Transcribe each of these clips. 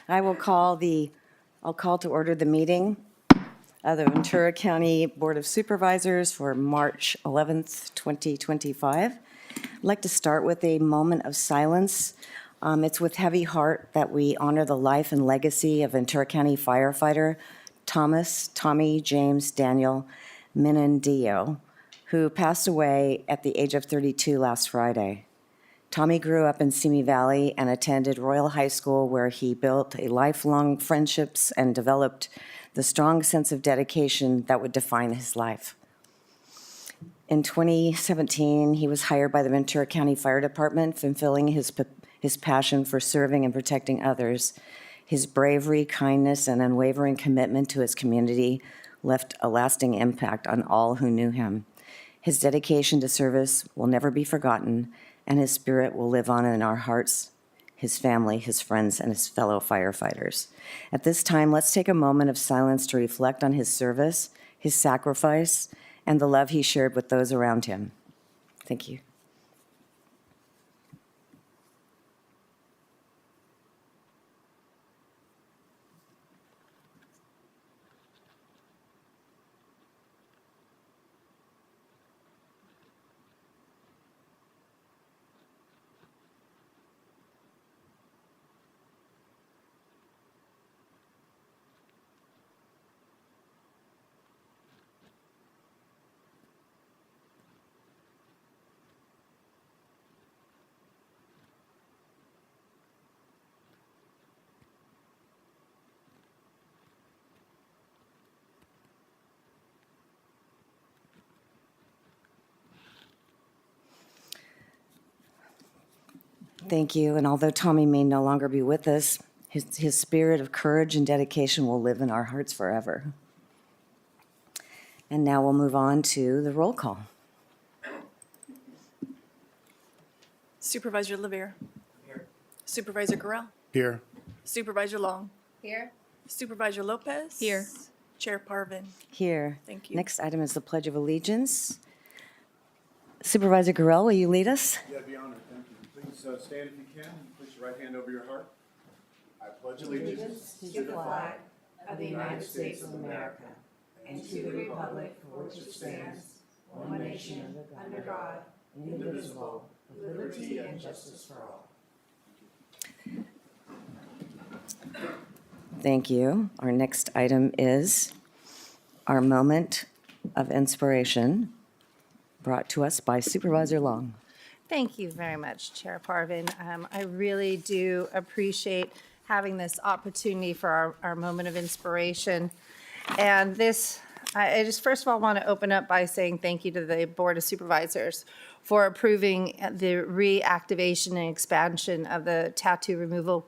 I'll call to order the meeting of the Ventura County Board of Supervisors for March 11th, 2025. I'd like to start with a moment of silence. It's with heavy heart that we honor the life and legacy of Ventura County firefighter Tommy James Daniel Minando, who passed away at the age of 32 last Friday. Tommy grew up in Simi Valley and attended Royal High School, where he built a lifelong friendships and developed the strong sense of dedication that would define his life. In 2017, he was hired by the Ventura County Fire Department, fulfilling his passion for serving and protecting others. His bravery, kindness, and unwavering commitment to his community left a lasting impact on all who knew him. His dedication to service will never be forgotten, and his spirit will live on in our hearts, his family, his friends, and his fellow firefighters. At this time, let's take a moment of silence to reflect on his service, his sacrifice, and the love he shared with those around him. Thank you. Thank you. And although Tommy may no longer be with us, his spirit of courage and dedication will live in our hearts forever. And now we'll move on to the roll call. Supervisor Levere. Here. Supervisor Correll. Here. Supervisor Long. Here. Supervisor Lopez. Here. Chair Parvin. Here. Thank you. Next item is the Pledge of Allegiance. Supervisor Gurrell, will you lead us? Yeah, I'd be honored. Thank you. Please stand if you can. Place your right hand over your heart. I pledge allegiance To the flag of the United States of America and to the republic for which it stands, one nation, under God, indivisible, with liberty and justice for all. Thank you. Our next item is our moment of inspiration, brought to us by Supervisor Long. Thank you very much, Chair Parvin. I really do appreciate having this opportunity for our moment of inspiration. And this, I just first of all want to open up by saying thank you to the Board of Supervisors for approving the reactivation and expansion of the tattoo removal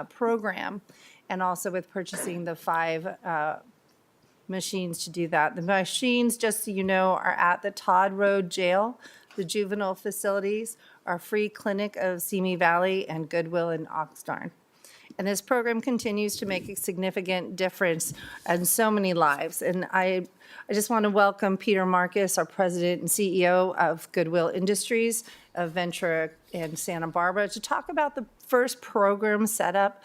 program, and also with purchasing the 5 machines to do that. The machines, just so you know, are at the Todd Road Jail, the juvenile facilities, our free clinic of Simi Valley, and Goodwill in Oxnard. And this program continues to make a significant difference in so many lives. And I just want to welcome Peter Marcus, our president and CEO of Goodwill Industries of Ventura and Santa Barbara, to talk about the first program set up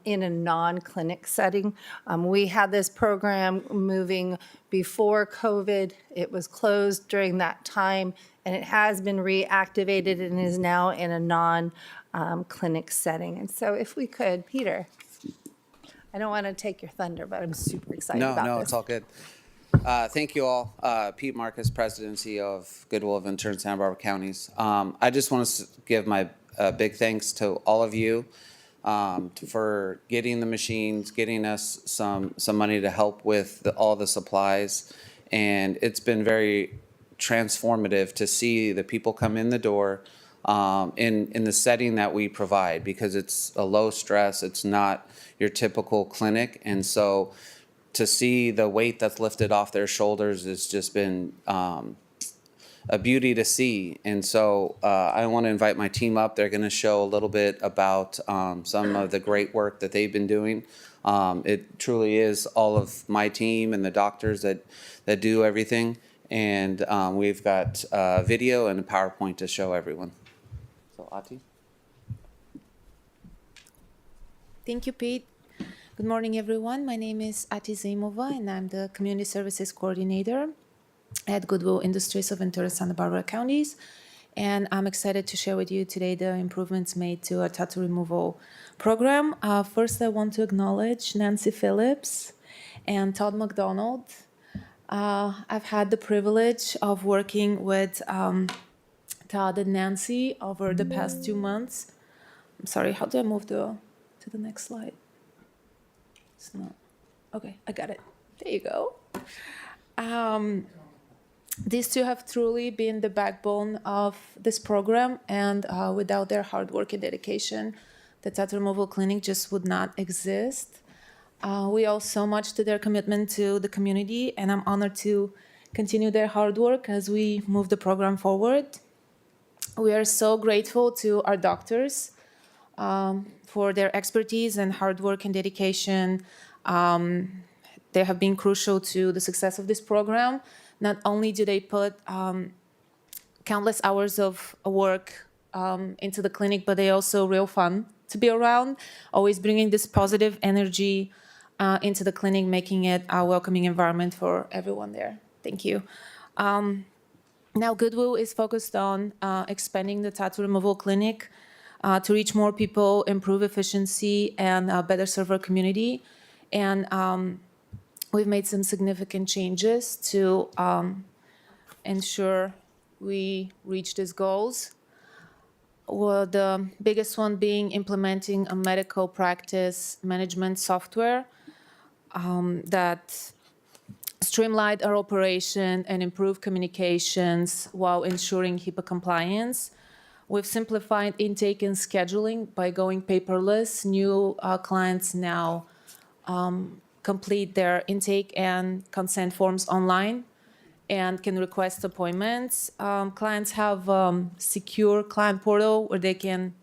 in a non-clinic setting. We had this program moving before COVID. It was closed during that time, and it has been reactivated and is now in a non-clinic setting. And so if we could, Peter, I don't want to take your thunder, but I'm super excited about this. No, it's all good. Thank you all. Pete Marcus, President and CEO of Goodwill of Ventura and Santa Barbara Counties. I just want to give my big thanks to all of you for getting the machines, getting us some money to help with all the supplies. And it's been very transformative to see the people come in the door in the setting that we provide, because it's a low stress, it's not your typical clinic. And so to see the weight that's lifted off their shoulders has just been a beauty to see. And so I want to invite my team up. They're going to show a little bit about some of the great work that they've been doing. It truly is all of my team and the doctors that do everything. And we've got video and a PowerPoint to show everyone. So Ati? Thank you, Pete. Good morning, everyone. My name is Ati Zaimova, and I'm the Community Services Coordinator at Goodwill Industries of Ventura and Santa Barbara counties. And I'm excited to share with you today the improvements made to our tattoo removal program. First, I want to acknowledge Nancy Phillips and Todd McDonald. I've had the privilege of working with Todd and Nancy over the past 2 months. I'm sorry, how do I move to the next slide? It's not. Okay, I got it. There you go. These two have truly been the backbone of this program, and without their hard work and dedication, the tattoo removal clinic just would not exist. We owe so much to their commitment to the community, and I'm honored to continue their hard work as we move the program forward. We are so grateful to our doctors for their expertise and hard work and dedication. They have been crucial to the success of this program. Not only do they put countless hours of work into the clinic, but they also real fun to be around, always bringing this positive energy into the clinic, making it a welcoming environment for everyone there. Thank you. Now, Goodwill is focused on expanding the tattoo removal clinic to reach more people, improve efficiency, and better serve our community. And we've made some significant changes to ensure we reach these goals. Well, the biggest one being implementing a medical practice management software that streamlined our operation and improved communications while ensuring HIPAA compliance. We've simplified intake and scheduling by going paperless. New clients now complete their intake and consent forms online and can request appointments. Clients have secure client portal where they can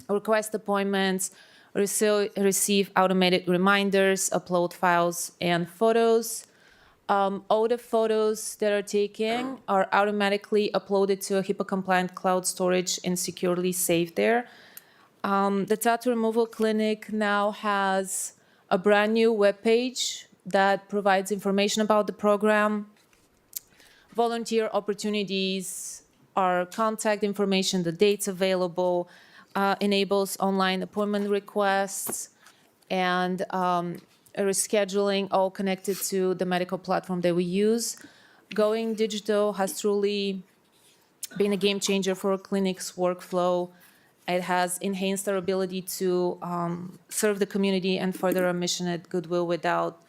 request appointments, receive automated reminders, upload files and photos. All the photos that are taken are automatically uploaded to a HIPAA-compliant cloud storage and securely saved there. The tattoo removal clinic now has a brand new webpage that provides information about the program, volunteer opportunities, our contact information, the dates available, enables online appointment requests, and rescheduling, all connected to the medical platform that we use. Going digital has truly been a game changer for our clinic's workflow. It has enhanced our ability to serve the community and further our mission at Goodwill without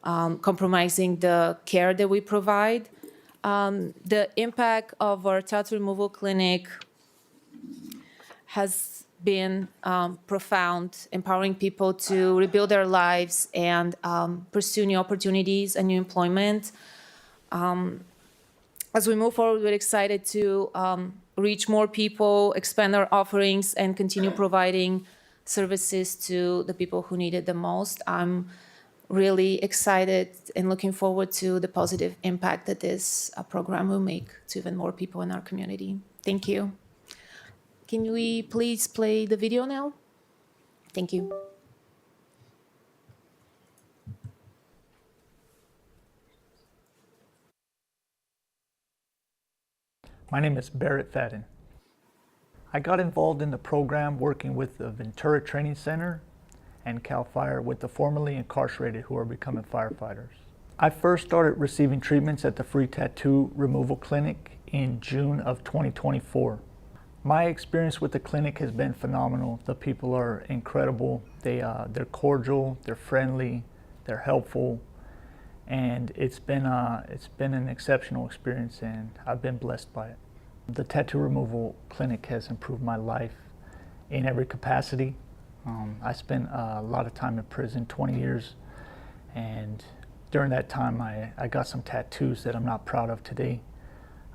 compromising the care that we provide. The impact of our tattoo removal clinic has been profound, empowering people to rebuild their lives and pursue new opportunities and new employment. As we move forward, we're excited to reach more people, expand our offerings, and continue providing services to the people who need it the most. I'm really excited and looking forward to the positive impact that this program will make to even more people in our community. Thank you. Can we please play the video now? Thank you. My name is Barrett Fadden. I got involved in the program working with the Ventura Training Center and CAL FIRE with the formerly incarcerated who are becoming firefighters. I first started receiving treatments at the free tattoo removal clinic in June of 2024. My experience with the clinic has been phenomenal. The people are incredible. They're cordial, they're friendly, they're helpful, and it's been an exceptional experience, and I've been blessed by it. The tattoo removal clinic has improved my life in every capacity. I spent a lot of time in prison, 20 years, and during that time I got some tattoos that I'm not proud of today.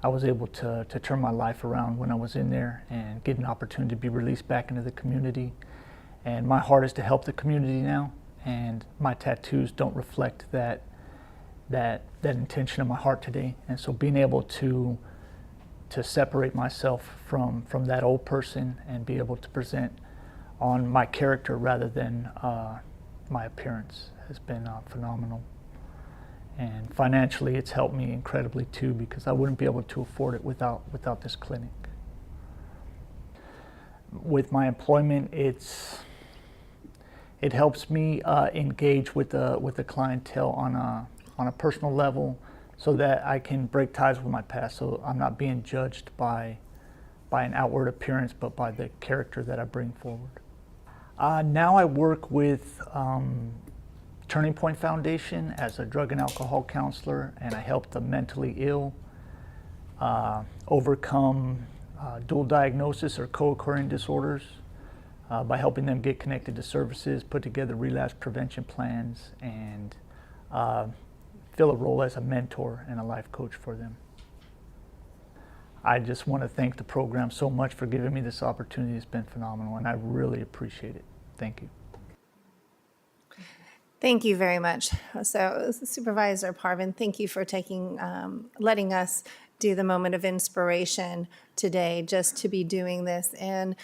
I was able to turn my life around when I was in there and get an opportunity to be released back into the community. And my heart is to help the community now, and my tattoos don't reflect that intention in my heart today. And so being able to separate myself from that old person and be able to present on my character rather than my appearance has been phenomenal. And financially, it's helped me incredibly too, because I wouldn't be able to afford it without this clinic. With my employment, it helps me engage with the clientele on a personal level, so that I can break ties with my past. So I'm not being judged by an outward appearance, but by the character that I bring forward. Now I work with Turning Point Foundation as a drug and alcohol counselor, and I help the mentally ill overcome dual diagnosis or co-occurring disorders by helping them get connected to services, put together relapse prevention plans, and fill a role as a mentor and a life coach for them. I just want to thank the program so much for giving me this opportunity. It's been phenomenal, and I really appreciate it. Thank you. Thank you very much. So Supervisor Parvin, thank you for letting us do the moment of inspiration today, just to be doing this. And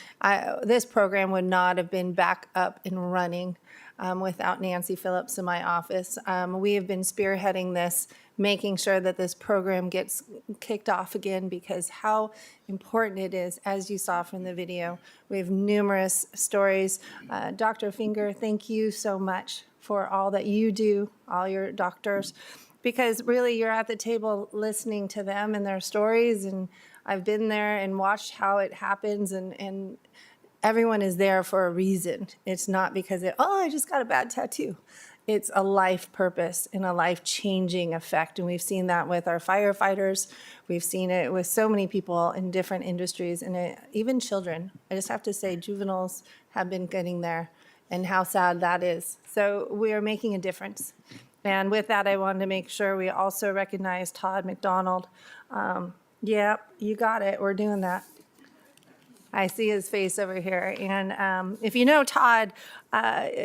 this program would not have been back up and running without Nancy Phillips in my office. We have been spearheading this, making sure that this program gets kicked off again, because how important it is, as you saw from the video. We have numerous stories. Dr. Finger, thank you so much for all that you do, all your doctors, because really you're at the table listening to them and their stories, and I've been there and watched how it happens, and everyone is there for a reason. It's not because I just got a bad tattoo. It's a life purpose and a life-changing effect, and we've seen that with our firefighters. We've seen it with so many people in different industries, and even children. I just have to say, juveniles have been getting there, and how sad that is. So we are making a difference. And with that, I wanted to make sure we also recognize Todd McDonald. Yep, you got it. We're doing that. I see his face over here. And if you know Todd,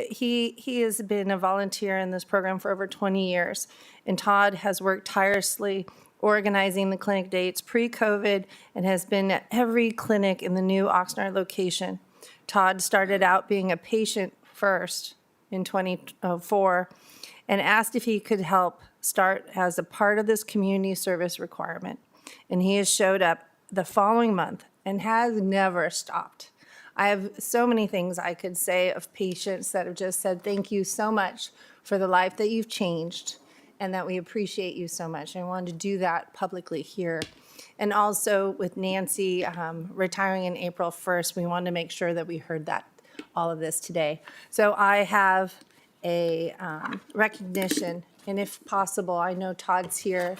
he has been a volunteer in this program for over 20 years. And Todd has worked tirelessly organizing the clinic dates pre-COVID and has been at every clinic in the new Oxnard location. Todd started out being a patient first in 2004 and asked if he could help start as a part of this community service requirement. And he has showed up the following month and has never stopped. I have so many things I could say of patients that have just said, thank you so much for the life that you've changed, and that we appreciate you so much. I wanted to do that publicly here. And also with Nancy retiring in April 1st, we wanted to make sure that we heard all of this today. So I have a recognition, and if possible, I know Todd's here,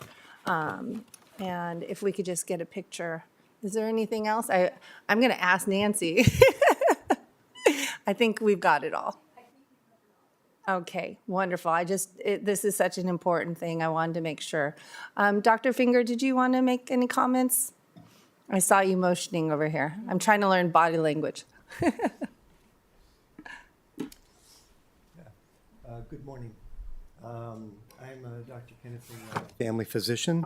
and if we could just get a picture. Is there anything else? I'm going to ask Nancy. I think we've got it all. Okay, wonderful. This is such an important thing. I wanted to make sure. Dr. Finger, did you want to make any comments? I saw you motioning over here. I'm trying to learn body language. Good morning. I'm Dr. Kenneth Finger, family physician.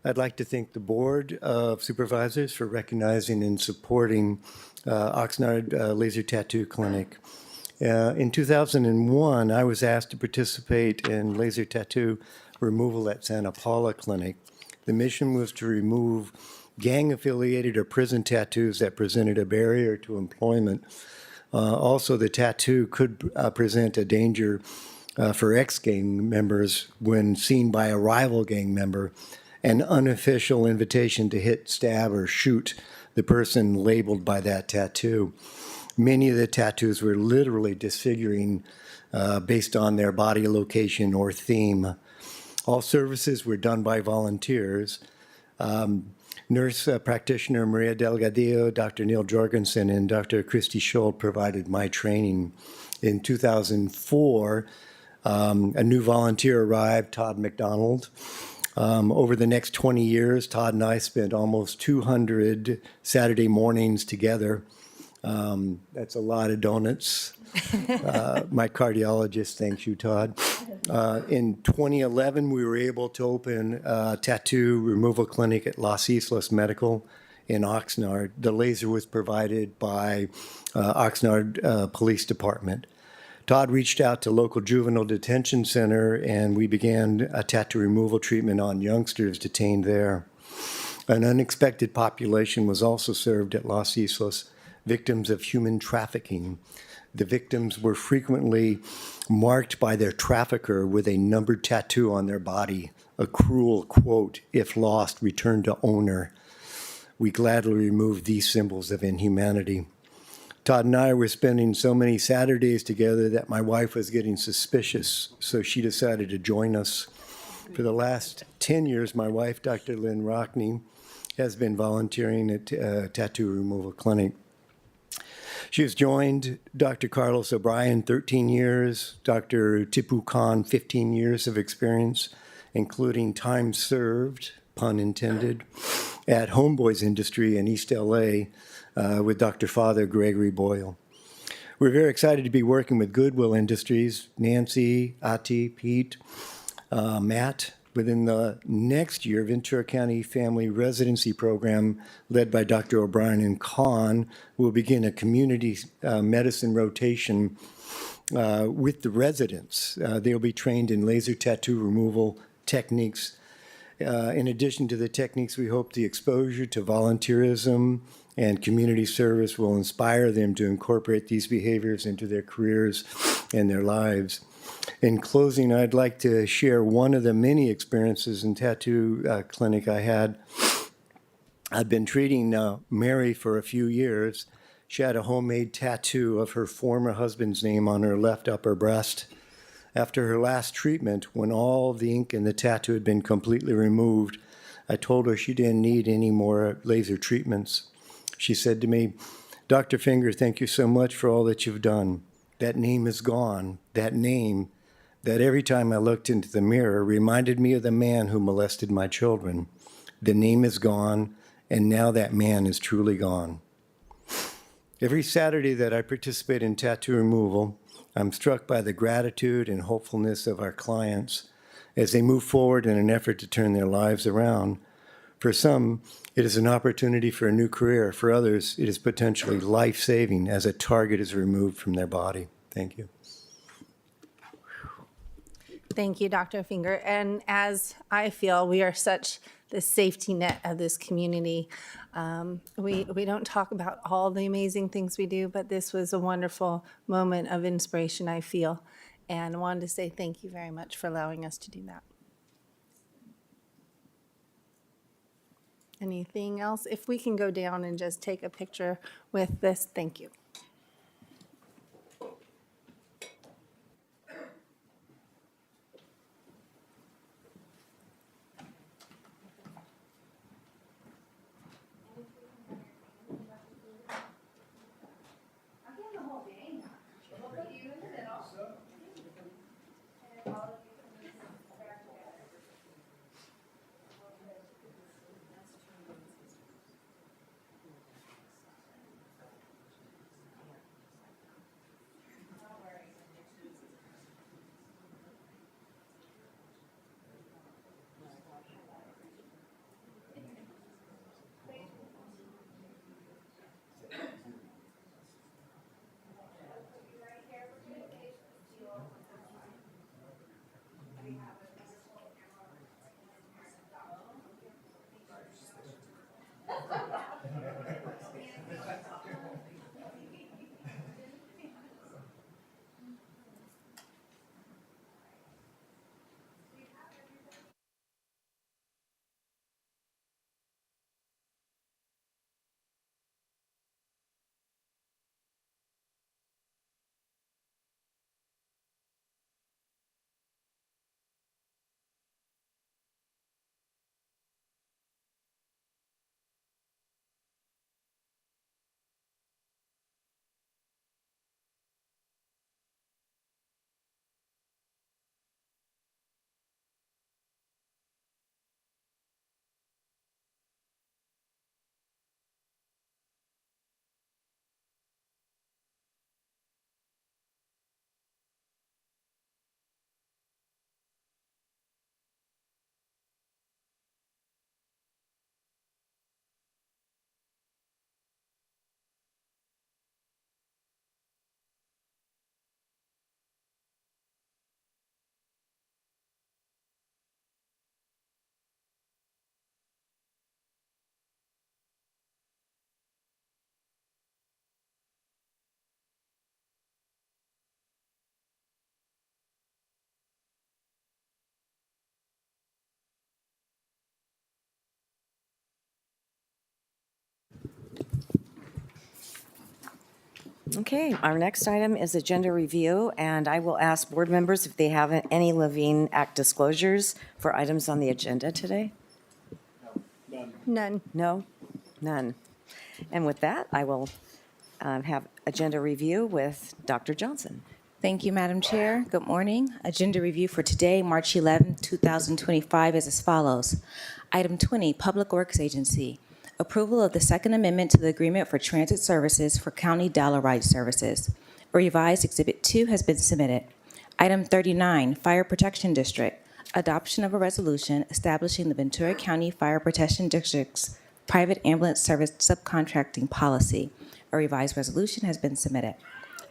I'd like to thank the Board of Supervisors for recognizing and supporting Oxnard Laser Tattoo Clinic. In 2001, I was asked to participate in laser tattoo removal at Santa Paula Clinic. The mission was to remove gang-affiliated or prison tattoos that presented a barrier to employment. Also, the tattoo could present a danger for ex-gang members when seen by a rival gang member, an unofficial invitation to hit, stab, or shoot the person labeled by that tattoo. Many of the tattoos were literally disfiguring based on their body location or theme. All services were done by volunteers. Nurse practitioner Maria Delgadillo, Dr. Neil Jorgensen, and Dr. Christy Scholl provided my training. In 2004, a new volunteer arrived, Todd McDonald. Over the next 20 years, Todd and I spent almost 200 Saturday mornings together. That's a lot of donuts. My cardiologist thanks you, Todd. In 2011, we were able to open a tattoo removal clinic at Las Islas Medical in Oxnard. The laser was provided by Oxnard Police Department. Todd reached out to local juvenile detention center, and we began a tattoo removal treatment on youngsters detained there. An unexpected population was also served at Los Islas, victims of human trafficking. The victims were frequently marked by their trafficker with a numbered tattoo on their body, a cruel quote, "If lost, return to owner." We gladly removed these symbols of inhumanity. Todd and I were spending so many Saturdays together that my wife was getting suspicious, so she decided to join us. For the last 10 years, my wife, Dr. Lynn Rockney, has been volunteering at a tattoo removal clinic. She has joined Dr. Carlos O'Brien, 13 years, Dr. Tipu Khan, 15 years of experience, including time served, pun intended, at Homeboys Industry in East LA with Dr. Father Gregory Boyle. We're very excited to be working with Goodwill Industries, Nancy, Ati, Pete, Matt. Within the next year, Ventura County Family Residency Program, led by Dr. O'Brien and Khan, will begin a community medicine rotation with the residents. They'll be trained in laser tattoo removal techniques. In addition to the techniques, we hope the exposure to volunteerism and community service will inspire them to incorporate these behaviors into their careers and their lives. In closing, I'd like to share one of the many experiences in tattoo clinic I had. I've been treating Mary for a few years. She had a homemade tattoo of her former husband's name on her left upper breast. After her last treatment, when all the ink in the tattoo had been completely removed, I told her she didn't need any more laser treatments. She said to me, "Dr. Finger, thank you so much for all that you've done. That name is gone. That name that every time I looked into the mirror reminded me of the man who molested my children. The name is gone, and now that man is truly gone." Every Saturday that I participate in tattoo removal, I'm struck by the gratitude and hopefulness of our clients as they move forward in an effort to turn their lives around. For some, it is an opportunity for a new career. For others, it is potentially life-saving as a target is removed from their body. Thank you. Thank you, Dr. Finger. And as I feel, we are such the safety net of this community. We don't talk about all the amazing things we do, but this was a wonderful moment of inspiration, I feel. And I wanted to say thank you very much for allowing us to do that. Anything else? If we can go down and just take a picture with this, thank you. Okay, our next item is agenda review, and I will ask board members if they have any Levine Act disclosures for items on the agenda today. None. No? None. And with that, I will have agenda review with Dr. Johnson. Thank you, Madam Chair. Good morning. Agenda review for today, March 11, 2025 is as follows. Item 20, Public Works Agency. Approval of the Second Amendment to the Agreement for Transit Services for County Dollar Ride Services. A revised Exhibit 2 has been submitted. Item 39, Fire Protection District. Adoption of a resolution establishing the Ventura County Fire Protection District's private ambulance service subcontracting policy. A revised resolution has been submitted.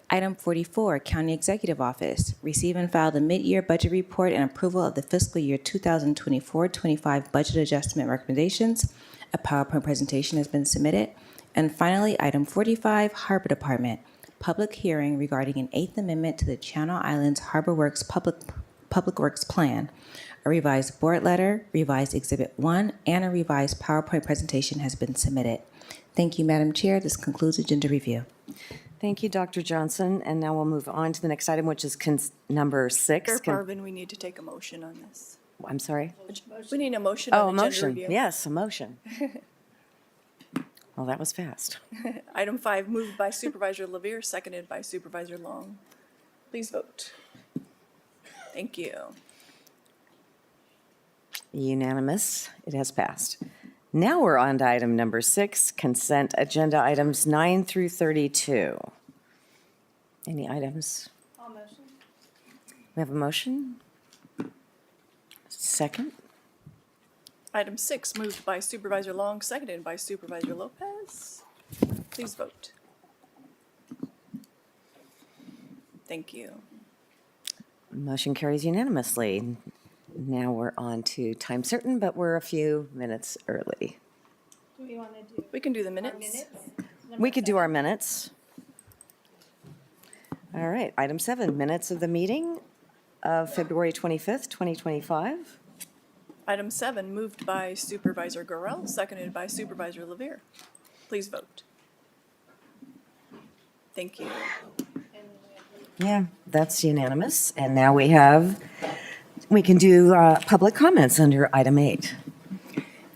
Item 44, County Executive Office. Receive and file the mid-year budget report and approval of the fiscal year 2024-25 budget adjustment recommendations. A PowerPoint presentation has been submitted. And finally, item 45, Harbor Department. Public hearing regarding an Eighth Amendment to the Channel Islands Harbor Works Public Works Plan. A revised board letter, revised Exhibit 1, and a revised PowerPoint presentation has been submitted. Thank you, Madam Chair. This concludes agenda review. Thank you, Dr. Johnson. And now we'll move on to the next item, which is number 6. Chair Parvin, we need to take a motion on this. I'm sorry? We need a motion Oh, a on agenda motion. review. Yes, a motion. Well, that was fast. Item 5, moved by Supervisor Levere, seconded by Supervisor Long. Please vote. Thank you. Unanimous. It has passed. Now we're on to item number 6, consent agenda items 9 through 32. Any items? We have a motion? Second? Item 6, moved by Supervisor Long, seconded by Supervisor Lopez. Please vote. Thank you. Motion carries unanimously. Now we're on to time certain, but we're a few minutes early. We can do the minutes. We could do our minutes. All right, item 7, minutes of the meeting of February 25th, 2025. Item 7, moved by Supervisor Gorell, seconded by Supervisor Levere. Please vote. Thank you. Yeah, that's unanimous. And now we can do public comments under item 8.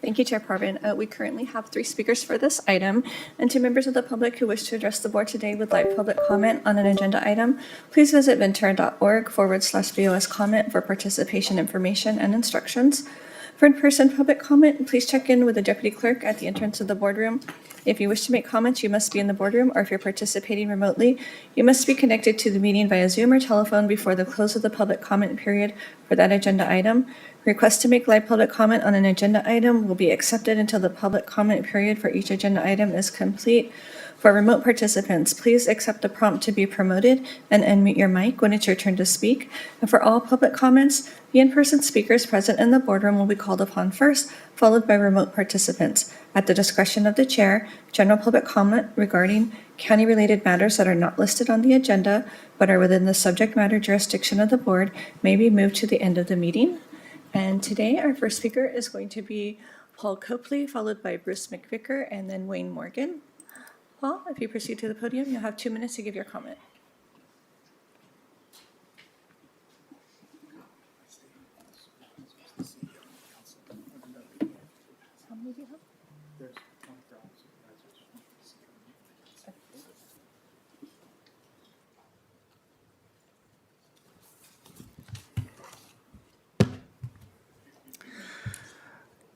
Thank you, Chair Parvin. We currently have 3 speakers for this item, and to members of the public who wish to address the board today would like public comment on an agenda item, please visit ventura.org/VOS comment for participation information and instructions. For in-person public comment, please check in with the deputy clerk at the entrance of the boardroom. If you wish to make comments, you must be in the boardroom, or if you're participating remotely, you must be connected to the meeting via Zoom or telephone before the close of the public comment period for that agenda item. Requests to make live public comment on an agenda item will be accepted until the public comment period for each agenda item is complete. For remote participants, please accept the prompt to be promoted and unmute your mic when it's your turn to speak. And for all public comments, the in-person speakers present in the boardroom will be called upon first, followed by remote participants. At the discretion of the chair, general public comment regarding county-related matters that are not listed on the agenda but are within the subject matter jurisdiction of the board may be moved to the end of the meeting. And today, our first speaker is going to be Paul Copley, followed by Bruce McVicker, and then Wayne Morgan. Paul, if you proceed to the podium, you'll have 2 minutes to give your comment.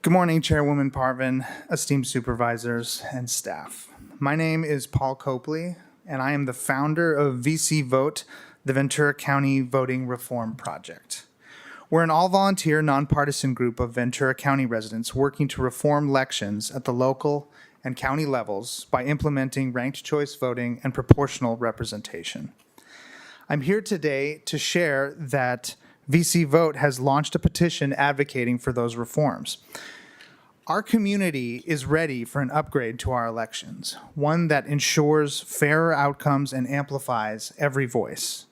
Good morning, Chairwoman Parvin, esteemed supervisors, and staff. My name is Paul Copley, and I am the founder of VC Vote, the Ventura County Voting Reform Project. We're an all-volunteer, nonpartisan group of Ventura County residents working to reform elections at the local and county levels by implementing ranked choice voting and proportional representation. I'm here today to share that VC Vote has launched a petition advocating for those reforms. Our community is ready for an upgrade to our elections, one that ensures fairer outcomes and amplifies every voice.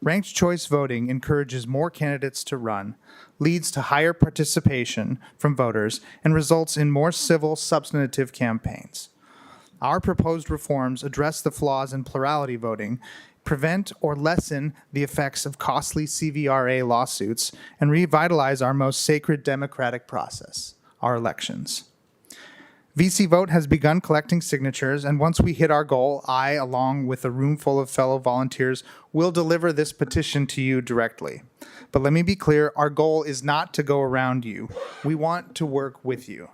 Ranked choice voting encourages more candidates to run, leads to higher participation from voters, and results in more civil, substantive campaigns. Our proposed reforms address the flaws in plurality voting, prevent or lessen the effects of costly CVRA lawsuits, and revitalize our most sacred democratic process, our elections. VC Vote has begun collecting signatures, and once we hit our goal, I, along with a room full of fellow volunteers, will deliver this petition to you directly. But let me be clear, our goal is not to go around you. We want to work with you.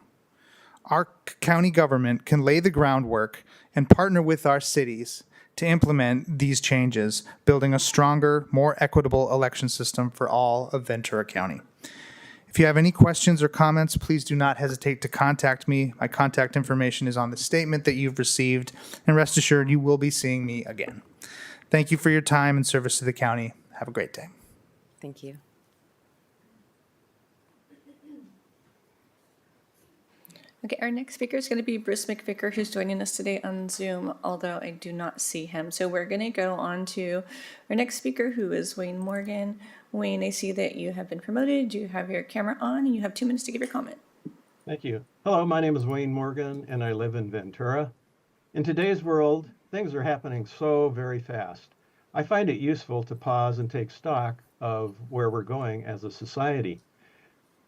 Our county government can lay the groundwork and partner with our cities to implement these changes, building a stronger, more equitable election system for all of Ventura County. If you have any questions or comments, please do not hesitate to contact me. My contact information is on the statement that you've received, and rest assured you will be seeing me again. Thank you for your time and service to the county. Have a great day. Thank you. Okay, our next speaker is going to be Bruce McVicker, who's joining us today on Zoom, although I do not see him. So we're going to go on to our next speaker, who is Wayne Morgan. Wayne, I see that you have been promoted. You have your camera on, and you have 2 minutes to give your comment. Thank you. Hello, my name is Wayne Morgan, and I live in Ventura. In today's world, things are happening so very fast. I find it useful to pause and take stock of where we're going as a society.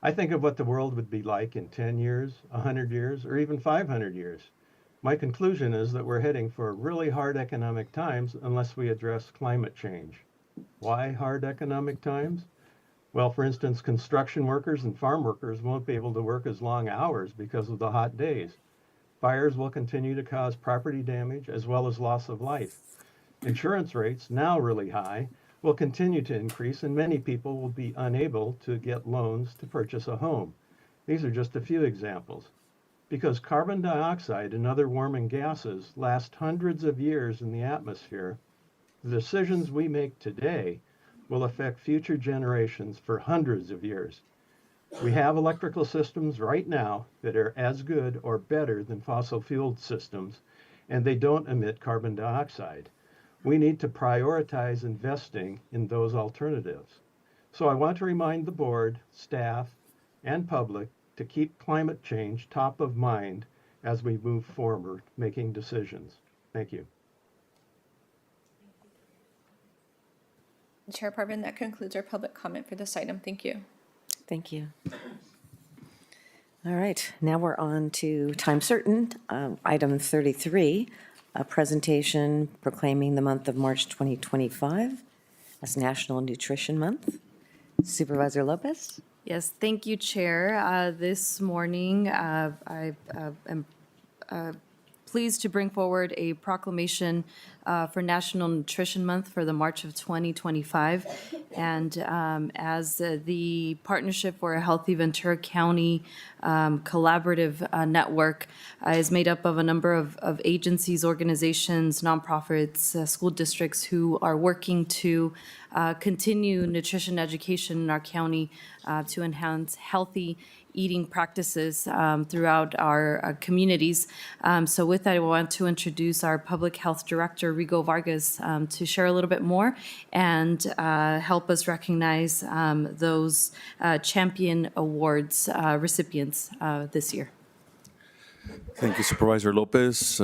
I think of what the world would be like in 10 years, 100 years, or even 500 years. My conclusion is that we're heading for really hard economic times unless we address climate change. Why hard economic times? Well, for instance, construction workers and farm workers won't be able to work as long hours because of the hot days. Fires will continue to cause property damage as well as loss of life. Insurance rates, now really high, will continue to increase, and many people will be unable to get loans to purchase a home. These are just a few examples. Because carbon dioxide and other warming gases last hundreds of years in the atmosphere, the decisions we make today will affect future generations for hundreds of years. We have electrical systems right now that are as good or better than fossil fuel systems, and they don't emit carbon dioxide. We need to prioritize investing in those alternatives. So I want to remind the board, staff, and public to keep climate change top of mind as we move forward making decisions. Thank you. Chair Parvin, that concludes our public comment for this item. Thank you. Thank you. All right, now we're on to time certain, item 33, a presentation proclaiming the month of March 2025 as National Nutrition Month. Supervisor Lopez? Yes, thank you, Chair. This morning, I am pleased to bring forward a proclamation for National Nutrition Month for the March of 2025. And as the Partnership for a Healthy Ventura County collaborative network is made up of a number of agencies, organizations, nonprofits, school districts who are working to continue nutrition education in our county to enhance healthy eating practices throughout our communities. So with that, I want to introduce our Public Health Director, Rigo Vargas, to share a little bit more and help us recognize those Champion Awards recipients this year. Thank you, Supervisor Lopez,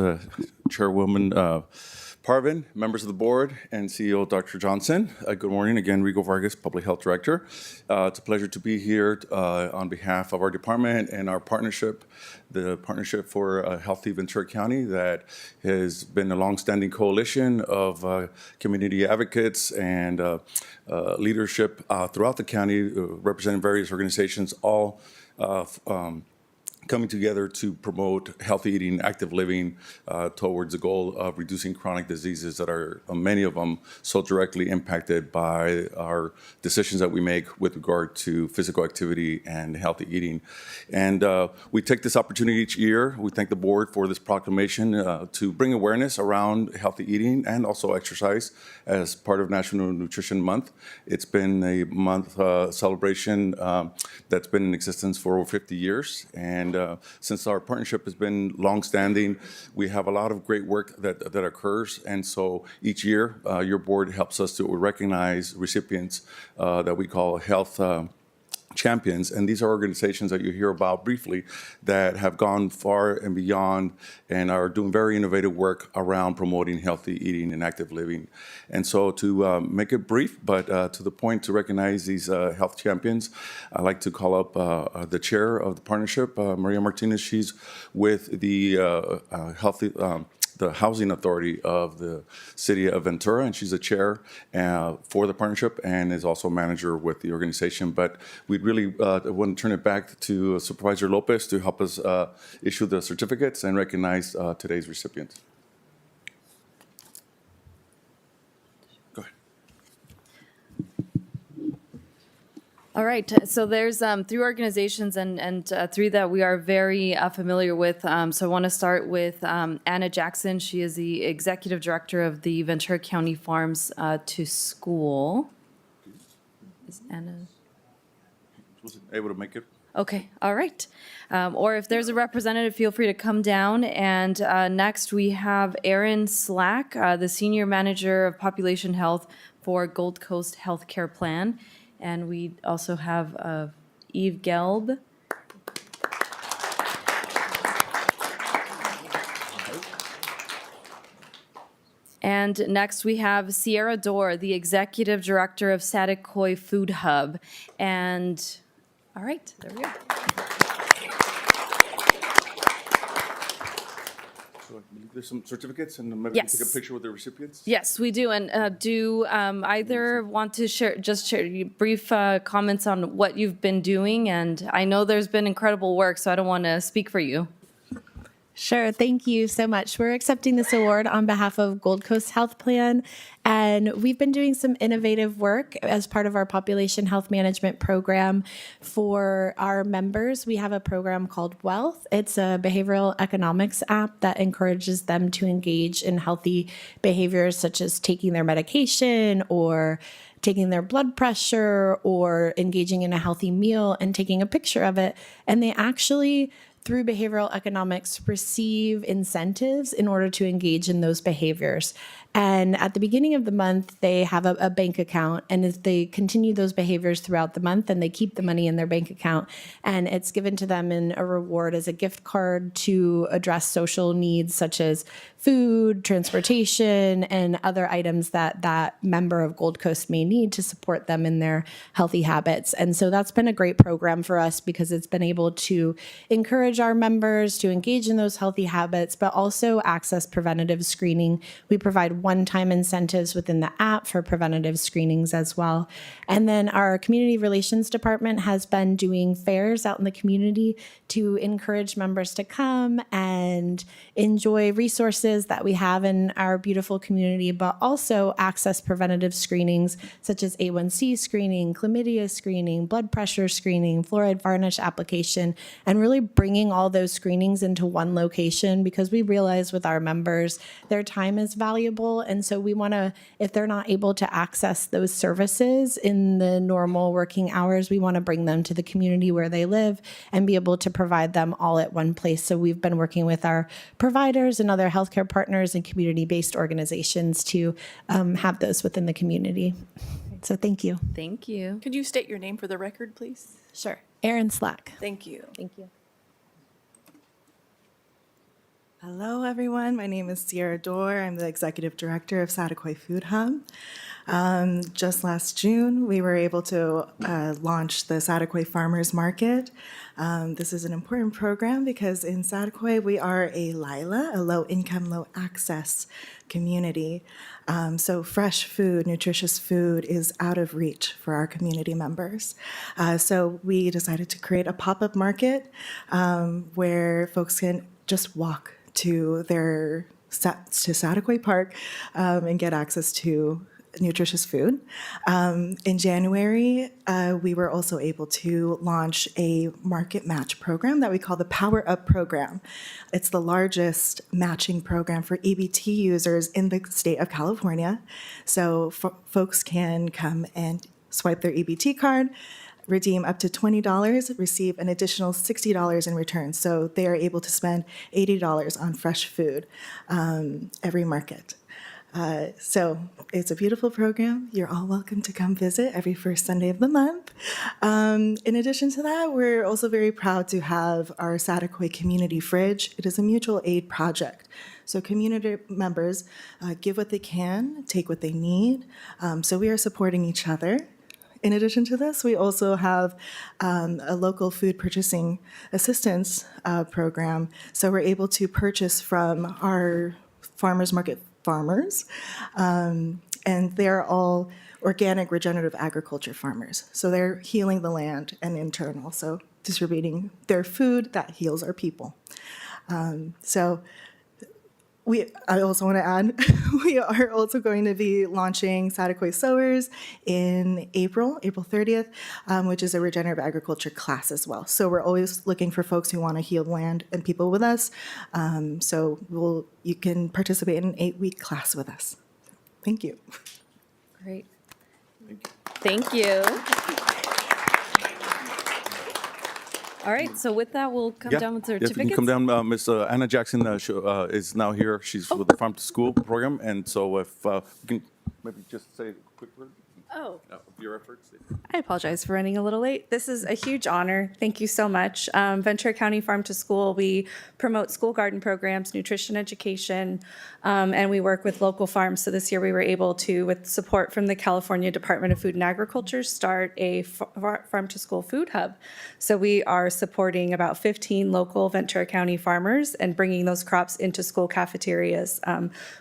Chairwoman Parvin, members of the board, and CEO Dr. Johnson. Good morning. Again, Rigo Vargas, Public Health Director. It's a pleasure to be here on behalf of our department and our partnership, the Partnership for a Healthy Ventura County, that has been a longstanding coalition of community advocates and leadership throughout the county, representing various organizations, all coming together to promote healthy eating, active living towards the goal of reducing chronic diseases that are, many of them, so directly impacted by our decisions that we make with regard to physical activity and healthy eating. And we take this opportunity each year. We thank the board for this proclamation to bring awareness around healthy eating and also exercise as part of National Nutrition Month. It's been a month celebration that's been in existence for over 50 years. And since our partnership has been longstanding, we have a lot of great work that occurs. And so each year, your board helps us to recognize recipients that we call health champions, and these are organizations that you hear about briefly that have gone far and beyond and are doing very innovative work around promoting healthy eating and active living. And so to make it brief, but to the point, to recognize these health champions, I'd like to call up the chair of the partnership, Maria Martinez. She's with the the Housing Authority of the City of Ventura, and she's a chair for the partnership and is also a manager with the organization. But we'd really want to turn it back to Supervisor Lopez to help us issue the certificates and recognize today's recipients. Go ahead. All right, so there's three organizations and three that we are very familiar with. So I want to start with Anna Jackson. She is the executive director of the Ventura County Farms to School. Is Anna? Was able to make it? Okay, all right. Or if there's a representative, feel free to come down. And next we have Erin Slack, the senior manager of population health for Gold Coast Healthcare Plan. And we also have Eve Gelb. And next we have Sierra Dorr, the executive director of Saticoy Food Hub. And all right, there we go. So there's some certificates, and maybe Yes. we can take a picture with the recipients. Yes, we do. And do either want to share brief comments on what you've been doing? And I know there's been incredible work, so I don't want to speak for you. Sure. Thank you so much. We're accepting this award on behalf of Gold Coast Health Plan, and we've been doing some innovative work as part of our population health management program for our members. We have a program called Wealth. It's a behavioral economics app that encourages them to engage in healthy behaviors such as taking their medication or taking their blood pressure or engaging in a healthy meal and taking a picture of it. And they actually, through behavioral economics, receive incentives in order to engage in those behaviors. And at the beginning of the month, they have a bank account. And if they continue those behaviors throughout the month, then they keep the money in their bank account. And it's given to them in a reward as a gift card to address social needs such as food, transportation, and other items that that member of Gold Coast may need to support them in their healthy habits. And so that's been a great program for us because it's been able to encourage our members to engage in those healthy habits, but also access preventative screening. We provide one-time incentives within the app for preventative screenings as well. And then our community relations department has been doing fairs out in the community to encourage members to come and enjoy resources that we have in our beautiful community, but also access preventative screenings such as A1C screening, chlamydia screening, blood pressure screening, fluoride varnish application, and really bringing all those screenings into one location because we realize with our members, their time is valuable. And so we want to, if they're not able to access those services in the normal working hours, we want to bring them to the community where they live and be able to provide them all at one place. So we've been working with our providers and other healthcare partners and community-based organizations to have those within the community. So thank you. Thank you. Could you state your name for the record, please? Sure. Erin Slack. Thank you. Thank you. Hello, everyone. My name is Sierra Dorr. I'm the executive director of Saticoy Food Hub. Just last June, we were able to launch the Saticoy Farmers Market. This is an important program because in Saticoy, we are a LILA, a low-income, low-access community. So fresh food, nutritious food is out of reach for our community members. So we decided to create a pop-up market where folks can just walk to Saticoy Park and get access to nutritious food. In January, we were also able to launch a market match program that we call the Power Up program. It's the largest matching program for EBT users in the state of California. So folks can come and swipe their EBT card, redeem up to $20, receive an additional $60 in return. So they are able to spend $80 on fresh food every market. So it's a beautiful program. You're all welcome to come visit every first Sunday of the month. In addition to that, we're also very proud to have our Saticoy Community Fridge. It is a mutual aid project. So community members give what they can, take what they need. So we are supporting each other. In addition to this, we also have a local food purchasing assistance program. So we're able to purchase from our farmers market farmers, and they're all organic regenerative agriculture farmers. So they're healing the land and in turn also distributing their food that heals our people. So I also want to add, we are also going to be launching Saticoy Sowers in April 30th, which is a regenerative agriculture class as well. So we're always looking for folks who want to heal land and people with us. You can participate in an 8-week class with us. Thank you. Great. Thank you. All right, so with that, we'll come down with Yes, we certificates. can come down. Miss Anna Jackson is now here. She's with the Farm to School program. And so if you can maybe just say a quick word of your efforts. I apologize for running a little late. This is a huge honor. Thank you so much. Ventura County Farm to School, we promote school garden programs, nutrition education, and we work with local farms. So this year we were able to, with support from the California Department of Food and Agriculture, start a farm to school food hub. So we are supporting about 15 local Ventura County farmers and bringing those crops into school cafeterias.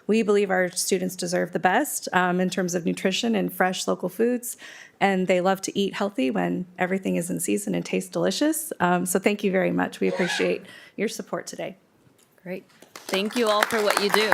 We believe our students deserve the best in terms of nutrition and fresh local foods, and they love to eat healthy when everything is in season and tastes delicious. So thank you very much. We appreciate your support today. Great. Thank you all for what you do.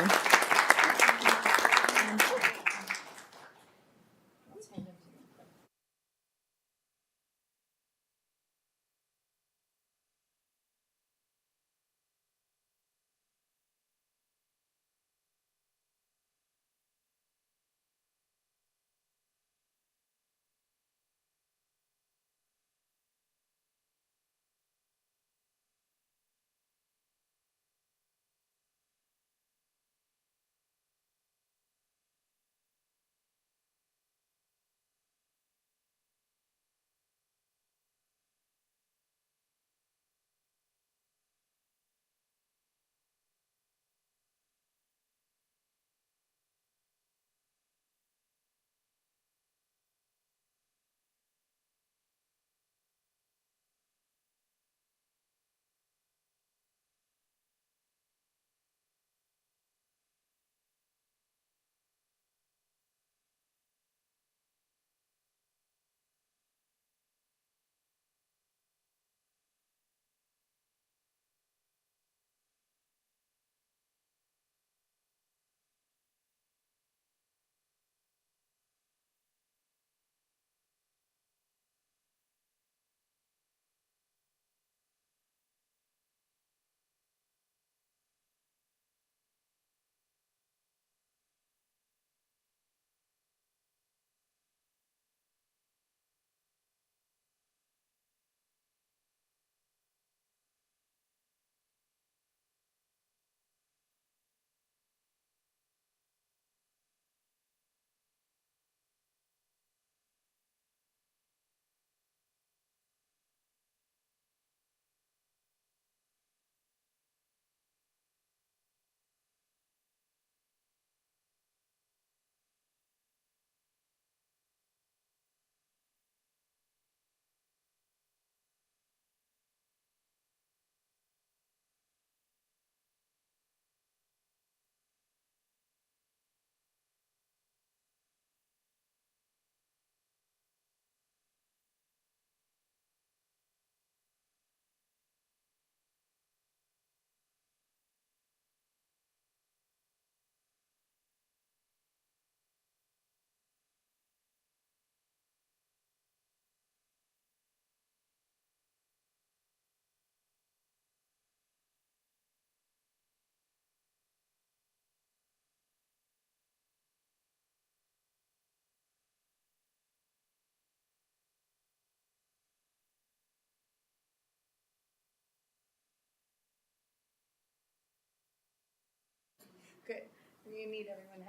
Good. You need everyone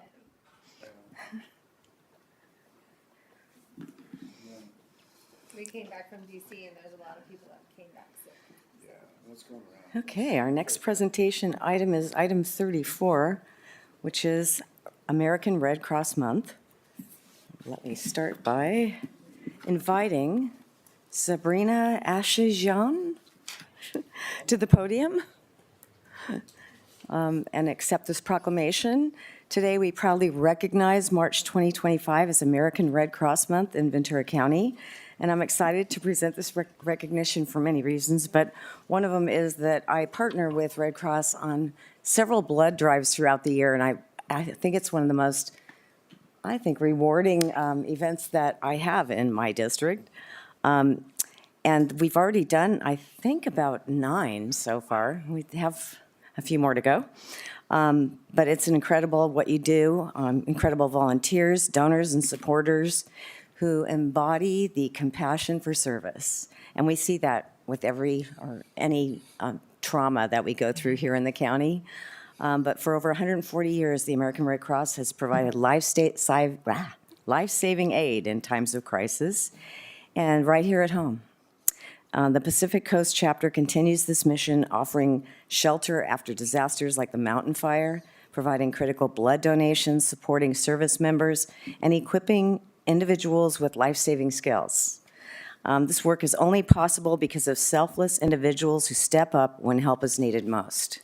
We came back from DC and there's a lot of people that came back sick. Okay, our next presentation item is item 34, which is American Red Cross Month. Let me start by inviting Sabrina Ashijan to the podium and accept this proclamation. Today, we proudly recognize March 2025 as American Red Cross Month in Ventura County. And I'm excited to present this recognition for many reasons, but one of them is that I partner with Red Cross on several blood drives throughout the year, and I think it's one of the most, rewarding events that I have in my district. And we've already done, I think, about 9 so far. We have a few more to go. But it's incredible what you do, incredible volunteers, donors, and supporters who embody the compassion for service. And we see that with any trauma that we go through here in the county. But for over 140 years, the American Red Cross has provided life-saving aid in times of crisis, and right here at home. The Pacific Coast chapter continues this mission, offering shelter after disasters like the mountain fire, providing critical blood donations, supporting service members, and equipping individuals with life-saving skills. This work is only possible because of selfless individuals who step up when help is needed most.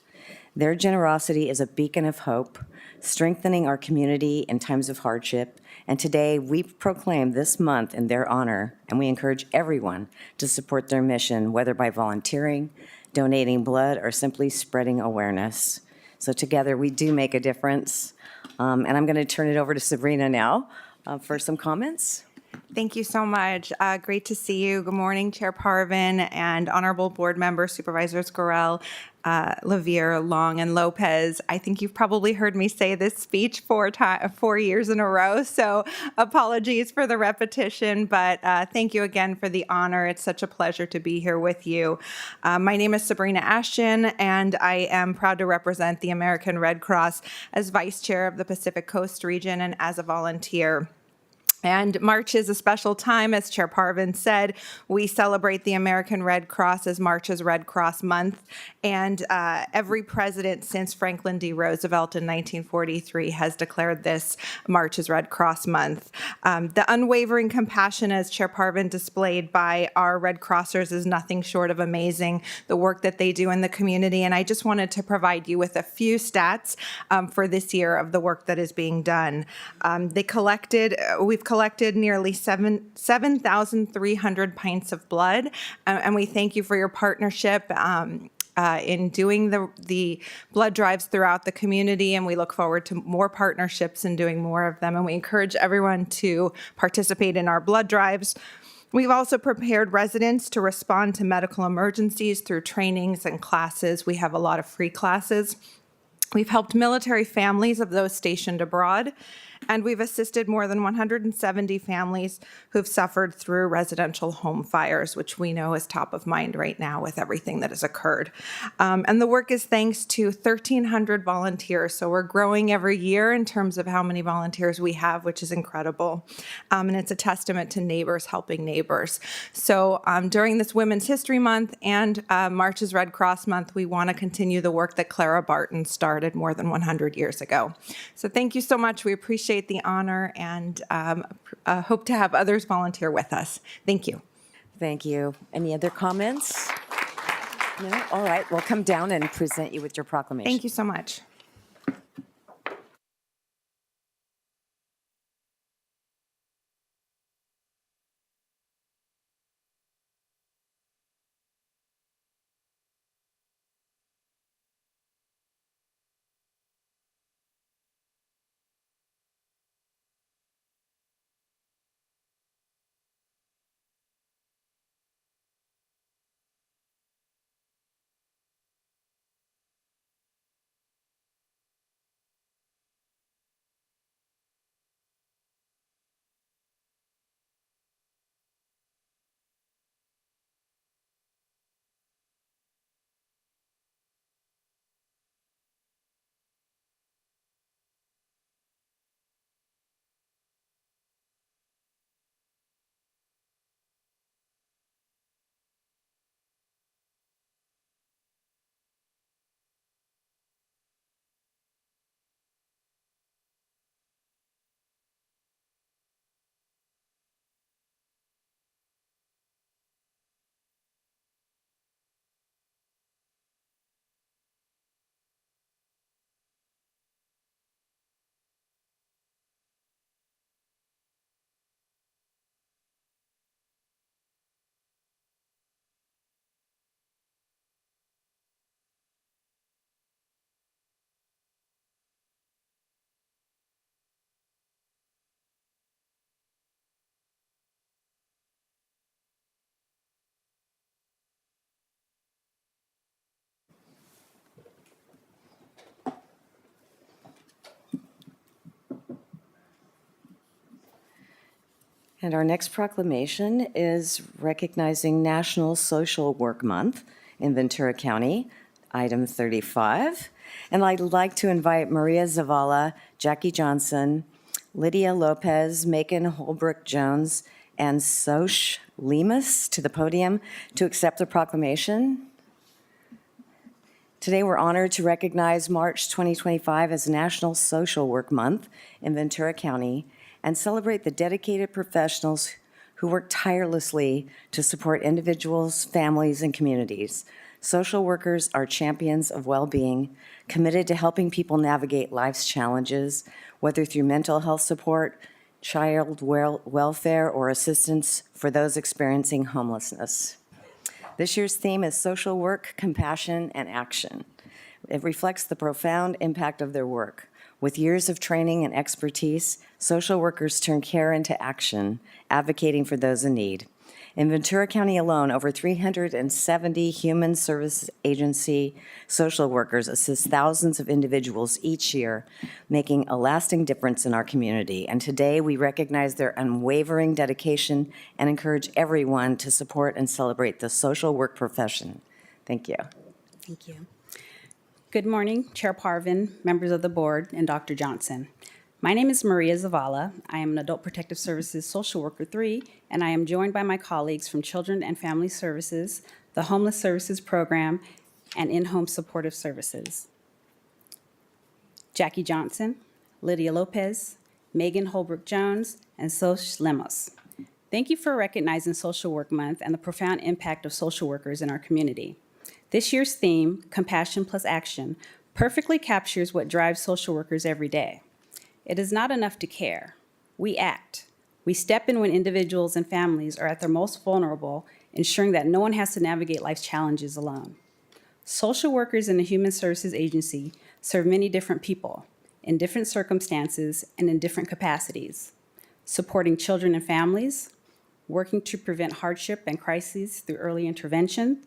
Their generosity is a beacon of hope, strengthening our community in times of hardship. And today, we proclaim this month in their honor, and we encourage everyone to support their mission, whether by volunteering, donating blood, or simply spreading awareness. So together, we do make a difference. And I'm going to turn it over to Sabrina now for some comments. Thank you so much. Great to see you. Good morning, Chair Parvin and honorable board members, Supervisors Gorell, Lavier, Long, and Lopez. I think you've probably heard me say this speech 4 years in a row, so apologies for the repetition, but thank you again for the honor. It's such a pleasure to be here with you. My name is Sabrina Ashton, and I am proud to represent the American Red Cross as Vice Chair of the Pacific Coast Region and as a volunteer. And March is a special time, as Chair Parvin said. We celebrate the American Red Cross as March's Red Cross Month. And every president since Franklin D. Roosevelt in 1943 has declared this March's Red Cross Month. The unwavering compassion, as Chair Parvin displayed by our Red Crossers, is nothing short of amazing, the work that they do in the community. And I just wanted to provide you with a few stats for this year of the work that is being done. We've collected nearly 7,300 pints of blood, and we thank you for your partnership in doing the blood drives throughout the community, and we look forward to more partnerships and doing more of them, and we encourage everyone to participate in our blood drives. We've also prepared residents to respond to medical emergencies through trainings and classes. We have a lot of free classes. We've helped military families of those stationed abroad, and we've assisted more than 170 families who've suffered through residential home fires, which we know is top of mind right now with everything that has occurred. And the work is thanks to 1,300 volunteers. So we're growing every year in terms of how many volunteers we have, which is incredible. And it's a testament to neighbors helping neighbors. So during this Women's History Month and March's Red Cross Month, we want to continue the work that Clara Barton started more than 100 years ago. So thank you so much. We appreciate the honor and hope to have others volunteer with us. Thank you. Thank you. Any other comments? No? All right, we'll come down and present you with your proclamation. Thank you so much. And our next proclamation is recognizing National Social Work Month in Ventura County, item 35. And I'd like to invite Maria Zavala, Jackie Johnson, Lydia Lopez, Macon Holbrook-Jones, and Soch Lemus to the podium to accept the proclamation. Today, we're honored to recognize March 2025 as National Social Work Month in Ventura County and celebrate the dedicated professionals who work tirelessly to support individuals, families, and communities. Social workers are champions of well-being, committed to helping people navigate life's challenges, whether through mental health support, child welfare, or assistance for those experiencing homelessness. This year's theme is social work, compassion, and action. It reflects the profound impact of their work. With years of training and expertise, social workers turn care into action, advocating for those in need. In Ventura County alone, over 370 human service agency social workers assist thousands of individuals each year, making a lasting difference in our community. And today, we recognize their unwavering dedication and encourage everyone to support and celebrate the social work profession. Thank you. Thank you. Good morning, Chair Parvin, members of the board, and Dr. Johnson. My name is Maria Zavala. I am an Adult Protective Services Social Worker 3, and I am joined by my colleagues from Children and Family Services, the Homeless Services Program, and In-Home Supportive Services. Jackie Johnson, Lydia Lopez, Megan Holbrook-Jones, and Soch Lemos. Thank you for recognizing Social Work Month and the profound impact of social workers in our community. This year's theme, Compassion plus Action, perfectly captures what drives social workers every day. It is not enough to care. We act. We step in when individuals and families are at their most vulnerable, ensuring that no one has to navigate life's challenges alone. Social workers in the Human Services Agency serve many different people, in different circumstances and in different capacities, supporting children and families, working to prevent hardship and crises through early intervention,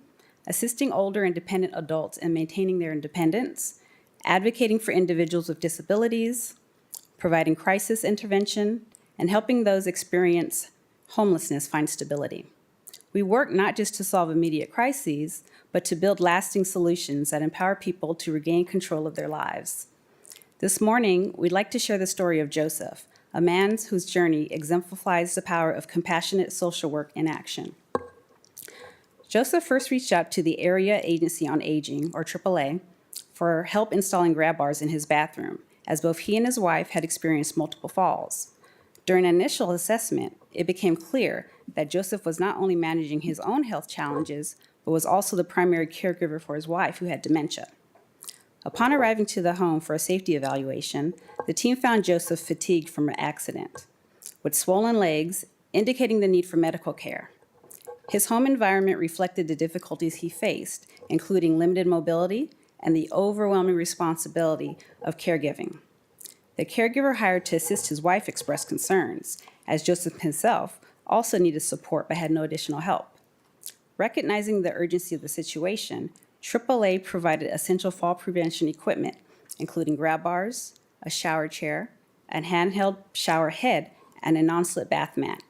assisting older and dependent adults in maintaining their independence, advocating for individuals with disabilities, providing crisis intervention, and helping those experience homelessness find stability. We work not just to solve immediate crises, but to build lasting solutions that empower people to regain control of their lives. This morning, we'd like to share the story of Joseph, a man whose journey exemplifies the power of compassionate social work in action. Joseph first reached out to the Area Agency on Aging, or AAA, for help installing grab bars in his bathroom, as both he and his wife had experienced multiple falls. During an initial assessment, it became clear that Joseph was not only managing his own health challenges, but was also the primary caregiver for his wife, who had dementia. Upon arriving to the home for a safety evaluation, the team found Joseph fatigued from an accident, with swollen legs, indicating the need for medical care. His home environment reflected the difficulties he faced, including limited mobility and the overwhelming responsibility of caregiving. The caregiver hired to assist his wife expressed concerns, as Joseph himself also needed support but had no additional help. Recognizing the urgency of the situation, AAA provided essential fall prevention equipment, including grab bars, a shower chair, a handheld shower head, and a non-slip bath mat.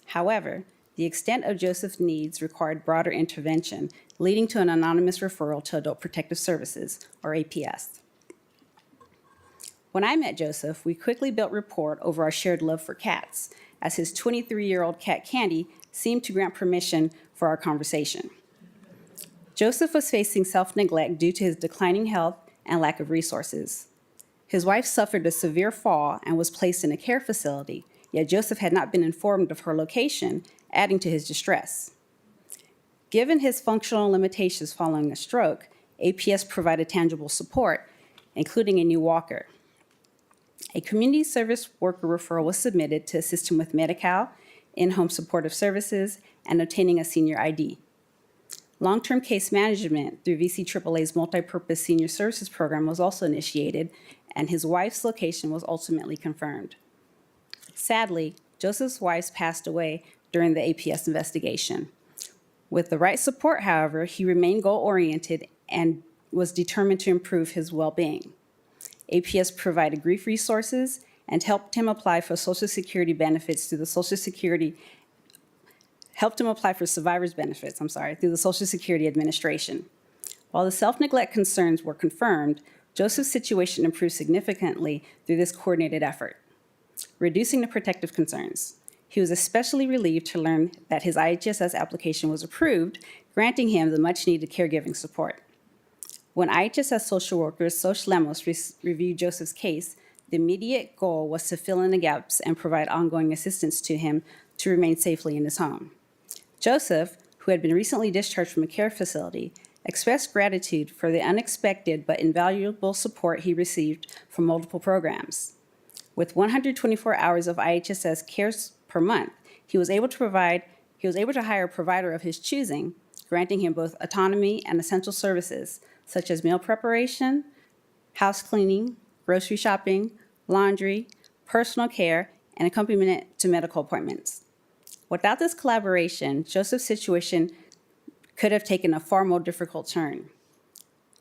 However, the extent of Joseph's needs required broader intervention, leading to an anonymous referral to Adult Protective Services, or APS. When I met Joseph, we quickly built rapport over our shared love for cats, as his 23-year-old cat Candy seemed to grant permission for our conversation. Joseph was facing self-neglect due to his declining health and lack of resources. His wife suffered a severe fall and was placed in a care facility, yet Joseph had not been informed of her location, adding to his distress. Given his functional limitations following a stroke, APS provided tangible support, including a new walker. A community service worker referral was submitted to assist him with Medi-Cal, in-home supportive services, and obtaining a senior ID. Long-term case management through VCAA's Multipurpose Senior Services Program was also initiated, and his wife's location was ultimately confirmed. Sadly, Joseph's wife passed away during the APS investigation. With the right support, however, he remained goal-oriented and was determined to improve his well-being. APS provided grief resources and helped him apply for Social Security benefits through the Social Security helped him apply for survivor's benefits, through the Social Security Administration. While the self-neglect concerns were confirmed, Joseph's situation improved significantly through this coordinated effort, reducing the protective concerns. He was especially relieved to learn that his IHSS application was approved, granting him the much-needed caregiving support. When IHSS social worker Soch Lemos reviewed Joseph's case, the immediate goal was to fill in the gaps and provide ongoing assistance to him to remain safely in his home. Joseph, who had been recently discharged from a care facility, expressed gratitude for the unexpected but invaluable support he received from multiple programs. With 124 hours of IHSS cares per month, he was able to hire a provider of his choosing, granting him both autonomy and essential services such as meal preparation, house cleaning, grocery shopping, laundry, personal care, and accompaniment to medical appointments. Without this collaboration, Joseph's situation could have taken a far more difficult turn.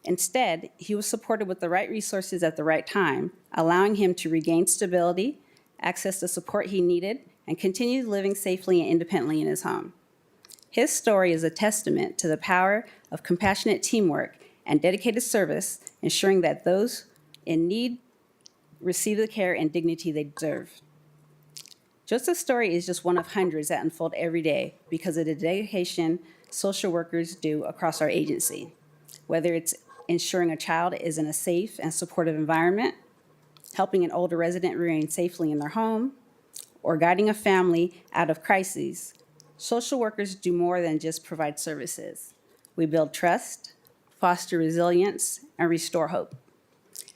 Instead, he was supported with the right resources at the right time, allowing him to regain stability, access the support he needed, and continue living safely and independently in his home. His story is a testament to the power of compassionate teamwork and dedicated service, ensuring that those in need receive the care and dignity they deserve. Joseph's story is just one of hundreds that unfold every day because of the dedication social workers do across our agency, whether it's ensuring a child is in a safe and supportive environment, helping an older resident remain safely in their home, or guiding a family out of crises. Social workers do more than just provide services. We build trust, foster resilience, and restore hope.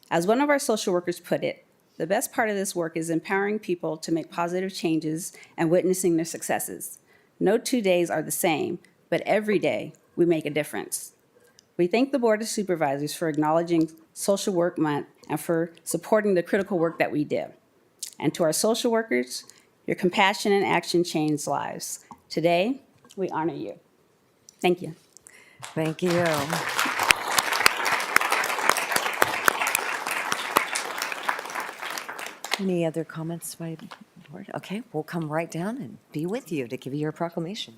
As one of our social workers put it, the best part of this work is empowering people to make positive changes and witnessing their successes. No 2 days are the same, but every day we make a difference. We thank the Board of Supervisors for acknowledging Social Work Month and for supporting the critical work that we do. And to our social workers, your compassion and action change lives. Today, we honor you. Thank you. Thank you. Any other comments by the board? Okay, we'll come right down and be with you to give you your proclamation.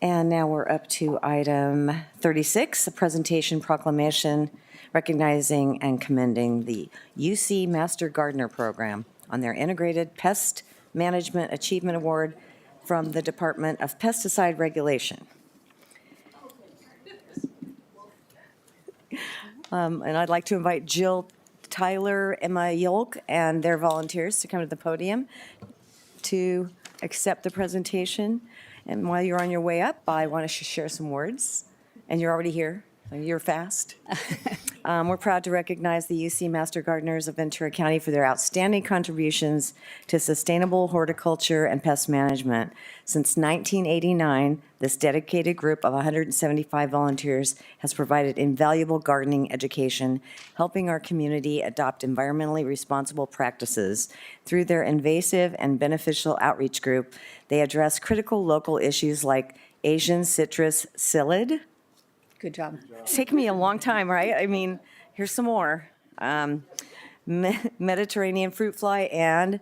And now we're up to item 36, a presentation proclamation recognizing and commending the UC Master Gardener Program on their Integrated Pest Management Achievement Award from the Department of Pesticide Regulation. And I'd like to invite Jill Tyler, Emma Yolk, and their volunteers to come to the podium to accept the presentation. And while you're on your way up, I want to share some words. And you're already here. You're fast. We're proud to recognize the UC Master Gardeners of Ventura County for their outstanding contributions to sustainable horticulture and pest management. Since 1989, this dedicated group of 175 volunteers has provided invaluable gardening education, helping our community adopt environmentally responsible practices. Through their invasive and beneficial outreach group, they address critical local issues like Asian citrus psyllid. Good job. It's taken me a long time, right? I mean, here's some more. Mediterranean fruit fly and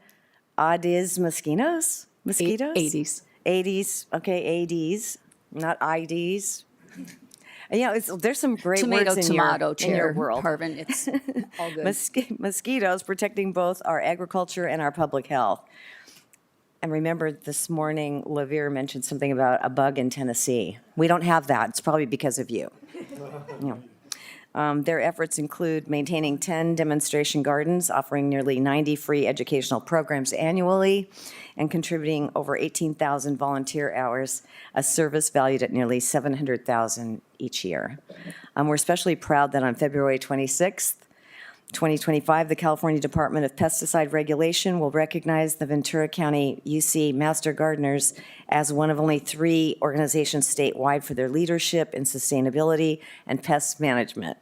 Aedes mosquitoes? Mosquitoes? Aedes. Aedes, okay, Aedes, not IDs. Yeah, there's some great words in your Chair world. Parvin, it's all good. Mosquitoes protecting both our agriculture and our public health. And remember, this morning, Lavere mentioned something about a bug in Tennessee. We don't have that. It's probably because of you. Their efforts include maintaining 10 demonstration gardens, offering nearly 90 free educational programs annually, and contributing over 18,000 volunteer hours, a service valued at nearly $700,000 each year. We're especially proud that on February 26th, 2025, the California Department of Pesticide Regulation will recognize the Ventura County UC Master Gardeners as one of only 3 organizations statewide for their leadership in sustainability and pest management.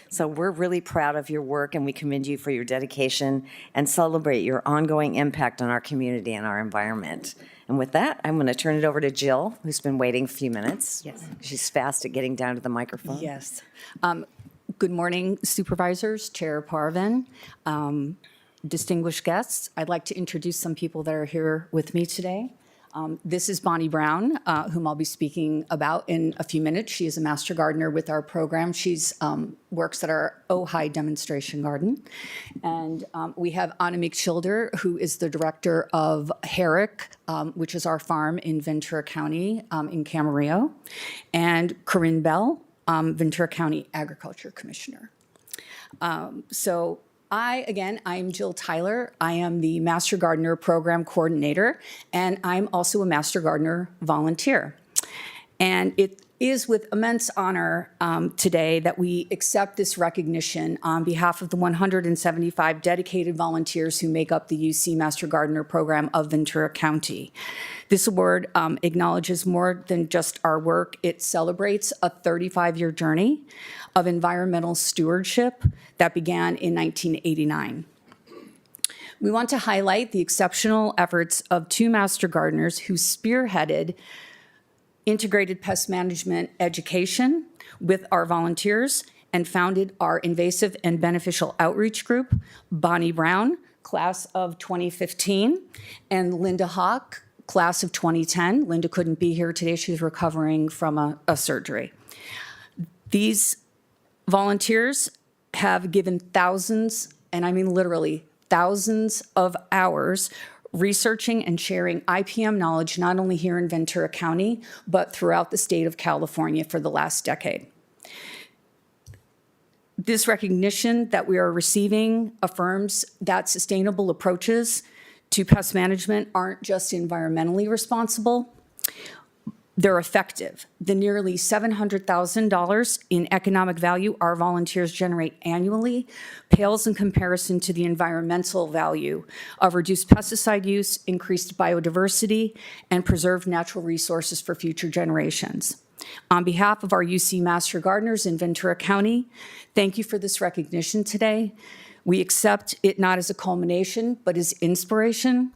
So we're really proud of your work, and we commend you for your dedication and celebrate your ongoing impact on our community and our environment. And with that, I'm going to turn it over to Jill, who's been waiting a few minutes. Yes. She's fast at getting down to the microphone. Yes. Good morning, Supervisors, Chair Parvin, distinguished guests. I'd like to introduce some people that are here with me today. This is Bonnie Brown, whom I'll be speaking about in a few minutes. She is a master gardener with our program. She's works at our Ojai demonstration garden. And we have Anna McShilder, who is the director of Herrick, which is our farm in Ventura County in Camarillo, and Corinne Bell, Ventura County Agriculture Commissioner. So I'm Jill Tyler. I am the Master Gardener Program Coordinator, and I'm also a Master Gardener volunteer. And it is with immense honor today that we accept this recognition on behalf of the 175 dedicated volunteers who make up the UC Master Gardener Program of Ventura County. This award acknowledges more than just our work. It celebrates a 35-year journey of environmental stewardship that began in 1989. We want to highlight the exceptional efforts of 2 master gardeners who spearheaded integrated pest management education with our volunteers and founded our invasive and beneficial outreach group, Bonnie Brown, class of 2015, and Linda Hawk, class of 2010. Linda couldn't be here today. She's recovering from a surgery. These volunteers have given thousands, and I mean literally thousands of hours researching and sharing IPM knowledge, not only here in Ventura County, but throughout the state of California for the last decade. This recognition that we are receiving affirms that sustainable approaches to pest management aren't just environmentally responsible, they're effective. The nearly $700,000 in economic value our volunteers generate annually pales in comparison to the environmental value of reduced pesticide use, increased biodiversity, and preserved natural resources for future generations. On behalf of our UC Master Gardeners in Ventura County, thank you for this recognition today. We accept it not as a culmination, but as inspiration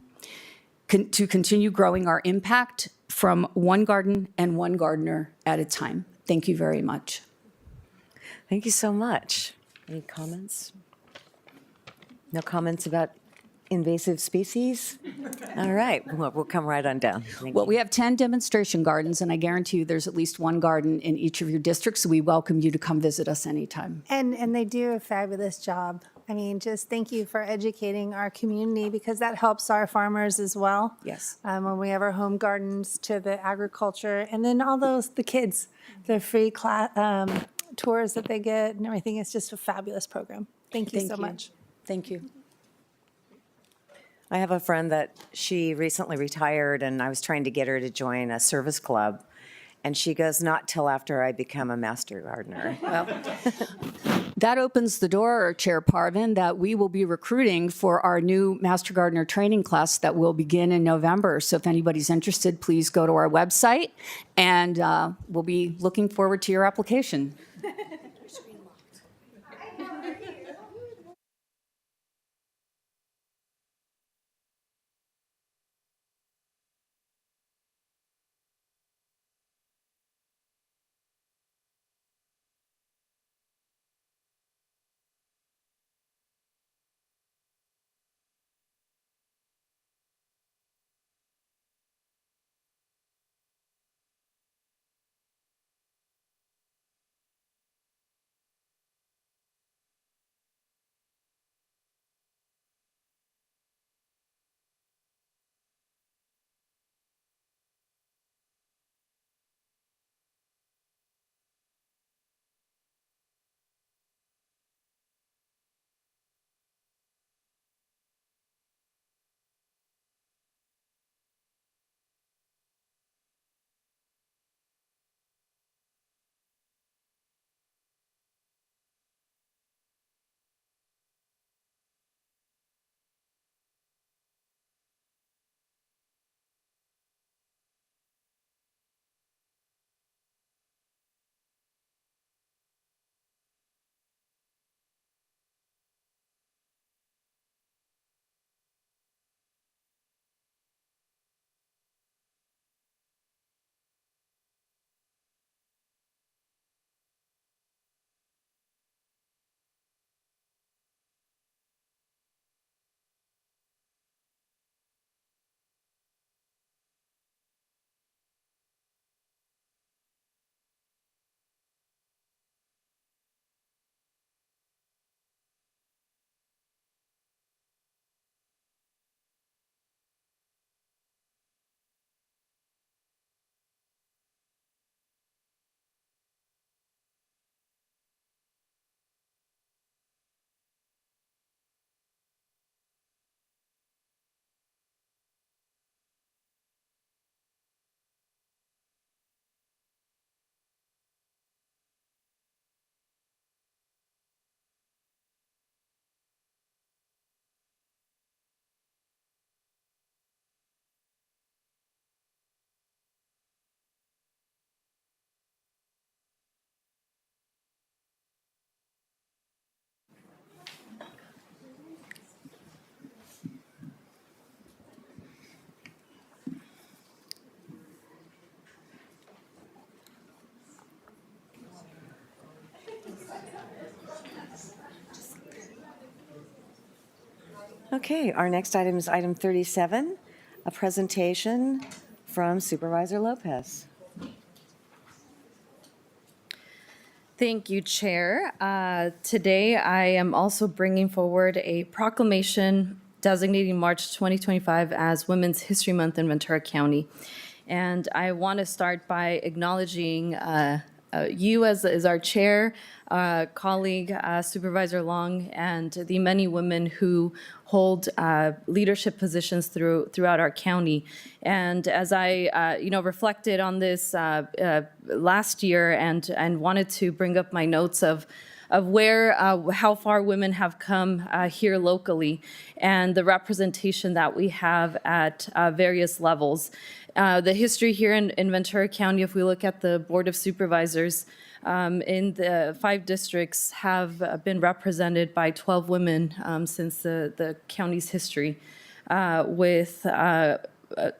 to continue growing our impact from one garden and one gardener at a time. Thank you very much. Thank you so much. Any comments? No comments about invasive species? All right, well, we'll come right on down. Thank Well, you. we have 10 demonstration gardens, and I guarantee you there's at least one garden in each of your districts, so we welcome you to come visit us anytime. And they do a fabulous job. I mean, just thank you for educating our community because that helps our farmers as well. Yes. When we have our home gardens to the agriculture, and then all the kids, the free tours that they get and everything. It's just a fabulous program. Thank you so much. Thank you. I have a friend that she recently retired, and I was trying to get her to join a service club. And she goes, not till after I become a master gardener. Well, that opens the door, Chair Parvin, that we will be recruiting for our new Master Gardener training class that will begin in November. So if anybody's interested, please go to our website, and we'll be looking forward to your application. Okay, our next item is item 37, a presentation from Supervisor Lopez. Thank you, Chair. Today, I am also bringing forward a proclamation designating March 2025 as Women's History Month in Ventura County. And I want to start by acknowledging you as our chair, colleague Supervisor Long, and the many women who hold leadership positions throughout our county. And as I, reflected on this last year and wanted to bring up my notes of where, how far women have come here locally and the representation that we have at various levels. The history here in Ventura County, if we look at the Board of Supervisors, in the 5 districts have been represented by 12 women since the county's history, with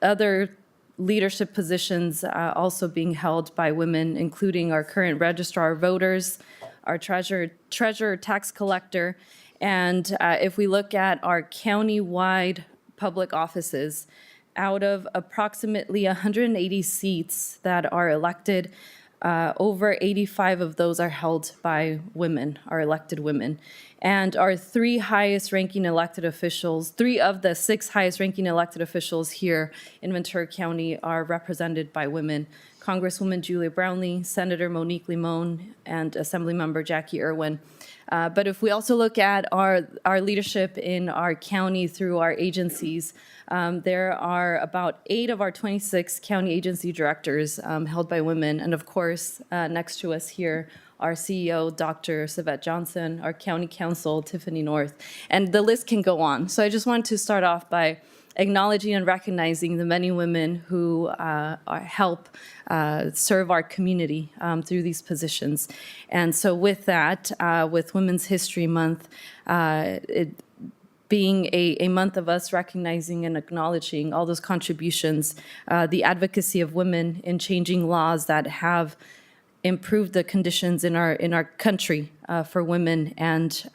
other leadership positions also being held by women, including our current registrar of voters, our treasurer, tax collector, And if we look at our county-wide public offices, out of approximately 180 seats that are elected, over 85 of those are held by women, are elected women. And our three of the six highest ranking elected officials here in Ventura County are represented by women. Congresswoman Julia Brownlee, Senator Monique Limon, and Assemblymember Jackie Irwin. But if we also look at our leadership in our county through our agencies, there are about 8 of our 26 county agency directors held by women. And of course, next to us here, our CEO, Dr. Savette Johnson, our county counsel, Tiffany North, and the list can go on. So I just wanted to start off by acknowledging and recognizing the many women who help serve our community through these positions. And so with that, with Women's History Month, being a month of us recognizing and acknowledging all those contributions, the advocacy of women in changing laws that have improved the conditions in our country for women and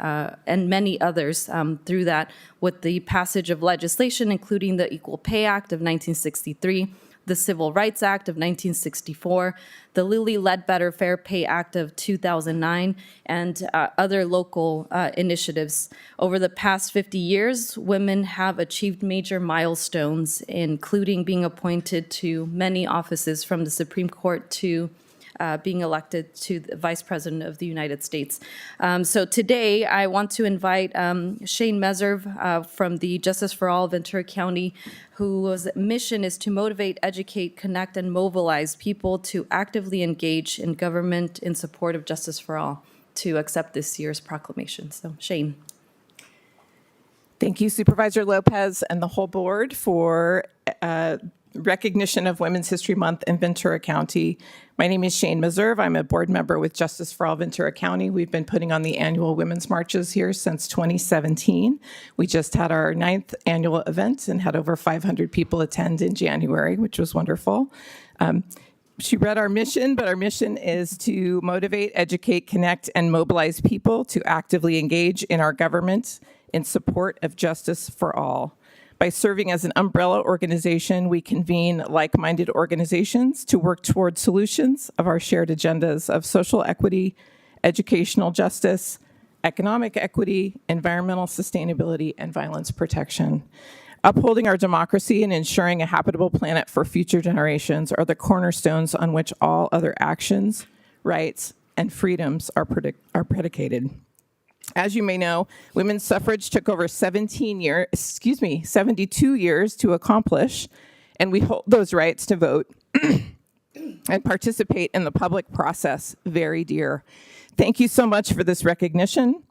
many others through that, with the passage of legislation, including the Equal Pay Act of 1963, the Civil Rights Act of 1964, the Lilly Ledbetter Fair Pay Act of 2009, and other local initiatives. Over the past 50 years, women have achieved major milestones, including being appointed to many offices, from the Supreme Court to being elected to the Vice President of the United States. So today, I want to invite Shane Meserve from the Justice for All Ventura County, whose mission is to motivate, educate, connect, and mobilize people to actively engage in government in support of Justice for All, to accept this year's proclamation. So, Shane. Thank you, Supervisor Lopez and the whole board, for recognition of Women's History Month in Ventura County. My name is Shane Meserve. I'm a board member with Justice for All Ventura County. We've been putting on the annual women's marches here since 2017. We just had our 9th annual event and had over 500 people attend in January, which was wonderful. She read our mission, but our mission is to motivate, educate, connect, and mobilize people to actively engage in our government in support of justice for all. By serving as an umbrella organization, we convene like-minded organizations to work towards solutions of our shared agendas of social equity, educational justice, economic equity, environmental sustainability, and violence protection. Upholding our democracy and ensuring a habitable planet for future generations are the cornerstones on which all other actions, rights, and freedoms are predicated. As you may know, women's suffrage took over 72 years to accomplish, and we hold those rights to vote and participate in the public process very dear. Thank you so much for this recognition.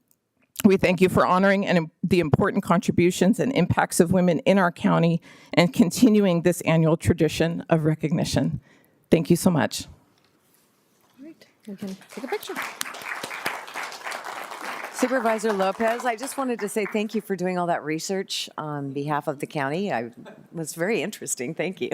We thank you for honoring the important contributions and impacts of women in our county and continuing this annual tradition of recognition. Thank you so much. All right, we can take a picture. Supervisor Lopez, I just wanted to say thank you for doing all that research on behalf of the county. It was very interesting. Thank you.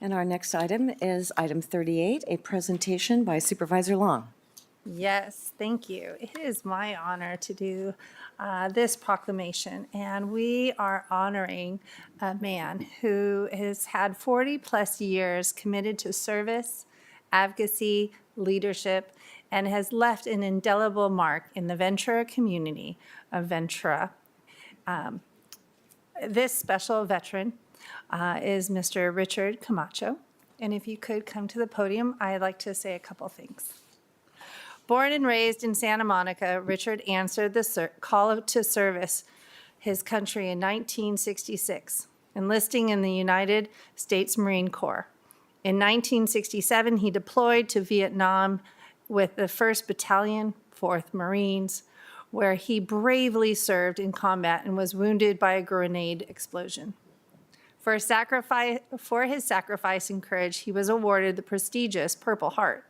And our next item is item 38, a presentation by Supervisor Long. Yes, thank you. It is my honor to do this proclamation, and we are honoring a man who has had 40-plus years committed to service, advocacy, leadership, and has left an indelible mark in the Ventura community of Ventura. This special veteran is Mr. Richard Camacho, and if you could come to the podium, I'd like to say a couple things. Born and raised in Santa Monica, Richard answered the call to service his country in 1966, enlisting in the United States Marine Corps. In 1967, he deployed to Vietnam with the 1st Battalion, 4th Marines, where he bravely served in combat and was wounded by a grenade explosion. For his sacrifice and courage, he was awarded the prestigious Purple Heart,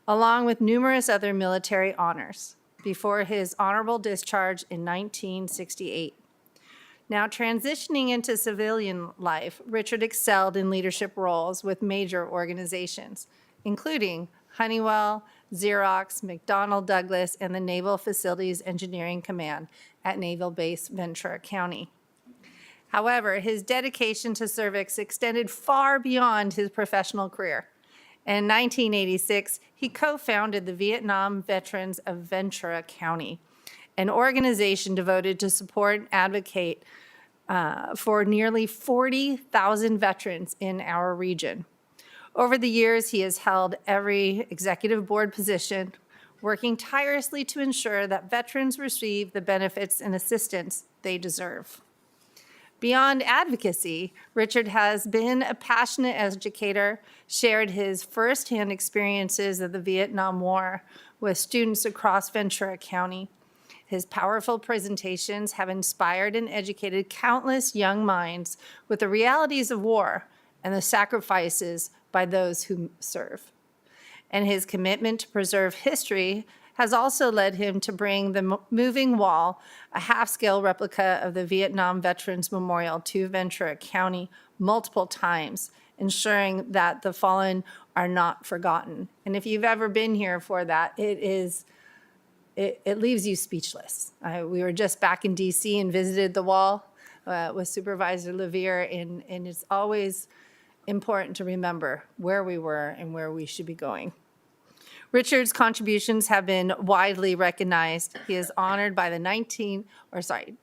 along with numerous other military honors, before his honorable discharge in 1968. Now transitioning into civilian life, Richard excelled in leadership roles with major organizations, including Honeywell, Xerox, McDonnell Douglas, and the Naval Facilities Engineering Command at Naval Base Ventura County. However, his dedication to service extended far beyond his professional career. In 1986, he co-founded the Vietnam Veterans of Ventura County, an organization devoted to support and advocate for nearly 40,000 veterans in our region. Over the years, he has held every executive board position, working tirelessly to ensure that veterans receive the benefits and assistance they deserve. Beyond advocacy, Richard has been a passionate educator, shared his firsthand experiences of the Vietnam War with students across Ventura County. His powerful presentations have inspired and educated countless young minds with the realities of war and the sacrifices by those who serve. And his commitment to preserve history has also led him to bring the Moving Wall, a half-scale replica of the Vietnam Veterans Memorial, to Ventura County multiple times, ensuring that the fallen are not forgotten. And if you've ever been here for that, it leaves you speechless. We were just back in DC and visited the wall with Supervisor LaVere, and it's always important to remember where we were and where we should be going. Richard's contributions have been widely recognized. He is honored by the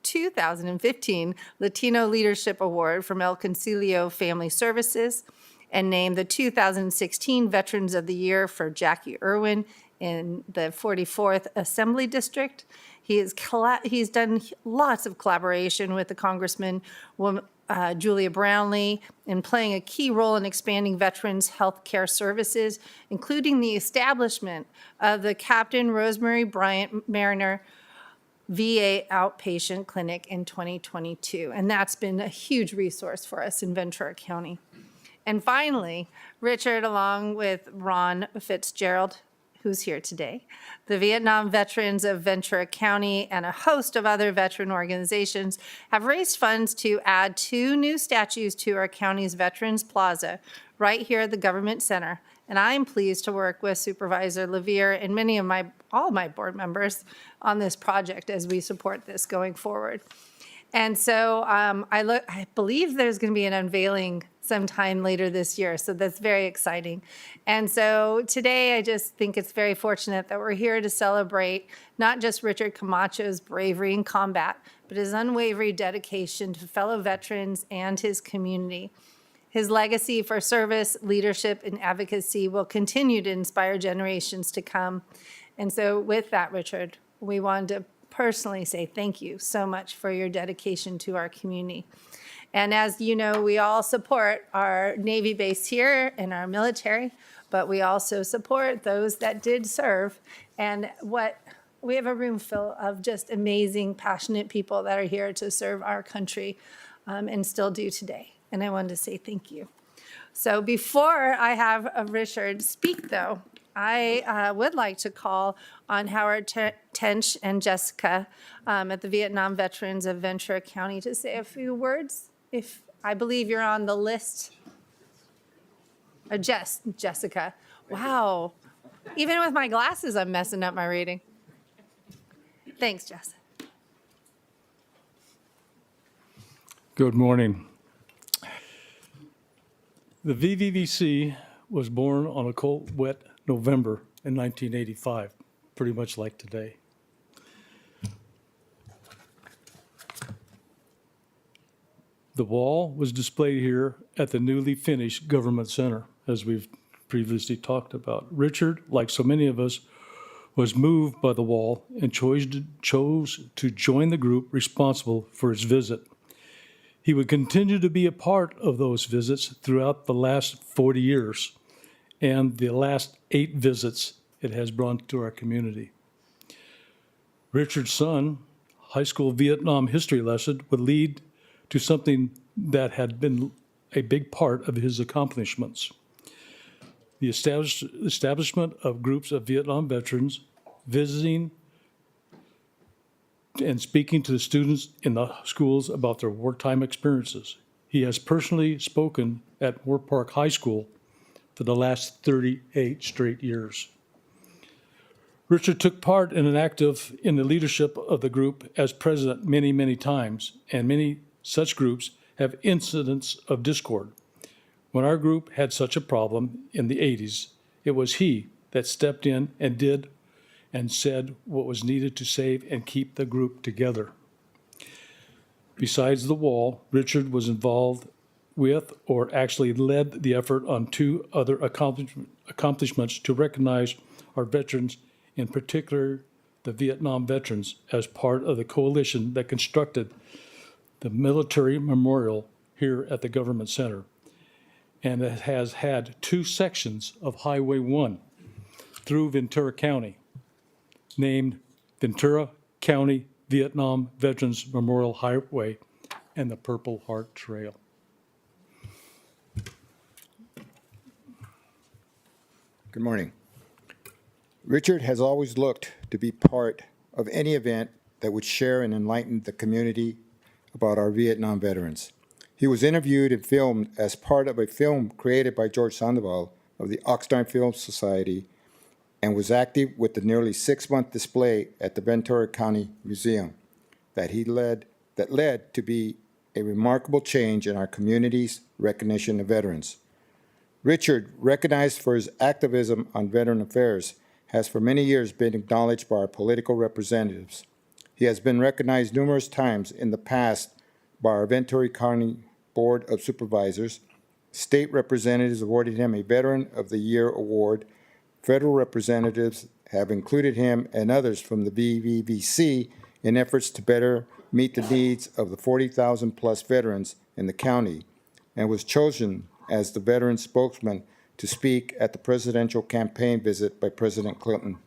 2015 Latino Leadership Award from El Concilio Family Services, and named the 2016 Veterans of the Year for Jackie Irwin in the 44th Assembly District. He's done lots of collaboration with the Congressman Julia Brownlee in playing a key role in expanding veterans' health care services, including the establishment of the Captain Rosemary Bryant Mariner VA outpatient clinic in 2022. And that's been a huge resource for us in Ventura County. And finally, Richard, along with Ron Fitzgerald, who's here today, the Vietnam Veterans of Ventura County, and a host of other veteran organizations have raised funds to add 2 new statues to our county's Veterans Plaza right here at the Government Center. And I'm pleased to work with Supervisor LaVere and all my board members on this project as we support this going forward. And so I believe there's going to be an unveiling sometime later this year, so that's very exciting. And so today, I just think it's very fortunate that we're here to celebrate not just Richard Camacho's bravery in combat, but his unwavering dedication to fellow veterans and his community. His legacy for service, leadership, and advocacy will continue to inspire generations to come. And so with that, Richard, we wanted to personally say thank you so much for your dedication to our community. And as you know, we all support our Navy base here and our military, but we also support those that did serve. And we have a room full of just amazing, passionate people that are here to serve our country and still do today. And I wanted to say thank you. So before I have Richard speak, though, I would like to call on Howard Tench and Jessica at the Vietnam Veterans of Ventura County to say a few words. If I believe you're on the list. Jessica. Wow. Even with my glasses, I'm messing up my reading. Thanks, Jess. Good morning. The VVVC was born on a cold, wet November in 1985, pretty much like today. The wall was displayed here at the newly finished Government Center, as we've previously talked about. Richard, like so many of us, was moved by the wall and chose to join the group responsible for its visit. He would continue to be a part of those visits throughout the last 40 years and the last 8 visits it has brought to our community. Richard's son, high school Vietnam history lesson, would lead to something that had been a big part of his accomplishments. The establishment of groups of Vietnam veterans visiting and speaking to the students in the schools about their wartime experiences. He has personally spoken at Moore Park High School for the last 38 straight years. Richard took part in the leadership of the group as president many, many times, and many such groups have incidents of discord. When our group had such a problem in the 80s, it was he that stepped in and did and said what was needed to save and keep the group together. Besides the wall, Richard was involved with or actually led the effort on 2 other accomplishments to recognize our veterans, in particular the Vietnam veterans, as part of the coalition that constructed the military memorial here at the Government Center. And it has had 2 sections of Highway 1 through Ventura County, named Ventura County Vietnam Veterans Memorial Highway and the Purple Heart Trail. Good morning. Richard has always looked to be part of any event that would share and enlighten the community about our Vietnam veterans. He was interviewed and filmed as part of a film created by George Sandoval of the Oxnard Film Society and was active with the nearly 6-month display at the Ventura County Museum that led to be a remarkable change in our community's recognition of veterans. Richard, recognized for his activism on veteran affairs, has for many years been acknowledged by our political representatives. He has been recognized numerous times in the past by our Ventura County Board of Supervisors. State representatives awarded him a Veteran of the Year award. Federal representatives have included him and others from the VVVC in efforts to better meet the needs of the 40,000 plus veterans in the county, and was chosen as the veteran spokesman to speak at the presidential campaign visit by President Clinton.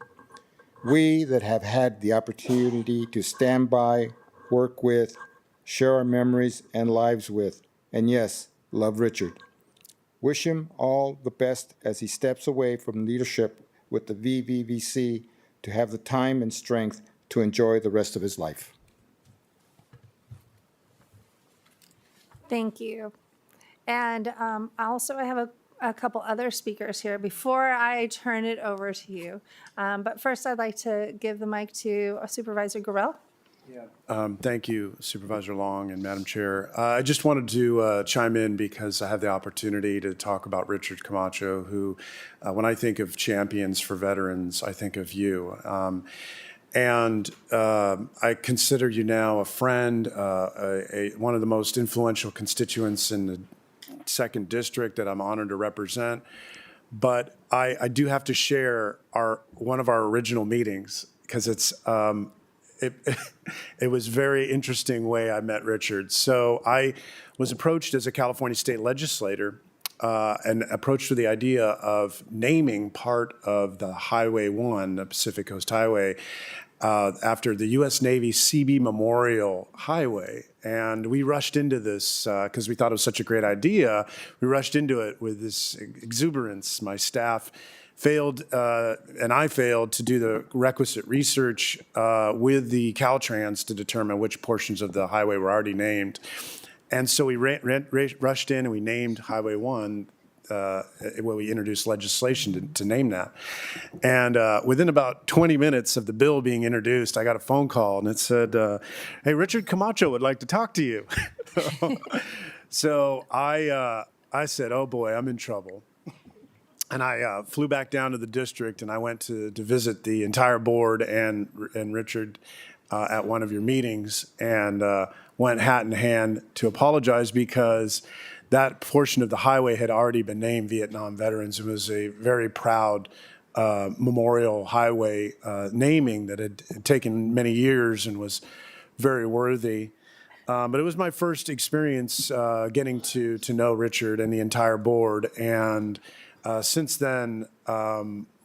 We that have had the opportunity to stand by, work with, share our memories and lives with, and yes, love Richard. Wish him all the best as he steps away from leadership with the VVVC to have the time and strength to enjoy the rest of his life. Thank you. And I have a couple other speakers here before I turn it over to you. But first, I'd like to give the mic to Supervisor Gorell. Thank you, Supervisor Long and Madam Chair. I just wanted to chime in because I have the opportunity to talk about Richard Camacho, who, when I think of champions for veterans, I think of you. I consider you now a friend, one of the most influential constituents in the 2nd District that I'm honored to represent. But I do have to share one of our original meetings because it was a very interesting way I met Richard. So I was approached as a California state legislator and approached with the idea of naming part of the Highway 1, the Pacific Coast Highway, after the U.S. Navy CB Memorial Highway. And we rushed into this because we thought it was such a great idea. We rushed into it with this exuberance. My staff failed, and I failed to do the requisite research with the Caltrans to determine which portions of the highway were already named. And so we rushed in and we named Highway 1 when we introduced legislation to name that. And within about 20 minutes of the bill being introduced, I got a phone call and it said, "Hey, Richard Camacho would like to talk to you." So I said, "Oh boy, I'm in trouble." And I flew back down to the district and I went to visit the entire board and Richard at one of your meetings, and went hat in hand to apologize because that portion of the highway had already been named Vietnam Veterans. It was a very proud memorial highway naming that had taken many years and was very worthy. But it was my first experience getting to know Richard and the entire board. And since then,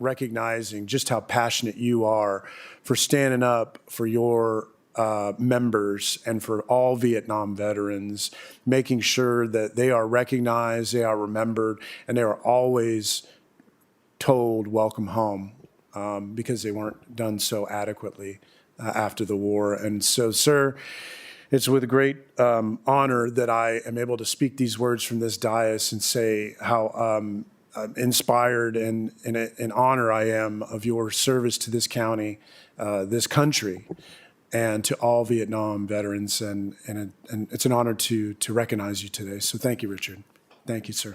recognizing just how passionate you are for standing up for your members and for all Vietnam veterans, making sure that they are recognized, they are remembered, and they are always told welcome home, because they weren't done so adequately after the war. And so, sir, it's with great honor that I am able to speak these words from this dais and say how inspired and in honor I am of your service to this county, this country, and to all Vietnam veterans. And it's an honor to recognize you today. So thank you, Richard. Thank you, sir.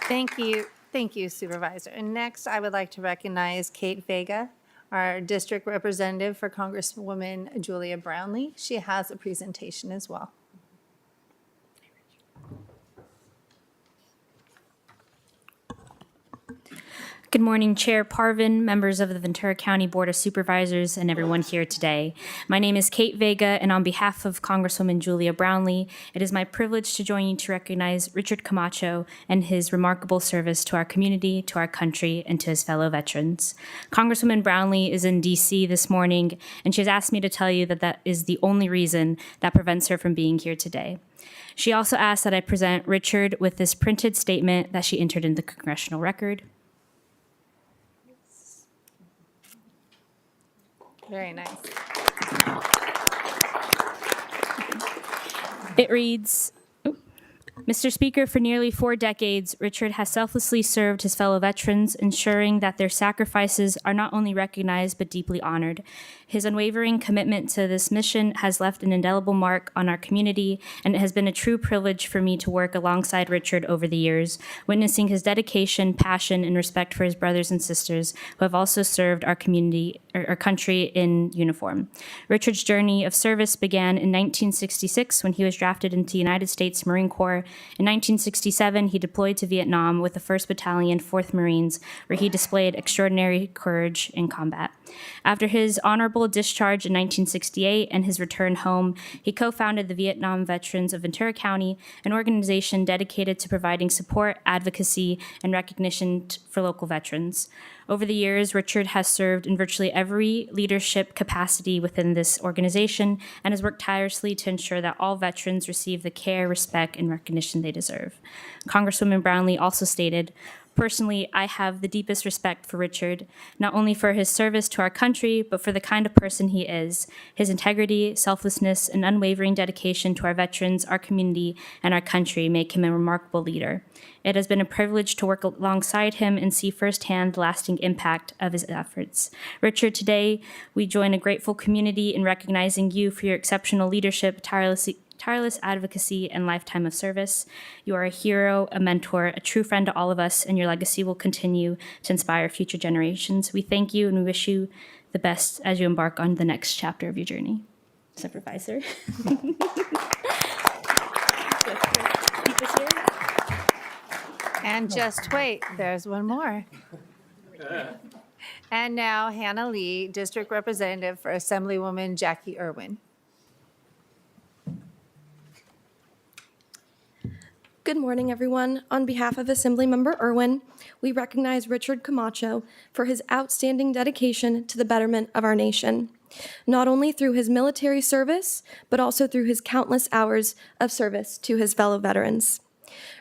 Thank you. Thank you, Supervisor. And next, I would like to recognize Kate Vega, our district representative for Congresswoman Julia Brownlee. She has a presentation as well. Good morning, Chair Parvin, members of the Ventura County Board of Supervisors, and everyone here today. My name is Kate Vega, and on behalf of Congresswoman Julia Brownlee, it is my privilege to join you to recognize Richard Camacho and his remarkable service to our community, to our country, and to his fellow veterans. Congresswoman Brownlee is in D.C. this morning, and she has asked me to tell you that that is the only reason that prevents her from being here today. She also asked that I present Richard with this printed statement that she entered in the congressional record. Very nice. It reads, Mr. Speaker, for nearly 4 decades, Richard has selflessly served his fellow veterans, ensuring that their sacrifices are not only recognized but deeply honored. His unwavering commitment to this mission has left an indelible mark on our community, and it has been a true privilege for me to work alongside Richard over the years, witnessing his dedication, passion, and respect for his brothers and sisters who have also served our community, our country in uniform. Richard's journey of service began in 1966 when he was drafted into the United States Marine Corps. In 1967, he deployed to Vietnam with the 1st Battalion, 4th Marines, where he displayed extraordinary courage in combat. After his honorable discharge in 1968 and his return home, he co-founded the Vietnam Veterans of Ventura County, an organization dedicated to providing support, advocacy, and recognition for local veterans. Over the years, Richard has served in virtually every leadership capacity within this organization and has worked tirelessly to ensure that all veterans receive the care, respect, and recognition they deserve. Congresswoman Brownlee also stated, personally, I have the deepest respect for Richard, not only for his service to our country, but for the kind of person he is. His integrity, selflessness, and unwavering dedication to our veterans, our community, and our country make him a remarkable leader. It has been a privilege to work alongside him and see firsthand the lasting impact of his efforts. Richard, today we join a grateful community in recognizing you for your exceptional leadership, tireless advocacy, and lifetime of service. You are a hero, a mentor, a true friend to all of us, and your legacy will continue to inspire future generations. We thank you and we wish you the best as you embark on the next chapter of your journey. Supervisor. And just wait, there's one more. And now Hannah Lee, District Representative for Assemblywoman Jackie Irwin. Good morning, everyone. On behalf of Assemblymember Irwin, we recognize Richard Camacho for his outstanding dedication to the betterment of our nation, not only through his military service, but also through his countless hours of service to his fellow veterans.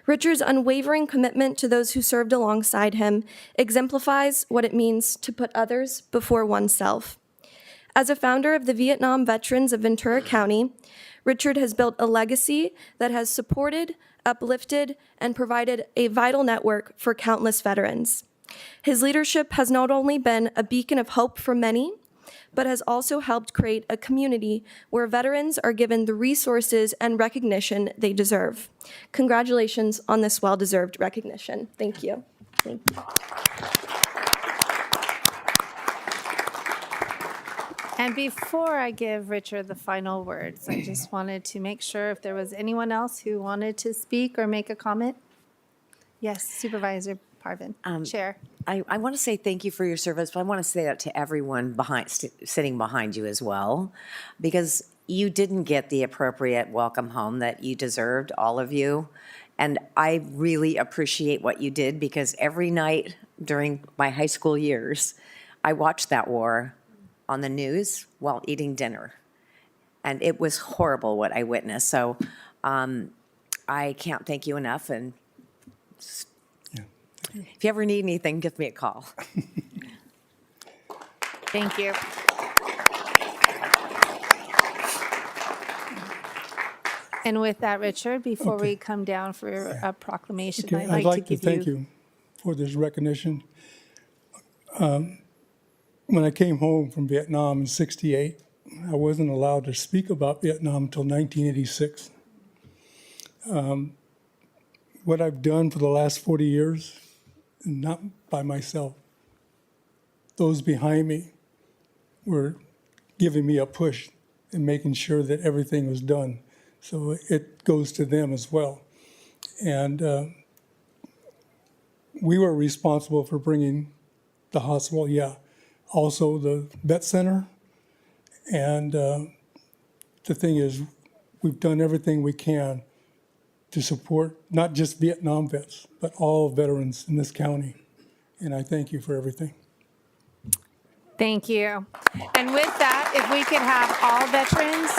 Richard's unwavering commitment to those who served alongside him exemplifies what it means to put others before oneself. As a founder of the Vietnam Veterans of Ventura County, Richard has built a legacy that has supported, uplifted, and provided a vital network for countless veterans. His leadership has not only been a beacon of hope for many, but has also helped create a community where veterans are given the resources and recognition they deserve. Congratulations on this well-deserved recognition. Thank you. Thank you. And before I give Richard the final words, I just wanted to make sure if there was anyone else who wanted to speak or make a comment. Yes, Supervisor Parvin, Chair. I want to say thank you for your service, but I want to say that to everyone sitting behind you as well, because you didn't get the appropriate welcome home that you deserved, all of you. And I really appreciate what you did, because every night during my high school years, I watched that war on the news while eating dinner. And it was horrible what I witnessed. So I can't thank you enough. And if you ever need anything, give me a call. Thank you. And with that, Richard, before we come down for a proclamation, Okay, I'd like to give thank you for this recognition. When I came home from Vietnam in '68, I wasn't allowed to speak about Vietnam until 1986. What I've done for the last 40 years, not by myself. Those behind me were giving me a push and making sure that everything was done. So it goes to them as well. And we were responsible for bringing the hospital, also the vet center. And the thing is, we've done everything we can to support not just Vietnam vets, but all veterans in this county. And I thank you for everything. Thank you. And with that, if we could have all veterans.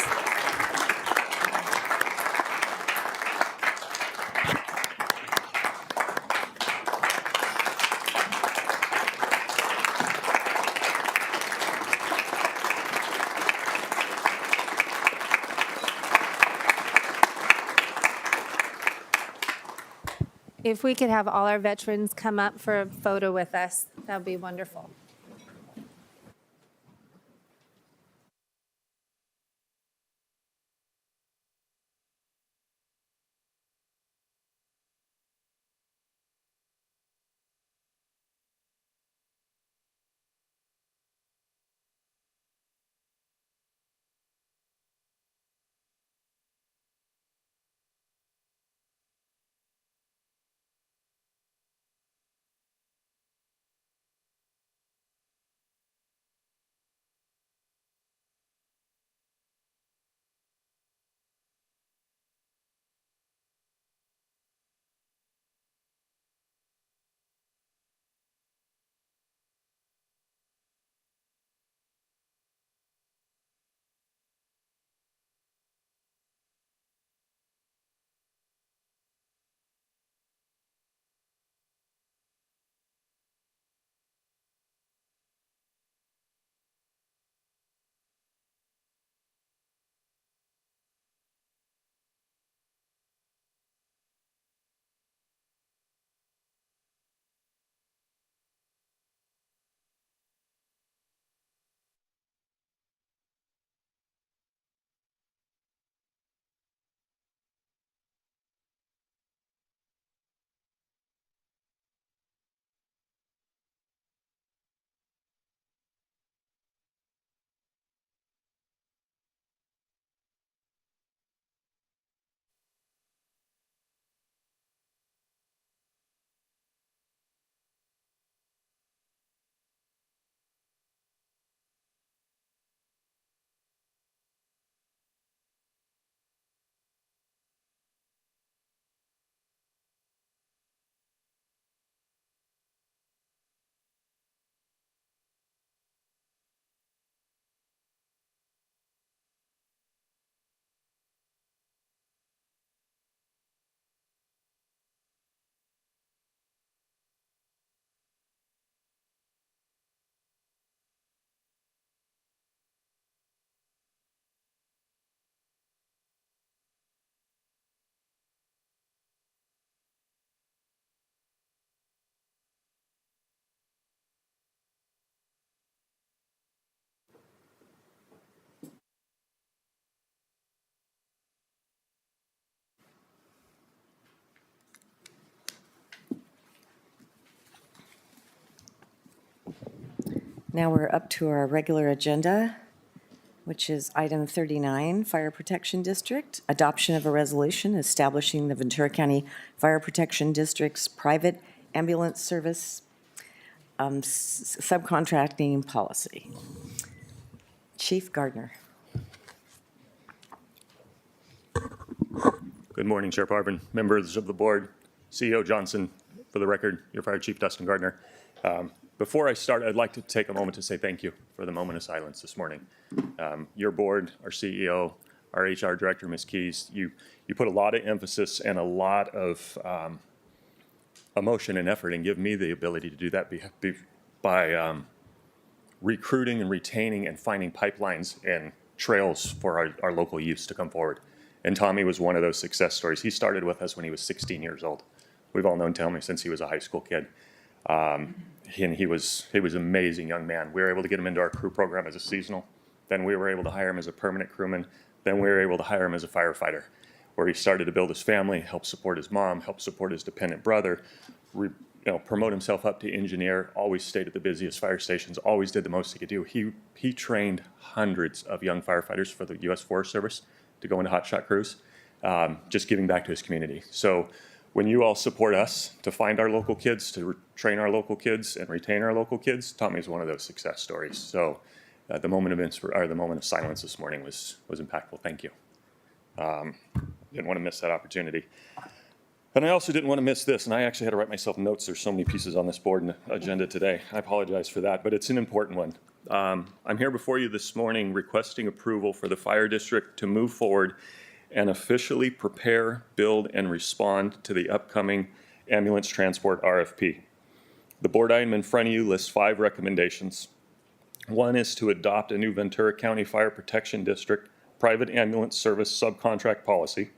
If we could have all our veterans come up for a photo with us, that would be wonderful. Now we're up to our regular agenda, which is item 39, Fire Protection District, adoption of a resolution establishing the Ventura County Fire Protection District's private ambulance service subcontracting policy. Chief Gardner. Good morning, Chair Parvin, members of the board, CEO Johnson. For the record, your Fire Chief Dustin Gardner. Before I start, I'd like to take a moment to say thank you for the moment of silence this morning. Your board, our CEO, our HR Director, Ms. Keys, you put a lot of emphasis and a lot of emotion and effort and give me the ability to do that by recruiting and retaining and finding pipelines and trails for our local youth to come forward. And Tommy was one of those success stories. He started with us when he was 16 years old. We've all known Tommy since he was a high school kid. And he was an amazing young man. We were able to get him into our crew program as a seasonal. Then we were able to hire him as a permanent crewman. Then we were able to hire him as a firefighter, where he started to build his family, help support his mom, help support his dependent brother, promote himself up to engineer, always stayed at the busiest fire stations, always did the most he could do. He trained hundreds of young firefighters for the U.S. Forest Service to go into hotshot crews, just giving back to his community. So when you all support us to find our local kids, to train our local kids and retain our local kids, Tommy's one of those success stories. So the moment of silence this morning was impactful. Thank you. Didn't want to miss that opportunity. And I also didn't want to miss this, and I actually had to write myself notes. There's so many pieces on this board and agenda today. I apologize for that, but it's an important one. I'm here before you this morning requesting approval for the fire district to move forward and officially prepare, build, and respond to the upcoming ambulance transport RFP. The board item in front of you lists 5 recommendations. One is to adopt a new Ventura County Fire Protection District private ambulance service subcontract policy.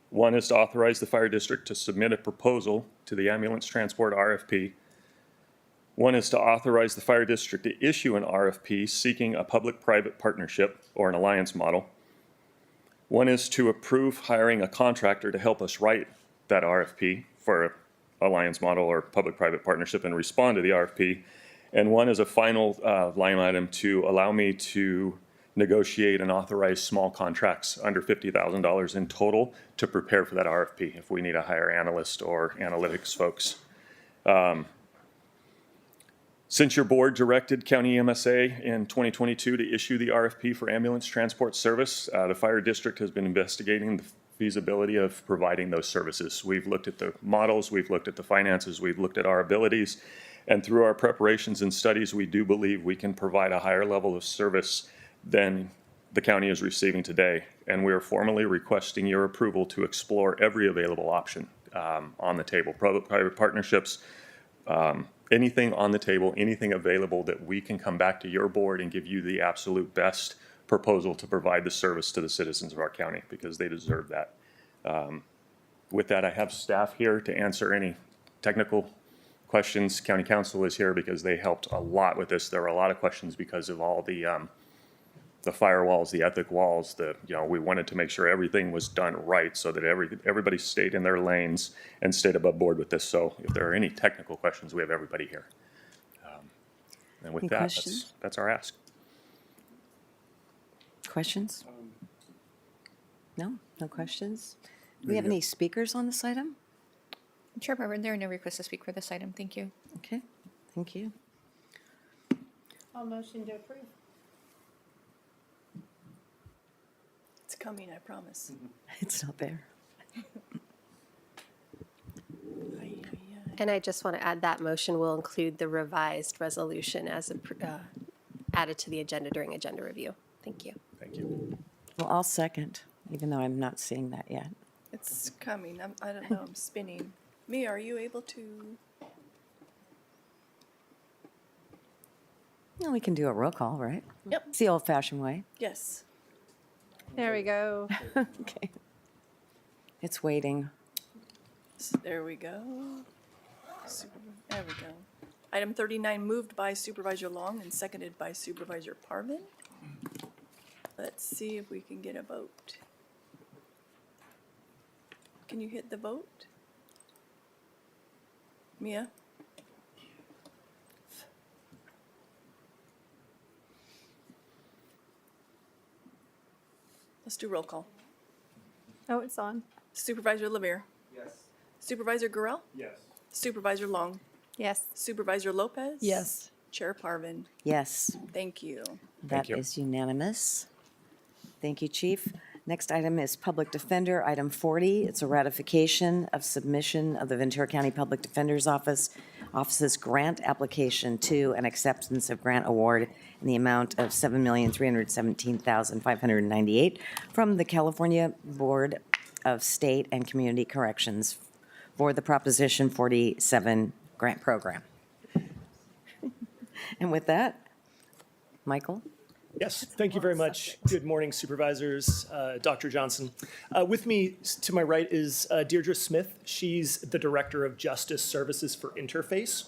One is to authorize the fire district to submit a proposal to the ambulance transport RFP. One is to authorize the fire district to issue an RFP seeking a public-private partnership or an alliance model. One is to approve hiring a contractor to help us write that RFP for an alliance model or public-private partnership and respond to the RFP. And one is a final line item to allow me to negotiate and authorize small contracts under $50,000 in total to prepare for that RFP if we need to hire analysts or analytics folks. Since your board directed County MSA in 2022 to issue the RFP for ambulance transport service, the fire district has been investigating the feasibility of providing those services. We've looked at the models, we've looked at the finances, we've looked at our abilities, and through our preparations and studies, we do believe we can provide a higher level of service than the county is receiving today. And we are formally requesting your approval to explore every available option on the table, public-private partnerships, anything on the table, anything available that we can come back to your board and give you the absolute best proposal to provide the service to the citizens of our county, because they deserve that. With that, I have staff here to answer any technical questions. County Council is here because they helped a lot with this. There were a lot of questions because of all the firewalls, the ethic walls, we wanted to make sure everything was done right so that everybody stayed in their lanes and stayed above board with this. So if there are any technical questions, we have everybody here. And with that, that's our ask. Questions? No questions? Do we have any speakers on this item? Chair Parvin, there are no requests to speak for this item. Thank you. Okay, thank you. I'll motion to approve. It's coming, I promise. It's not there. And I just want to add that motion will include the revised resolution as added to the agenda during agenda review. Thank you. Thank you. Well, I'll second, even though I'm not seeing that yet. It's coming. I don't know, I'm spinning. Mia, are you able to? No, we can do a roll call, right? Yep. It's the old-fashioned way. Yes. There we go. Okay. It's waiting. There we go. There we go. Item 39 moved by Supervisor Long and seconded by Supervisor Parvin. Let's see if we can get a vote. Can you hit the vote? Mia? Let's do roll call. Oh, it's on. Supervisor Lavere. Yes. Supervisor Gurel. Yes. Supervisor Long. Yes. Supervisor Lopez. Yes. Chair Parvin. Yes, Thank you. that you. is unanimous. Thank you, Chief. Next item is Public Defender, item 40. It's a ratification of submission of the Ventura County Public Defender's Office's grant application to an acceptance of grant award in the amount of $7,317,598 from the California Board of State and Community Corrections for the Proposition 47 grant program. And with that, Michael? Yes, thank you very much. Good morning, Supervisors, Dr. Johnson. With me to my right is Deirdre Smith. She's the Director of Justice Services for Interface.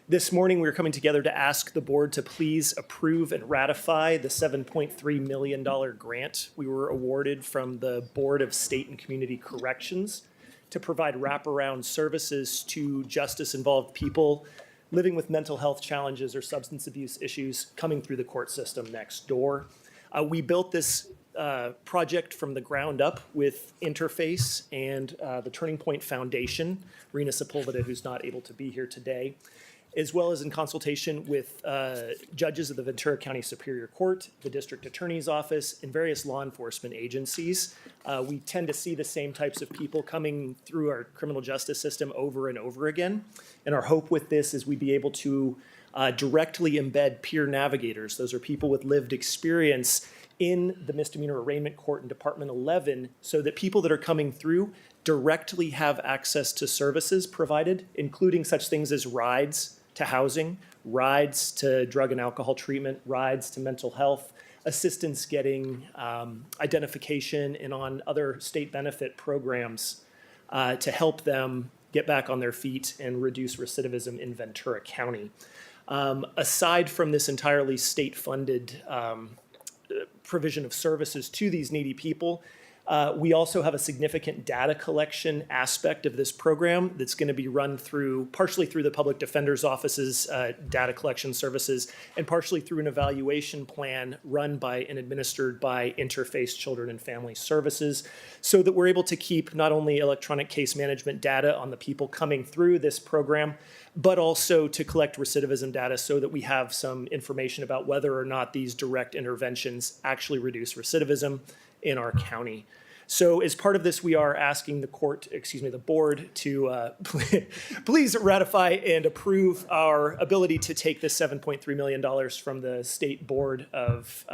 This morning, we're coming together to ask the board to please approve and ratify the $7.3 million grant we were awarded from the Board of State and Community Corrections to provide wraparound services to justice-involved people living with mental health challenges or substance abuse issues coming through the court system next door. We built this project from the ground up with Interface and the Turning Point Foundation, Rena Sepulveda, who's not able to be here today, as well as in consultation with judges of the Ventura County Superior Court, the District Attorney's Office, and various law enforcement agencies. We tend to see the same types of people coming through our criminal justice system over and over again. And our hope with this is we'd be able to directly embed peer navigators. Those are people with lived experience in the misdemeanor arraignment court in Department 11, so that people that are coming through directly have access to services provided, including such things as rides to housing, rides to drug and alcohol treatment, rides to mental health, assistance getting identification and on other state benefit programs to help them get back on their feet and reduce recidivism in Ventura County. Aside from this entirely state-funded provision of services to these needy people, we also have a significant data collection aspect of this program that's going to be run partially through the Public Defender's Office's data collection services and partially through an evaluation plan run by and administered by Interface Children and Family Services, so that we're able to keep not only electronic case management data on the people coming through this program, but also to collect recidivism data so that we have some information about whether or not these direct interventions actually reduce recidivism in our county. So as part of this, we are asking the board to please ratify and approve our ability to take this $7.3 million from the State Board of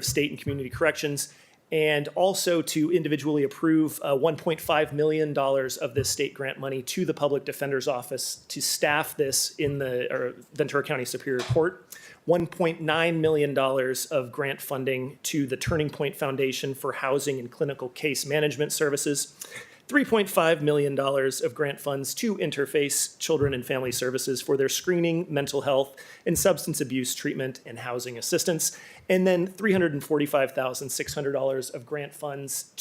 State and Community Corrections, and also to individually approve $1.5 million of this state grant money to the Public Defender's Office to staff this in the Ventura County Superior Court, $1.9 million of grant funding to the Turning Point Foundation for housing and clinical case management services, $3.5 million of grant funds to Interface Children and Family Services for their screening, mental health, and substance abuse treatment and housing assistance, and then $345,600 of grant funds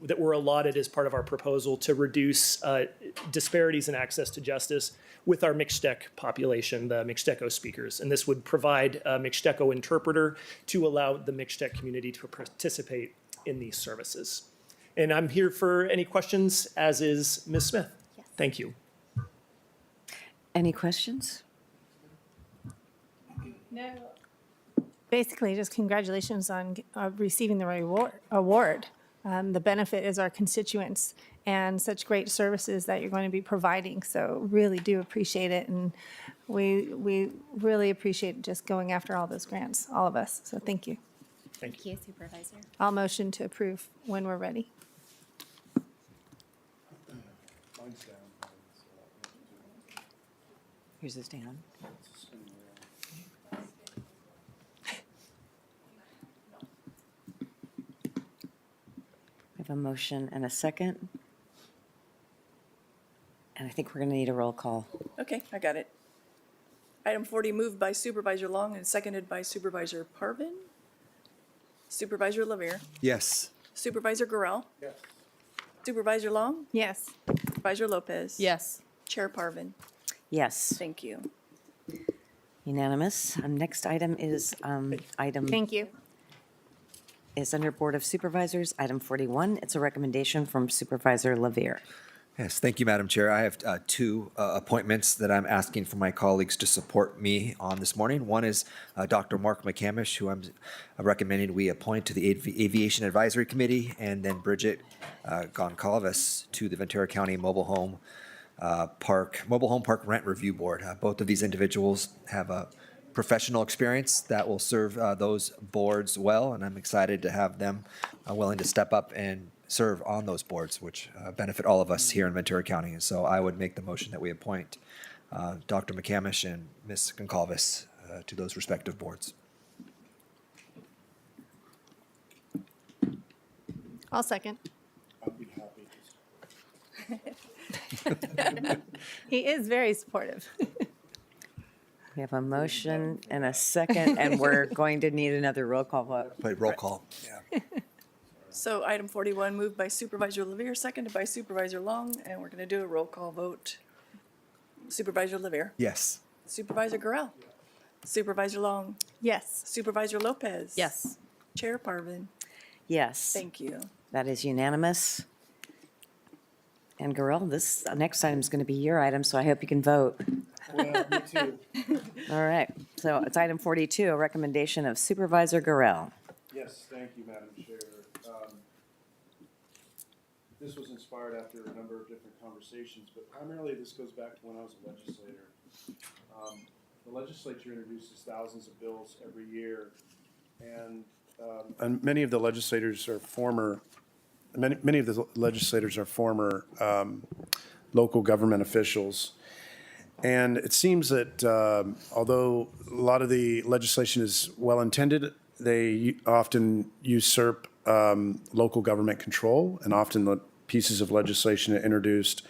that were allotted as part of our proposal to reduce disparities in access to justice with our Mixtec population, the Mixteco speakers. And this would provide a Mixteco interpreter to allow the Mixtec community to participate in these services. And I'm here for any questions, as is Ms. Smith. Yes. Thank you. Any questions? No. Basically, just congratulations on receiving the award. The benefit is our constituents and such great services that you're going to be providing. So really do appreciate it. And we really appreciate just going after all those grants, all of us. So thank you. Thank you, Supervisor. I'll motion to approve when we're ready. Here's this down. We have a motion and a second. And I think we're going to need a roll call. Okay, I got it. Item 40 moved by Supervisor Long and seconded by Supervisor Parvin. Supervisor Lavere. Yes. Supervisor Gurel. Yes. Supervisor Long. Yes. Supervisor Lopez. Yes. Chair Parvin. Yes, Thank you. unanimous. Next item is item. Thank you. is under Board of Supervisors. Item 41, it's a recommendation from Supervisor Lavere. Yes, thank you, Madam Chair. I have two appointments that I'm asking for my colleagues to support me on this morning. One is Dr. Mark McCamish, who I'm recommending we appoint to the Aviation Advisory Committee, and then Bridget Goncalves to the Ventura County Mobile Home Park Rent Review Board. Both of these individuals have a professional experience that will serve those boards well, and I'm excited to have them willing to step up and serve on those boards, which benefit all of us here in Ventura County. And so I would make the motion that we appoint Dr. McCamish and Ms. Goncalves to those respective boards. I'll second. He is very supportive. We have a motion and a second, and we're going to need another roll call vote. Wait, roll call. Yeah. So item 41 moved by Supervisor Lavere, seconded by Supervisor Long, and we're going to do a roll call vote. Supervisor Lavere. Yes. Supervisor Gorell. Supervisor Long. Yes. Supervisor Lopez. Yes. Chair Parvin. Yes. Thank you. That is unanimous. And Gorell, this next item is going to be your item, so I hope you can vote. Yeah, me too. All right, so it's item 42, a recommendation of Supervisor Gorell. Yes, thank you, Madam Chair. This was inspired after a number of different conversations, but primarily this goes back to when I was a legislator. The legislature introduces thousands of bills every year, and many of the legislators are former. Many of the legislators are former local government officials. And it seems that although a lot of the legislation is well-intended, they often usurp local government control, and often the pieces of legislation introduced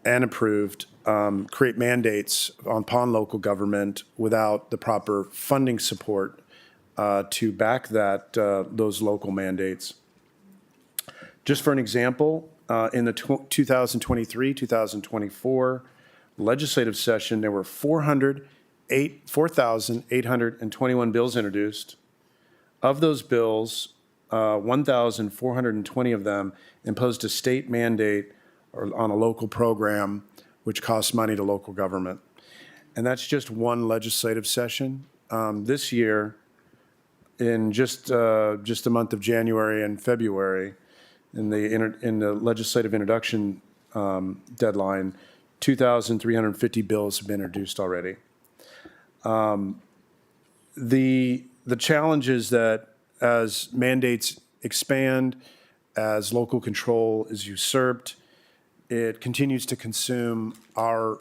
and approved create mandates upon local government without the proper funding support to back those local mandates. Just for an example, in the 2023-2024 legislative session, there were 4,821 bills introduced. Of those bills, 1,420 of them imposed a state mandate on a local program, which costs money to local government. And that's just one legislative session. This year, in just the month of January and February, in the legislative introduction deadline, 2,350 bills have been introduced already. The challenge is that as mandates expand, as local control is usurped, it continues to consume our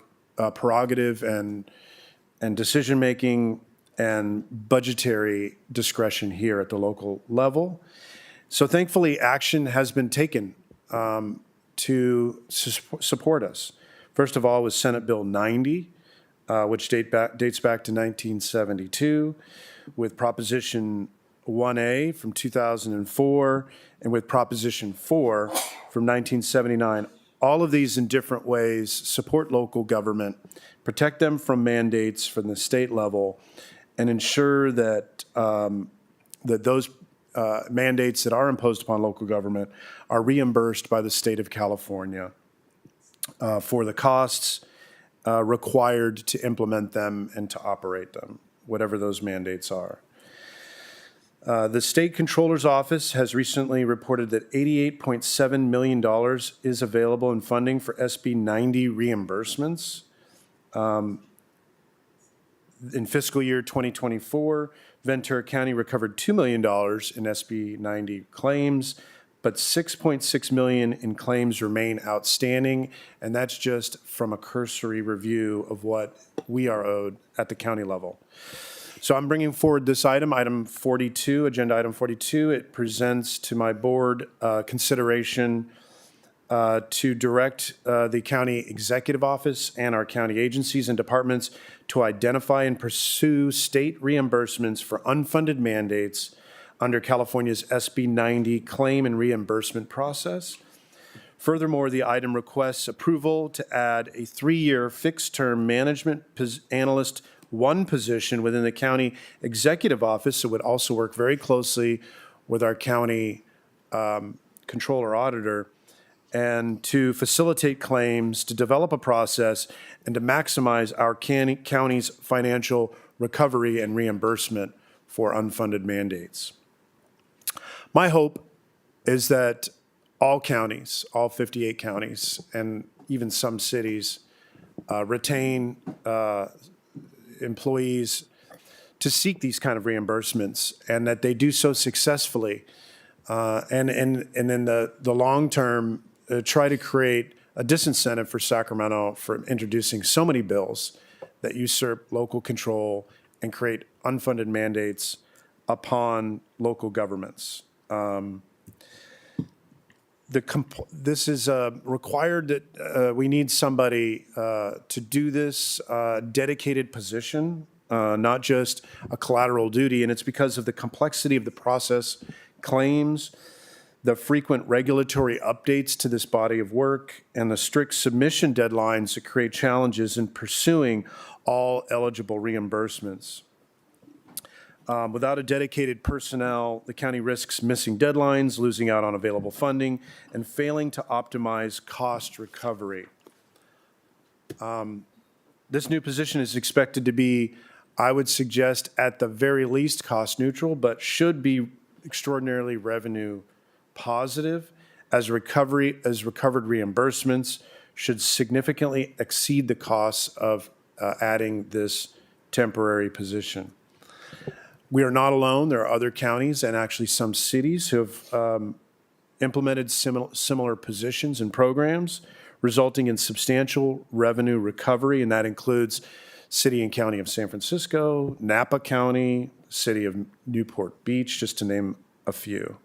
prerogative and decision-making and budgetary discretion here at the local level. So thankfully, action has been taken to support us. First of all was Senate Bill 90, which dates back to 1972, with Proposition 1A from 2004, and with Proposition 4 from 1979. All of these in different ways support local government, protect them from mandates from the state level, and ensure that those mandates that are imposed upon local government are reimbursed by the state of California for the costs required to implement them and to operate them, whatever those mandates are. The State Controller's Office has recently reported that $88.7 million is available in funding for SB 90 reimbursements. In fiscal year 2024, Ventura County recovered $2 million in SB 90 claims, but $6.6 million in claims remain outstanding, and that's just from a cursory review of what we are owed at the county level. So I'm bringing forward this item, item 42, agenda item 42. It presents to my board consideration to direct the county executive office and our county agencies and departments to identify and pursue state reimbursements for unfunded mandates under California's SB 90 claim and reimbursement process. Furthermore, the item requests approval to add a 3-year fixed-term management analyst 1 position within the county executive office. So it would also work very closely with our county controller auditor, and to facilitate claims, to develop a process, and to maximize our county's financial recovery and reimbursement for unfunded mandates. My hope is that all counties, all 58 counties, and even some cities retain employees to seek these kind of reimbursements, and that they do so successfully. And in the long term, try to create a disincentive for Sacramento for introducing so many bills that usurp local control and create unfunded mandates upon local governments. This is required that we need somebody to do this dedicated position, not just a collateral duty, and it's because of the complexity of the process, claims, the frequent regulatory updates to this body of work, and the strict submission deadlines that create challenges in pursuing all eligible reimbursements. Without a dedicated personnel, the county risks missing deadlines, losing out on available funding, and failing to optimize cost recovery. This new position is expected to be, I would suggest, at the very least cost neutral, but should be extraordinarily revenue positive, as recovered reimbursements should significantly exceed the costs of adding this temporary position. We are not alone. There are other counties and actually some cities who have implemented similar positions and programs, resulting in substantial revenue recovery, and that includes City and County of San Francisco, Napa County, City of Newport Beach, just to name a few.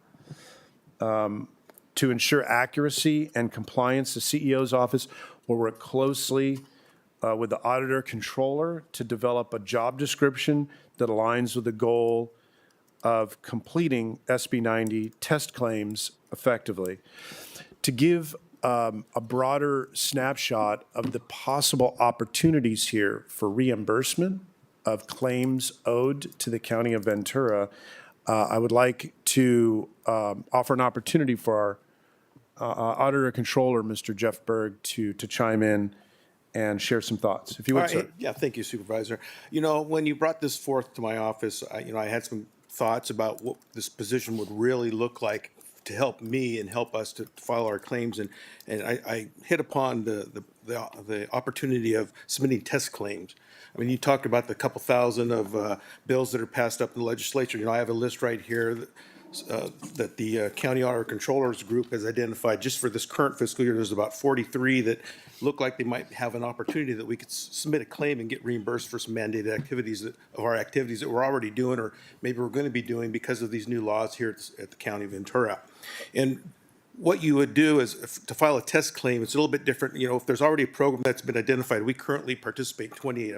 To ensure accuracy and compliance, the CEO's office will work closely with the auditor controller to develop a job description that aligns with the goal of completing SB 90 test claims effectively. To give a broader snapshot of the possible opportunities here for reimbursement of claims owed to the County of Ventura, I would like to offer an opportunity for our auditor controller, Mr. Jeff Berg, to chime in and share some thoughts, if you would, sir. Yeah, thank you, Supervisor. You know, when you brought this forth to my office, I had some thoughts about what this position would really look like to help me and help us to file our claims. And I hit upon the opportunity of submitting test claims. I mean, you talked about the couple thousand of bills that are passed up in the legislature. You know, I have a list right here that the County Auditor Controllers Group has identified. Just for this current fiscal year, there's about 43 that look like they might have an opportunity that we could submit a claim and get reimbursed for some mandated activities of our activities that we're already doing, or maybe we're going to be doing because of these new laws here at the County of Ventura. And what you would do is to file a test claim, it's a little bit different. You know, if there's already a program that's been identified, we currently participate in 28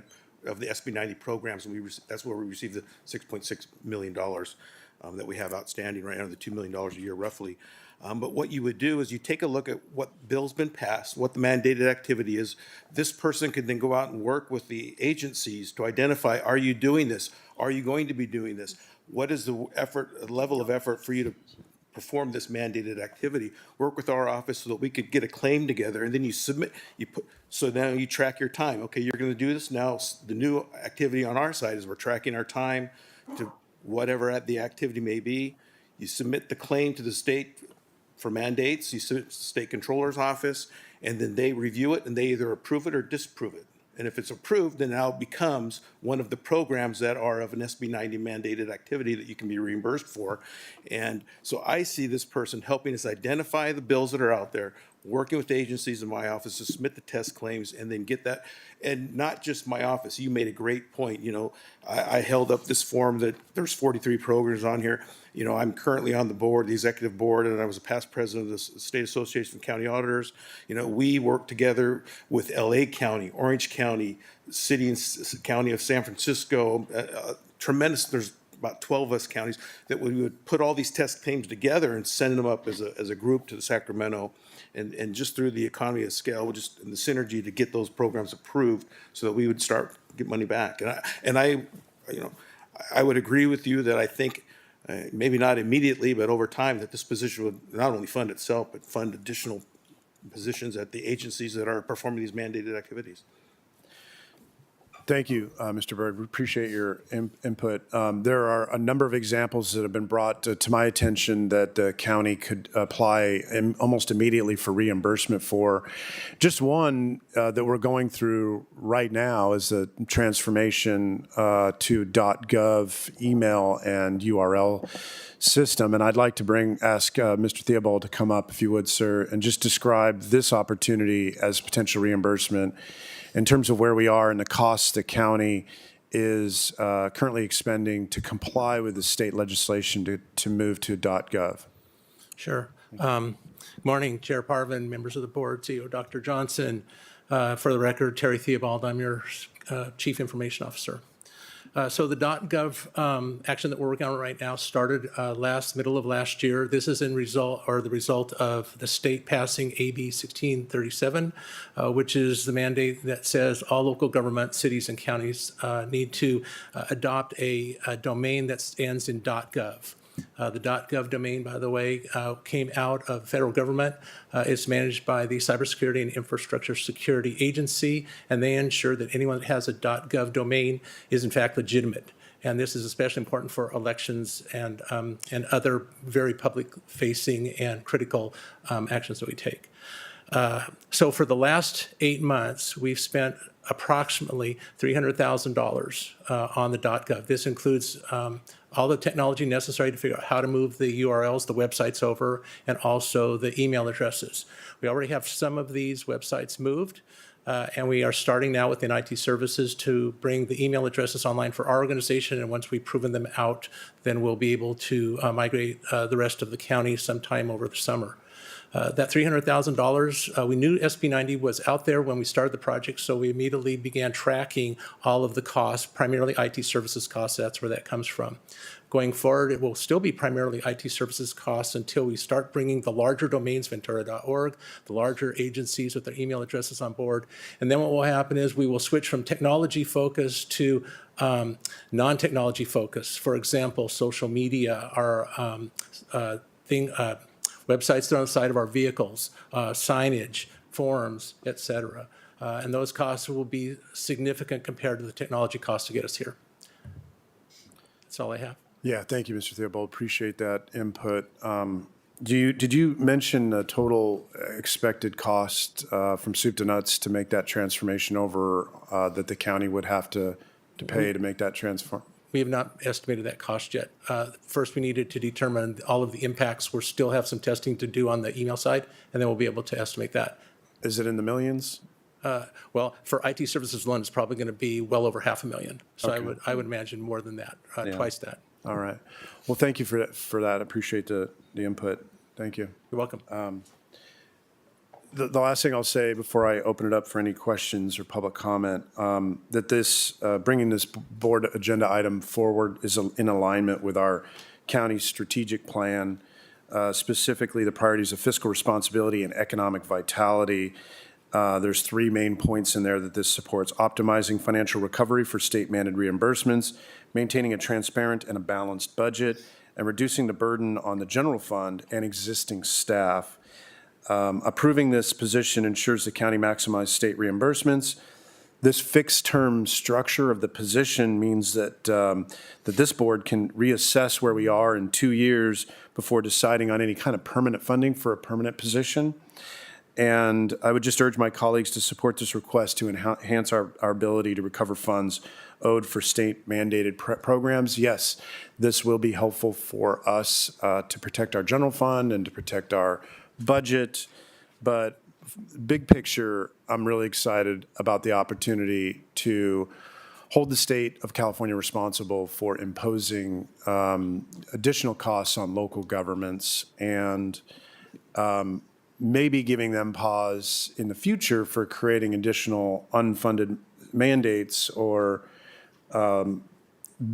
of the SB 90 programs, and that's where we receive the $6.6 million that we have outstanding right now, the $2 million a year roughly. But what you would do is you take a look at what bill's been passed, what the mandated activity is. This person could then go out and work with the agencies to identify, are you doing this? Are you going to be doing this? What is the level of effort for you to perform this mandated activity? Work with our office so that we could get a claim together, and then you submit, so now you track your time. Okay, you're gonna do this now. The new activity on our side is we're tracking our time to whatever the activity may be. You submit the claim to the state for mandates, you submit to the state controller's office, and then they review it and they either approve it or disapprove it. And if it's approved, then now it becomes one of the programs that are of an SB 90 mandated activity that you can be reimbursed for. And so I see this person helping us identify the bills that are out there, working with the agencies in my office to submit the test claims and then get that. And not just my office. You made a great point. You know, I held up this form that there's 43 programs on here. You know, I'm currently on the board, the executive board, and I was a past president of the State Association of County Auditors. You know, we work together with LA County, Orange County, City and County of San Francisco, tremendous, there's about 12 of us counties, that we would put all these test claims together and send them up as a group to the Sacramento. And just through the economy of scale, just in the synergy to get those programs approved so that we would start get money back. And I would agree with you that I think maybe not immediately, but over time, that this position would not only fund itself, but fund additional positions at the agencies that are performing these mandated activities. Thank you, Mr. Berg. We appreciate your input. There are a number of examples that have been brought to my attention that the county could apply almost immediately for reimbursement for. Just one that we're going through right now is the transformation to .gov email and URL system. And I'd like to ask Mr. Theobald to come up, if you would, sir, and just describe this opportunity as potential reimbursement in terms of where we are and the costs the county is currently expending to comply with the state legislation to move to .gov. Sure. Morning, Chair Parvin, members of the board, CEO Dr. Johnson. For the record, Terry Theobald, I'm your Chief Information Officer. So the .gov action that we're working on right now started middle of last year. This is the result of the state passing AB 1637, which is the mandate that says all local government, cities and counties need to adopt a domain that ends in .gov. The .gov domain, by the way, came out of federal government. It's managed by the Cybersecurity and Infrastructure Security Agency, and they ensure that anyone that has a .gov domain is in fact legitimate. And this is especially important for elections and other very public-facing and critical actions that we take. So for the last 8 months, we've spent approximately $300,000 on the .gov. This includes all the technology necessary to figure out how to move the URLs, the websites over, and also the email addresses. We already have some of these websites moved, and we are starting now within IT services to bring the email addresses online for our organization, and once we've proven them out, then we'll be able to migrate the rest of the county sometime over the summer. That $300,000, we knew SB 90 was out there when we started the project, so we immediately began tracking all of the costs, primarily IT services costs. That's where that comes from. Going forward, it will still be primarily IT services costs until we start bringing the larger domains, Ventura.org, the larger agencies with their email addresses on board. And then what will happen is we will switch from technology focus to non-technology focus. For example, social media, our websites that are on the side of our vehicles, signage, forms, et cetera. And those costs will be significant compared to the technology costs to get us here. That's all I have. Yeah, thank you, Mr. Theobald. Appreciate that input. Did you mention the total expected cost from soup to nuts to make that transformation over that the county would have to pay to make that transform? We have not estimated that cost yet. First, we needed to determine all of the impacts. We still have some testing to do on the email side, and then we'll be able to estimate that. Is it in the millions? Well, for IT services alone, it's probably going to be well over $500,000. So Okay. I would imagine more than that, Yeah. twice that. All right. Well, thank you for that. Appreciate the input. Thank you. You're welcome. The last thing I'll say before I open it up for any questions or public comment, that this, bringing this board agenda item forward is in alignment with our county strategic plan, specifically the priorities of fiscal responsibility and economic vitality. There's 3 main points in there that this supports: optimizing financial recovery for state-mandated reimbursements, maintaining a transparent and a balanced budget, and reducing the burden on the general fund and existing staff. Approving this position ensures the county maximizes state reimbursements. This fixed-term structure of the position means that that this board can reassess where we are in 2 years before deciding on any kind of permanent funding for a permanent position. And I would just urge my colleagues to support this request to enhance our ability to recover funds owed for state-mandated programs. Yes, this will be helpful for us to protect our general fund and to protect our budget, but big picture, I'm really excited about the opportunity to hold the state of California responsible for imposing additional costs on local governments and maybe giving them pause in the future for creating additional unfunded mandates or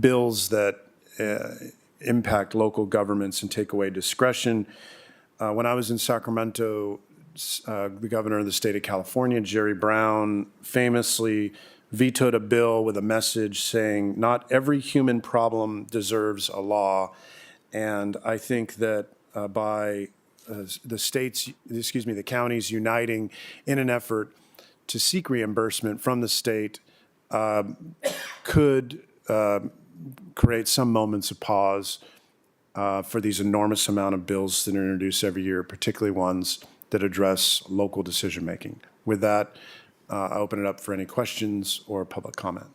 bills that impact local governments and take away discretion. When I was in Sacramento, the governor of the state of California, Jerry Brown, famously vetoed a bill with a message saying, "Not every human problem deserves a law." And I think that by the counties uniting in an effort to seek reimbursement from the state could create some moments of pause for these enormous amount of bills that are introduced every year, particularly ones that address local decision-making. With that, I open it up for any questions or public comment.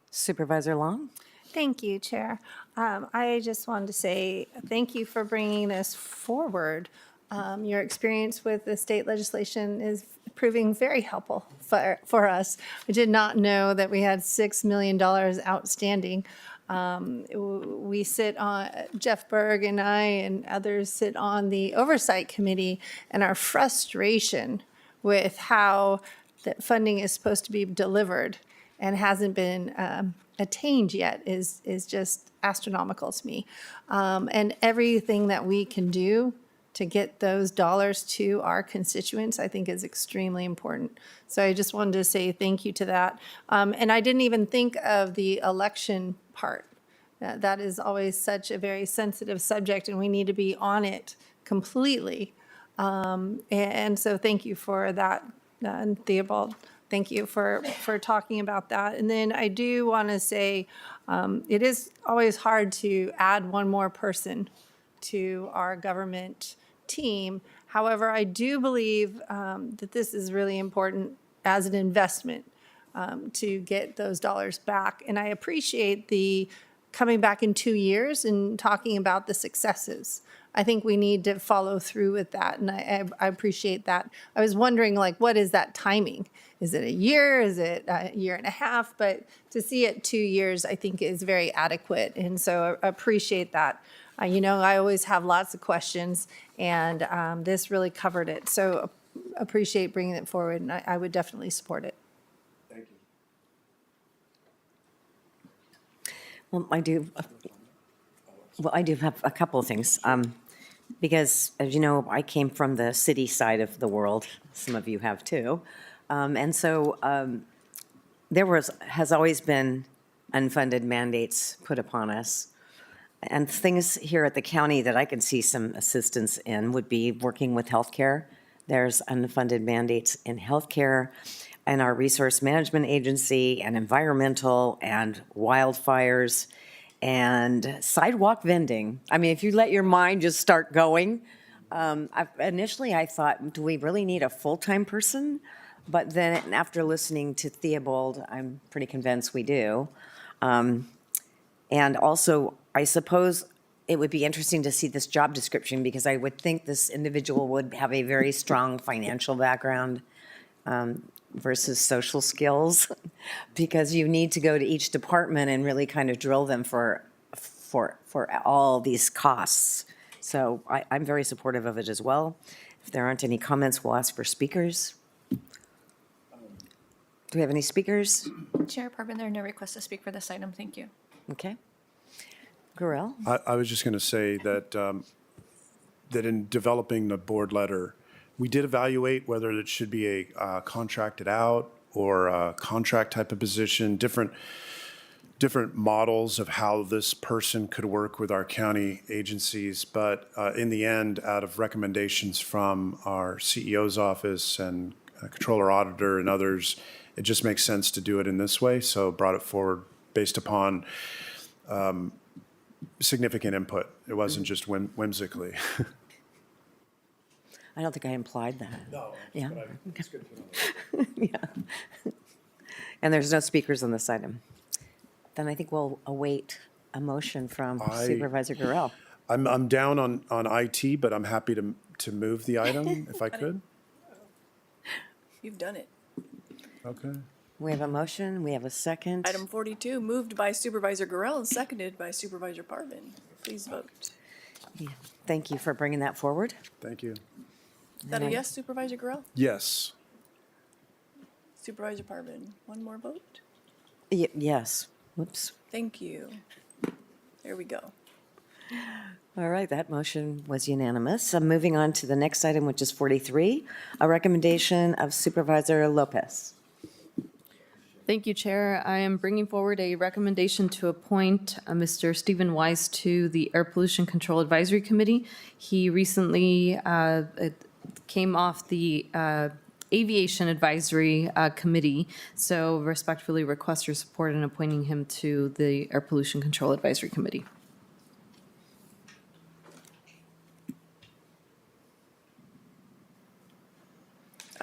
Supervisor Long? Thank you, Chair. I just wanted to say thank you for bringing this forward. Your experience with the state legislation is proving very helpful for us. I did not know that we had $6 million outstanding. We sit on, Jeff Berg and I and others sit on the Oversight Committee, and our frustration with how that funding is supposed to be delivered and hasn't been attained yet is just astronomical to me. And everything that we can do to get those dollars to our constituents, I think is extremely important. So I just wanted to say thank you to that. And I didn't even think of the election part. That is always such a very sensitive subject, and we need to be on it completely. And so thank you for that, Theobald. Thank you for talking about that. And then I do want to say it is always hard to add one more person to our government team. However, I do believe that this is really important as an investment to get those dollars back. And I appreciate the coming back in 2 years and talking about the successes. I think we need to follow through with that, and I appreciate that. I was wondering, like, what is that timing? Is it a year? Is it a year and a half? But to see it 2 years, I think is very adequate, and so I appreciate that. I always have lots of questions, and this really covered it. So appreciate bringing it forward, and I would definitely support it. Thank you. Well, I do have a couple of things. Because, as you know, I came from the city side of the world. Some of you have too. And so there has always been unfunded mandates put upon us. And things here at the county that I can see some assistance in would be working with healthcare. There's unfunded mandates in healthcare and our resource management agency and environmental and wildfires and sidewalk vending. I mean, if you let your mind just start going. Initially, I thought, do we really need a full-time person? But then after listening to Theobald, I'm pretty convinced we do. And also, I suppose it would be interesting to see this job description because I would think this individual would have a very strong financial background versus social skills, because you need to go to each department and really kind of drill them for all these costs. So I'm very supportive of it as well. If there aren't any comments, we'll ask for speakers. Do we have any speakers? Chair Parvin, there are no requests to speak for this item. Thank you. Okay. Gurel? I was just going to say that that in developing the board letter, we did evaluate whether it should be a contracted out or a contract type of position, different models of how this person could work with our county agencies. But in the end, out of recommendations from our CEO's office and controller auditor and others, it just makes sense to do it in this way. So brought it forward based upon significant input. It wasn't just whimsically. I don't think I implied that. No, Yeah. it's good to know. Yeah. And there's no speakers on this item. Then I think we'll await a motion from Supervisor Gurel. I'm down on IT, but I'm happy to move the item if I could. You've done it. Okay. We have a motion, we have a second. Item 42, moved by Supervisor Gurel and seconded by Supervisor Parvin. Please vote. Yeah. Thank you for bringing that forward. Thank you. Is that a yes, Supervisor Gurel? Yes. Supervisor Parvin, one more vote? Yes. Whoops. Thank you. There we go. All right, that motion was unanimous. Moving on to the next item, which is 43, a recommendation of Supervisor Lopez. Thank you, Chair. I am bringing forward a recommendation to appoint Mr. Stephen Weiss to the Air Pollution Control Advisory Committee. He recently came off the Aviation Advisory Committee, so respectfully request your support in appointing him to the Air Pollution Control Advisory Committee.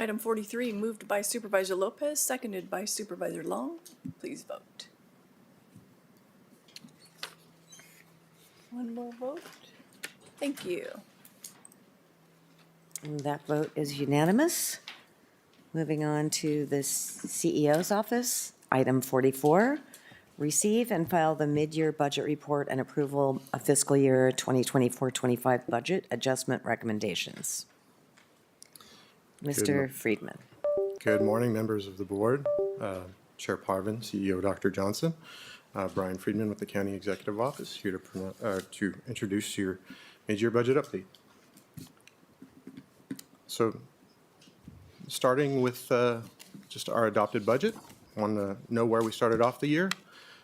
Item 43, moved by Supervisor Lopez, seconded by Supervisor Long. Please vote. One more vote. Thank you. And that vote is unanimous. Moving on to the CEO's office. Item 44, receive and file the mid-year budget report and approval of fiscal year 2024-25 budget adjustment recommendations. Mr. Friedman. Good morning, members of the board. Chair Parvin, CEO Dr. Johnson, Brian Friedman with the County Executive Office, here to introduce your mid-year budget update. So, starting with just our adopted budget, I want to know where we started off the year.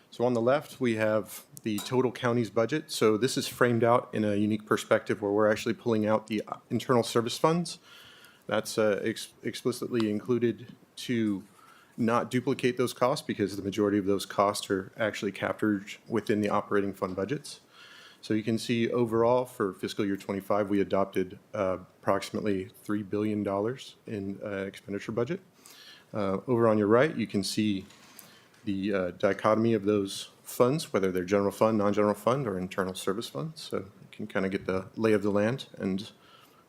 So on the left, we have the total county's budget. So this is framed out in a unique perspective where we're actually pulling out the internal service funds. That's explicitly included to not duplicate those costs because the majority of those costs are actually captured within the operating fund budgets. So you can see overall for fiscal year 25, we adopted approximately $3 billion in expenditure budget. Over on your right, you can see the dichotomy of those funds, whether they're general fund, non-general fund, or internal service funds. So you can kind of get the lay of the land and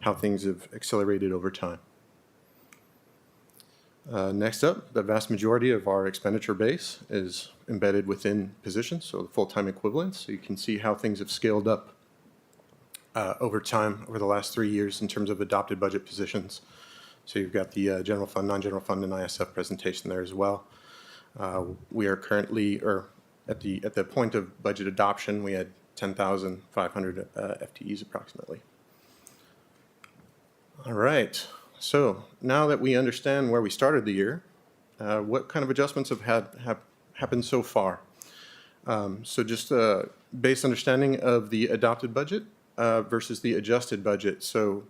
how things have accelerated over time. Next up, the vast majority of our expenditure base is embedded within positions, so the full-time equivalents. So you can see how things have scaled up over time over the last 3 years in terms of adopted budget positions. So you've got the general fund, non-general fund, and ISF presentation there as well. We are currently, or at the point of budget adoption, we had 10,500 FTEs approximately. All right, so now that we understand where we started the year, what kind of adjustments have happened so far? So just a base understanding of the adopted budget versus the adjusted budget. So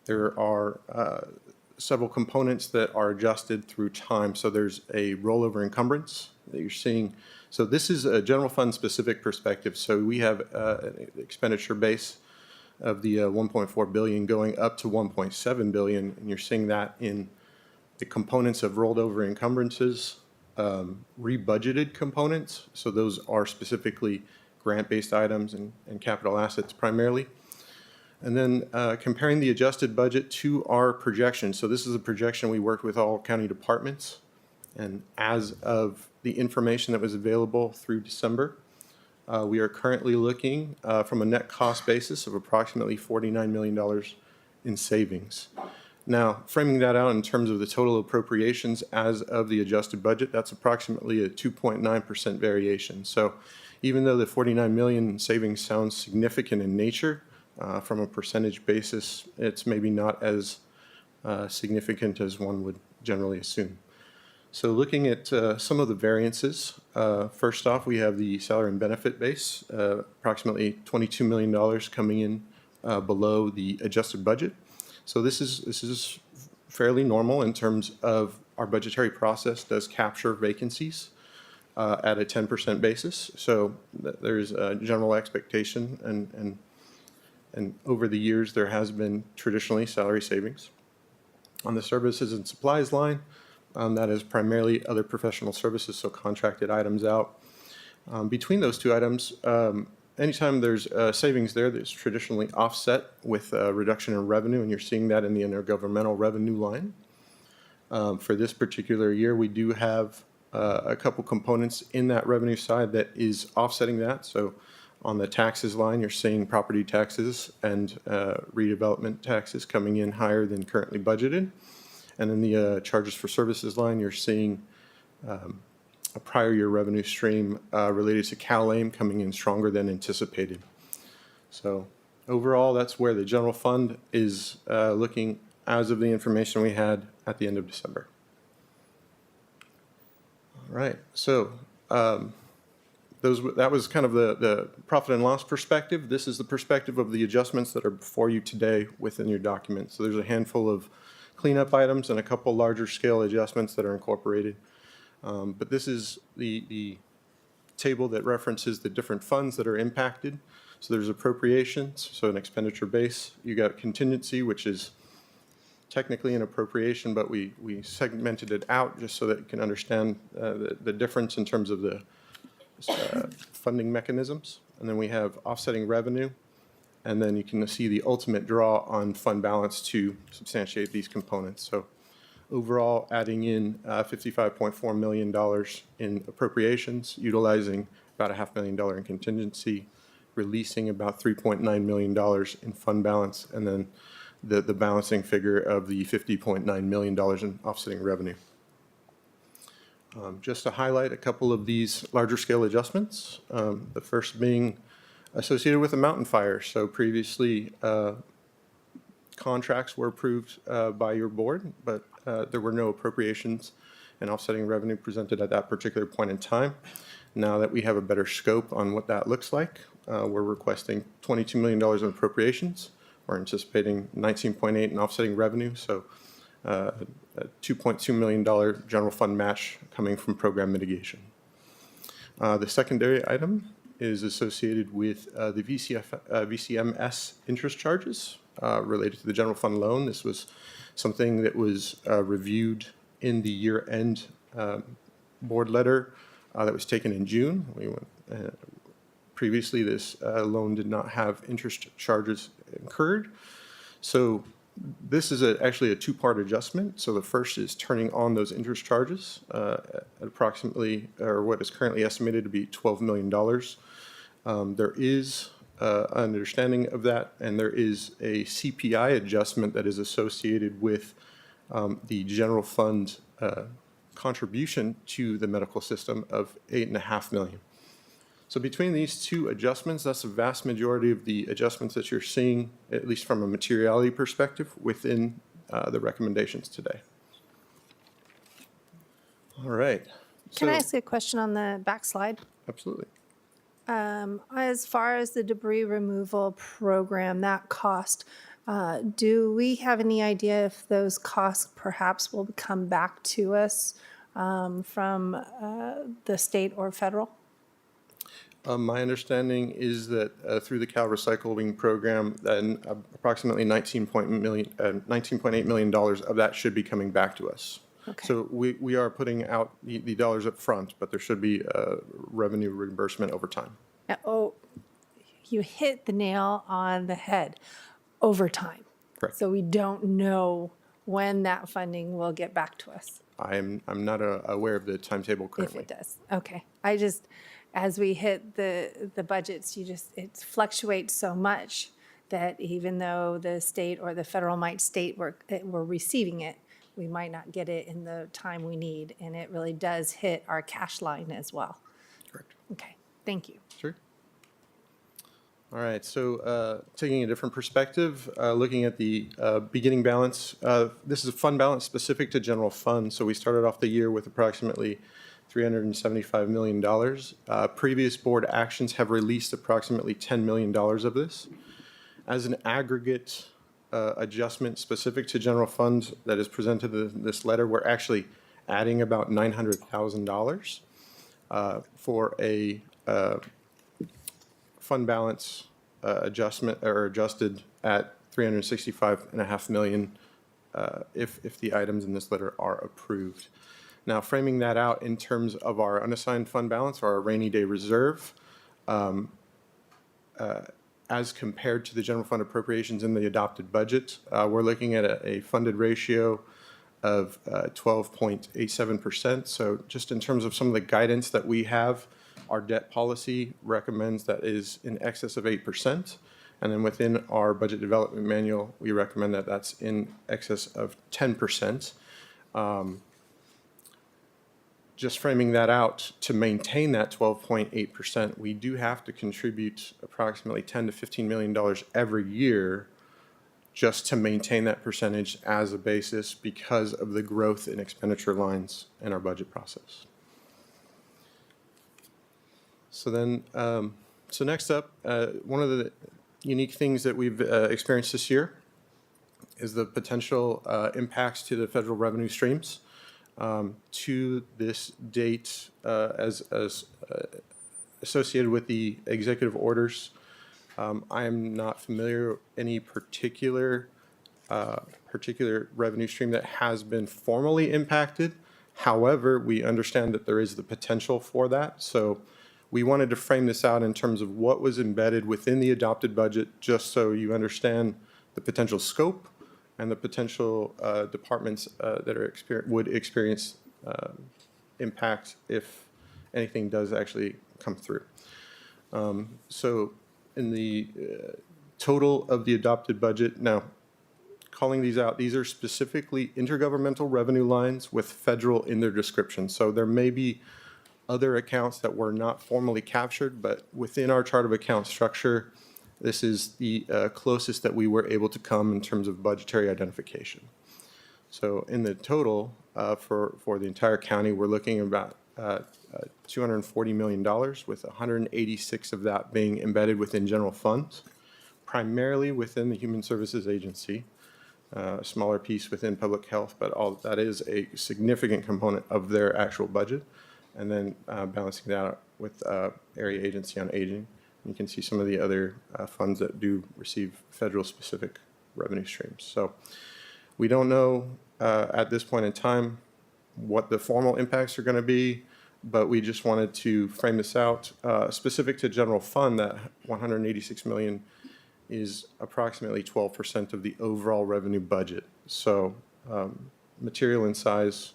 there are several components that are adjusted through time. So there's a rollover encumbrance that you're seeing. So this is a general fund specific perspective. So we have an expenditure base of the 1.4 billion going up to 1.7 billion, and you're seeing that in the components of rolled over encumbrances, rebudgeted components. So those are specifically grant-based items and capital assets primarily. And then comparing the adjusted budget to our projection. So this is a projection we worked with all county departments. And as of the information that was available through December, we are currently looking from a net cost basis of approximately $49 million in savings. Now, framing that out in terms of the total appropriations as of the adjusted budget, that's approximately a 2.9% variation. So even though the 49 million in savings sounds significant in nature, from a percentage basis, it's maybe not as significant as one would generally assume. So looking at some of the variances, first off, we have the salary and benefit base, approximately $22 million coming in below the adjusted budget. So this is fairly normal in terms of our budgetary process does capture vacancies at a 10% basis. So there's a general expectation and over the years, there has been traditionally salary savings. On the services and supplies line, that is primarily other professional services, so contracted items out. Between those two items, anytime there's savings there, there's traditionally offset with a reduction in revenue, and you're seeing that in the intergovernmental revenue line. For this particular year, we do have a couple components in that revenue side that is offsetting that. So on the taxes line, you're seeing property taxes and redevelopment taxes coming in higher than currently budgeted. And in the charges for services line, you're seeing a prior year revenue stream related to CalAIM coming in stronger than anticipated. So overall, that's where the general fund is looking as of the information we had at the end of December. All right, so that was kind of the profit and loss perspective. This is the perspective of the adjustments that are before you today within your document. So there's a handful of cleanup items and a couple larger scale adjustments that are incorporated. But this is the table that references the different funds that are impacted. So there's appropriations, so an expenditure base. You got contingency, which is technically an appropriation, but we segmented it out just so that you can understand the difference in terms of the funding mechanisms. And then we have offsetting revenue, and then you can see the ultimate draw on fund balance to substantiate these components. So overall, adding in $55.4 million in appropriations, utilizing about $500,000 in contingency, releasing about $3.9 million in fund balance, and then the balancing figure of the $50.9 million in offsetting revenue. Just to highlight a couple of these larger scale adjustments, the first being associated with the mountain fire. So previously, contracts were approved by your board, but there were no appropriations and offsetting revenue presented at that particular point in time. Now that we have a better scope on what that looks like, we're requesting $22 million in appropriations. We're anticipating 19.8 in offsetting revenue, so a $2.2 million general fund match coming from program mitigation. The secondary item is associated with the VCMS interest charges related to the general fund loan. This was something that was reviewed in the year-end board letter that was taken in June. Previously, this loan did not have interest charges incurred. So this is actually a two-part adjustment. So the first is turning on those interest charges at approximately, or what is currently estimated to be $12 million. There is an understanding of that, and there is a CPI adjustment that is associated with the general fund contribution to the medical system of $8.5 million. So between these two adjustments, that's the vast majority of the adjustments that you're seeing, at least from a materiality perspective, within the recommendations today. All right. Can I ask a question on the back slide? Absolutely. As far as the debris removal program, that cost, do we have any idea if those costs perhaps will come back to us from the state or federal? My understanding is that through the Cal Recycling Program, then approximately $19.8 million of that should be coming back to us. Okay. So we are putting out the dollars up front, but there should be revenue reimbursement over time. Oh, you hit the nail on the head. Over time. Correct. So we don't know when that funding will get back to us. I'm not aware of the timetable currently. If it does. Okay. I just, as we hit the budgets, it fluctuates so much that even though the state or the federal might state we're receiving it, we might not get it in the time we need. And it really does hit our cash line as well. Correct. Okay. Thank you. Sure. All right, so taking a different perspective, looking at the beginning balance, this is a fund balance specific to general fund. So we started off the year with approximately $375 million. Previous board actions have released approximately $10 million of this. As an aggregate adjustment specific to general fund that is presented in this letter, we're actually adding about $900,000 for a fund balance adjustment or adjusted at $365.5 million if the items in this letter are approved. Now, framing that out in terms of our unassigned fund balance or our rainy day reserve, as compared to the general fund appropriations in the adopted budget, we're looking at a funded ratio of 12.87%. So just in terms of some of the guidance that we have, our debt policy recommends that is in excess of 8%. And then within our budget development manual, we recommend that that's in excess of 10%. Just framing that out, to maintain that 12.8%, we do have to contribute approximately $10 to $15 million every year just to maintain that percentage as a basis because of the growth in expenditure lines in our budget process. So then, so next up, one of the unique things that we've experienced this year is the potential impacts to the federal revenue streams. To this date, as associated with the executive orders, I am not familiar with any particular revenue stream that has been formally impacted. However, we understand that there is the potential for that. So we wanted to frame this out in terms of what was embedded within the adopted budget, just so you understand the potential scope and the potential departments that are would experience impact if anything does actually come through. So in the total of the adopted budget, now calling these out, these are specifically intergovernmental revenue lines with federal in their description. So there may be other accounts that were not formally captured, but within our chart of account structure, this is the closest that we were able to come in terms of budgetary identification. So in the total for the entire county, we're looking at about $240 million, with 186 of that being embedded within general funds, primarily within the Human Services Agency, a smaller piece within public health, but all that is a significant component of their actual budget, and then balancing that out with Area Agency on Aging. You can see some of the other funds that do receive federal specific revenue streams. So we don't know at this point in time what the formal impacts are going to be, but we just wanted to frame this out. Specific to general fund, that $186 million is approximately 12% of the overall revenue budget. So material in size,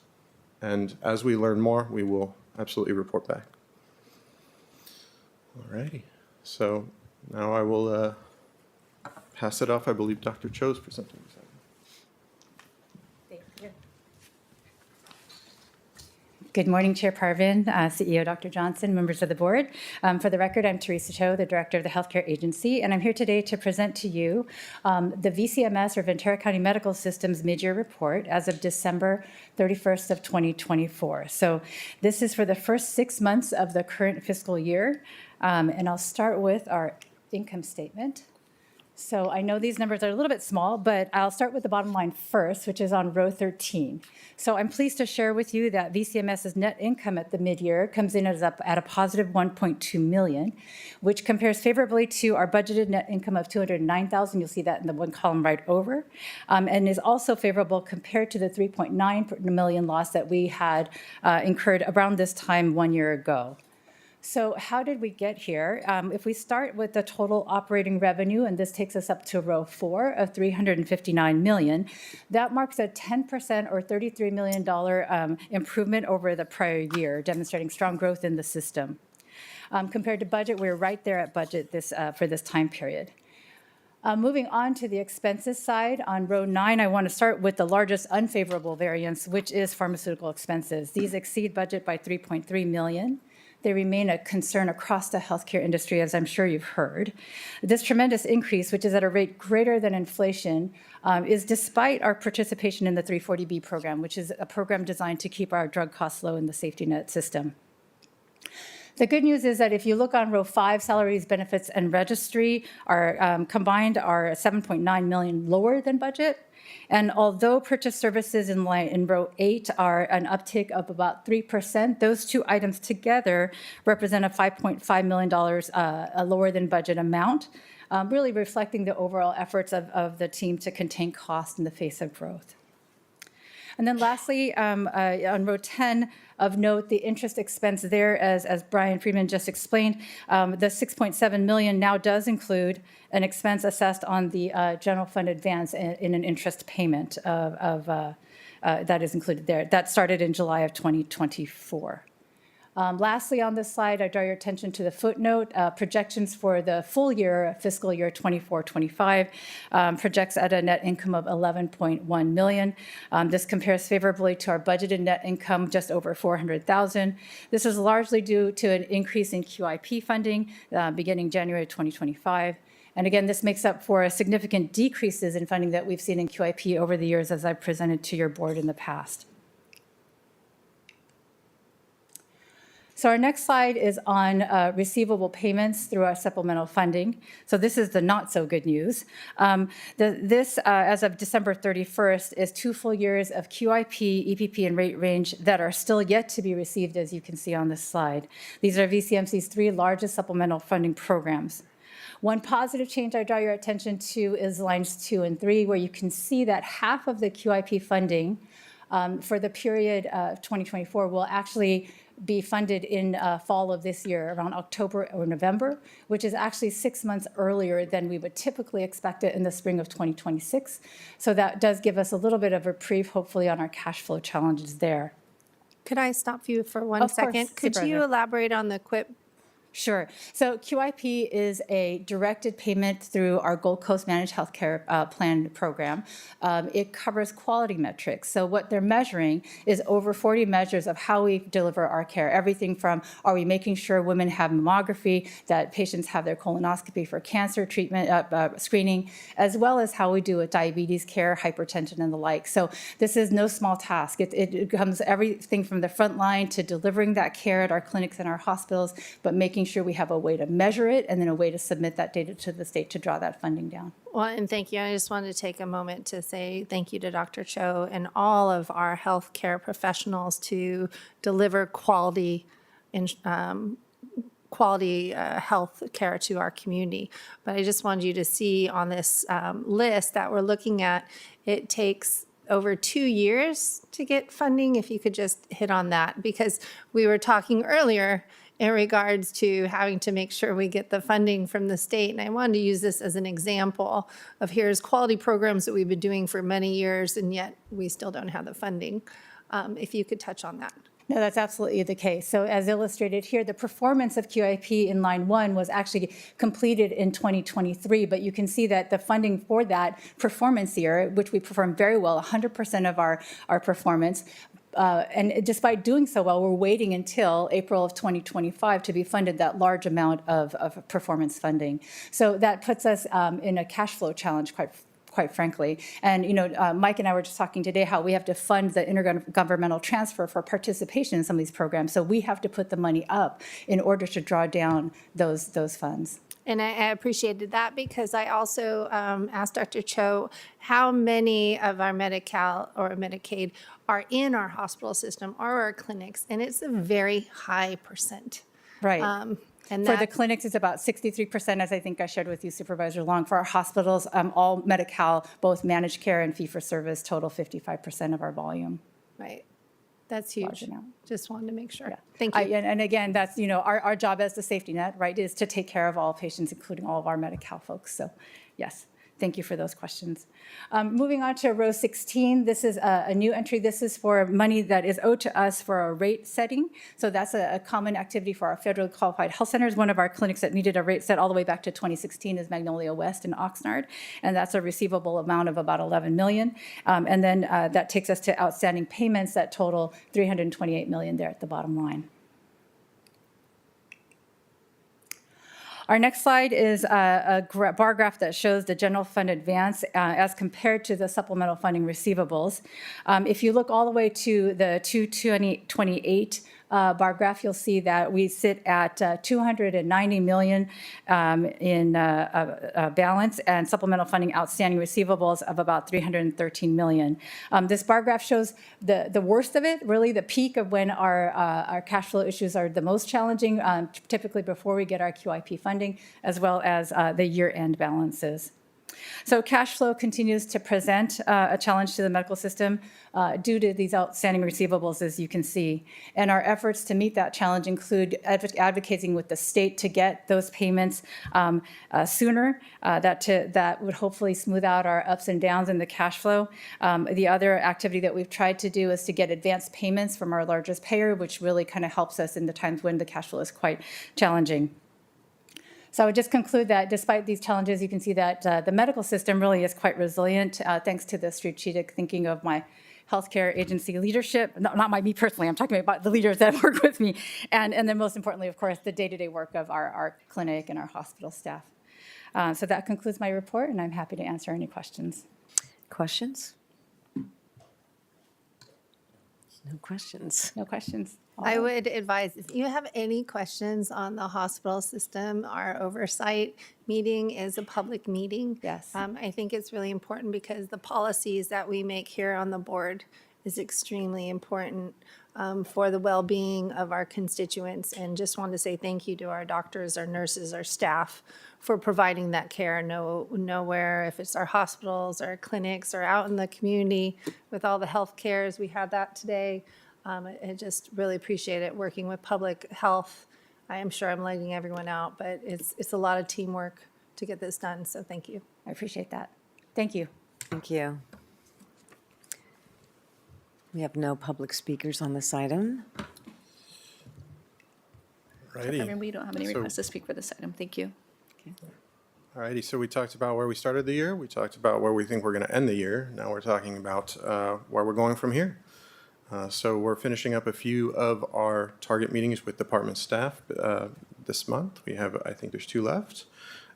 and as we learn more, we will absolutely report back. All righty. So now I will pass it off. I believe Dr. Cho is presenting this item. Thank you. Good morning, Chair Parvin, CEO Dr. Johnson, members of the board. For the record, I'm Teresa Cho, the Director of the Healthcare Agency, and I'm here today to present to you the VCMS, or Ventura County Medical System's mid-year report as of December 31st of 2024. So this is for the first 6 months of the current fiscal year, and I'll start with our income statement. So I know these numbers are a little bit small, but I'll start with the bottom line first, which is on row 13. So I'm pleased to share with you that VCMS's net income at the mid-year comes in at a positive $1.2 million, which compares favorably to our budgeted net income of $209,000. You'll see that in the one column right over, and is also favorable compared to the $3.9 million loss that we had incurred around this time 1 year ago. So how did we get here? If we start with the total operating revenue, and this takes us up to row 4 of $359 million, that marks a 10% or $33 million improvement over the prior year, demonstrating strong growth in the system. Compared to budget, we're right there at budget for this time period. Moving on to the expenses side, on row 9, I want to start with the largest unfavorable variance, which is pharmaceutical expenses. These exceed budget by $3.3 million. They remain a concern across the healthcare industry, as I'm sure you've heard. This tremendous increase, which is at a rate greater than inflation, is despite our participation in the 340B program, which is a program designed to keep our drug costs low in the safety net system. The good news is that if you look on row 5, salaries, benefits, and registry are combined are $7.9 million lower than budget. And although purchase services in row 8 are an uptick of about 3%, those two items together represent a $5.5 million lower than budget amount, really reflecting the overall efforts of the team to contain costs in the face of growth. And then lastly, on row 10, of note, the interest expense there, as Brian Freeman just explained, the $6.7 million now does include an expense assessed on the general fund advance in an interest payment that is included there. That started in July of 2024. Lastly, on this slide, I draw your attention to the footnote. Projections for the full year, fiscal year 24-25, projects at a net income of $11.1 million. This compares favorably to our budgeted net income, just over $400,000. This is largely due to an increase in QIP funding beginning January 2025. And again, this makes up for significant decreases in funding that we've seen in QIP over the years, as I've presented to your board in the past. So our next slide is on receivable payments through our supplemental funding. So this is the not so good news. This, as of December 31st, is 2 full years of QIP, EPP, and rate range that are still yet to be received, as you can see on this slide. These are VCMC's 3 largest supplemental funding programs. One positive change I draw your attention to is lines 2 and 3, where you can see that half of the QIP funding for the period of 2024 will actually be funded in fall of this year, around October or November, which is actually 6 months earlier than we would typically expect it in the spring of 2026. So that does give us a little bit of a reprieve, hopefully, on our cash flow challenges there. Could I stop you for one Of course, second? Could you Supervisor. elaborate on the QUIP? Sure. So QIP is a directed payment through our Gold Coast Managed Healthcare Plan program. It covers quality metrics. So what they're measuring is over 40 measures of how we deliver our care. Everything from, are we making sure women have mammography, that patients have their colonoscopy for cancer treatment, screening, as well as how we do with diabetes care, hypertension, and the like. So this is no small task. It comes everything from the front line to delivering that care at our clinics and our hospitals, but making sure we have a way to measure it and then a way to submit that data to the state to draw that funding down. Well, and thank you. I just wanted to take a moment to say thank you to Dr. Cho and all of our healthcare professionals to deliver quality health care to our community. But I just wanted you to see on this list that we're looking at, it takes over 2 years to get funding, if you could just hit on that, because we were talking earlier in regards to having to make sure we get the funding from the state. And I wanted to use this as an example of here's quality programs that we've been doing for many years, and yet we still don't have the funding. If you could touch on that. No, that's absolutely the case. So as illustrated here, the performance of QIP in line 1 was actually completed in 2023, but you can see that the funding for that performance year, which we performed very well, 100% of our performance, and despite doing so well, we're waiting until April of 2025 to be funded that large amount of performance funding. So that puts us in a cash flow challenge, quite frankly. And, Mike and I were just talking today how we have to fund the intergovernmental transfer for participation in some of these programs. So we have to put the money up in order to draw down those funds. And I appreciated that because I also asked Dr. Cho how many of our Medi-Cal or Medicaid are in our hospital system or our clinics, and it's a very high percent. Right. And for the clinics, it's about 63%, as I think I shared with you, Supervisor Long. For our hospitals, all Medi-Cal, both managed care and fee-for-service, total 55% of our volume. Right. That's huge. Large amount. Just wanted to make sure. Yeah. Thank you. And again, that's, our job as the safety net, right, is to take care of all patients, including all of our Medi-Cal folks. So, yes. Thank you for those questions. Moving on to row 16, this is a new entry. This is for money that is owed to us for a rate setting. So that's a common activity for our federally qualified health centers. One of our clinics that needed a rate set all the way back to 2016 is Magnolia West in Oxnard, and that's a receivable amount of about $11 million. And then that takes us to outstanding payments that total $328 million there at the bottom line. Our next slide is a bar graph that shows the general fund advance as compared to the supplemental funding receivables. If you look all the way to the 2028 bar graph, you'll see that we sit at $290 million in balance and supplemental funding outstanding receivables of about $313 million. This bar graph shows the worst of it, really the peak of when our cash flow issues are the most challenging, typically before we get our QIP funding, as well as the year-end balances. So cash flow continues to present a challenge to the medical system due to these outstanding receivables, as you can see. And our efforts to meet that challenge include advocating with the state to get those payments sooner. That would hopefully smooth out our ups and downs in the cash flow. The other activity that we've tried to do is to get advanced payments from our largest payer, which really kind of helps us in the times when the cash flow is quite challenging. So I would just conclude that despite these challenges, you can see that the medical system really is quite resilient, thanks to the strategic thinking of my healthcare agency leadership, not me personally, I'm talking about the leaders that work with me, and then most importantly, of course, the day-to-day work of our clinic and our hospital staff. So that concludes my report, and I'm happy to answer any questions. Questions? No questions. No questions. All I right. would advise, if you have any questions on the hospital system, our oversight meeting is a public meeting. Yes. I think it's really important because the policies that we make here on the board is extremely important for the well-being of our constituents. And just wanted to say thank you to our doctors, our nurses, our staff for providing that care. Nowhere, if it's our hospitals, our clinics, or out in the community with all the health cares, we had that today. I just really appreciate it, working with public health. I am sure I'm letting everyone out, but it's a lot of teamwork to get this done, so thank you. I appreciate that. Thank you. Thank you. We have no public speakers on this item. I mean, we don't have any So- requests to speak for this item. Thank you. All righty, so we talked about where we started the year. We talked about where we think we're going to end the year. Now we're talking about where we're going from here. So we're finishing up a few of our target meetings with department staff this month. We have, I think there's 2 left.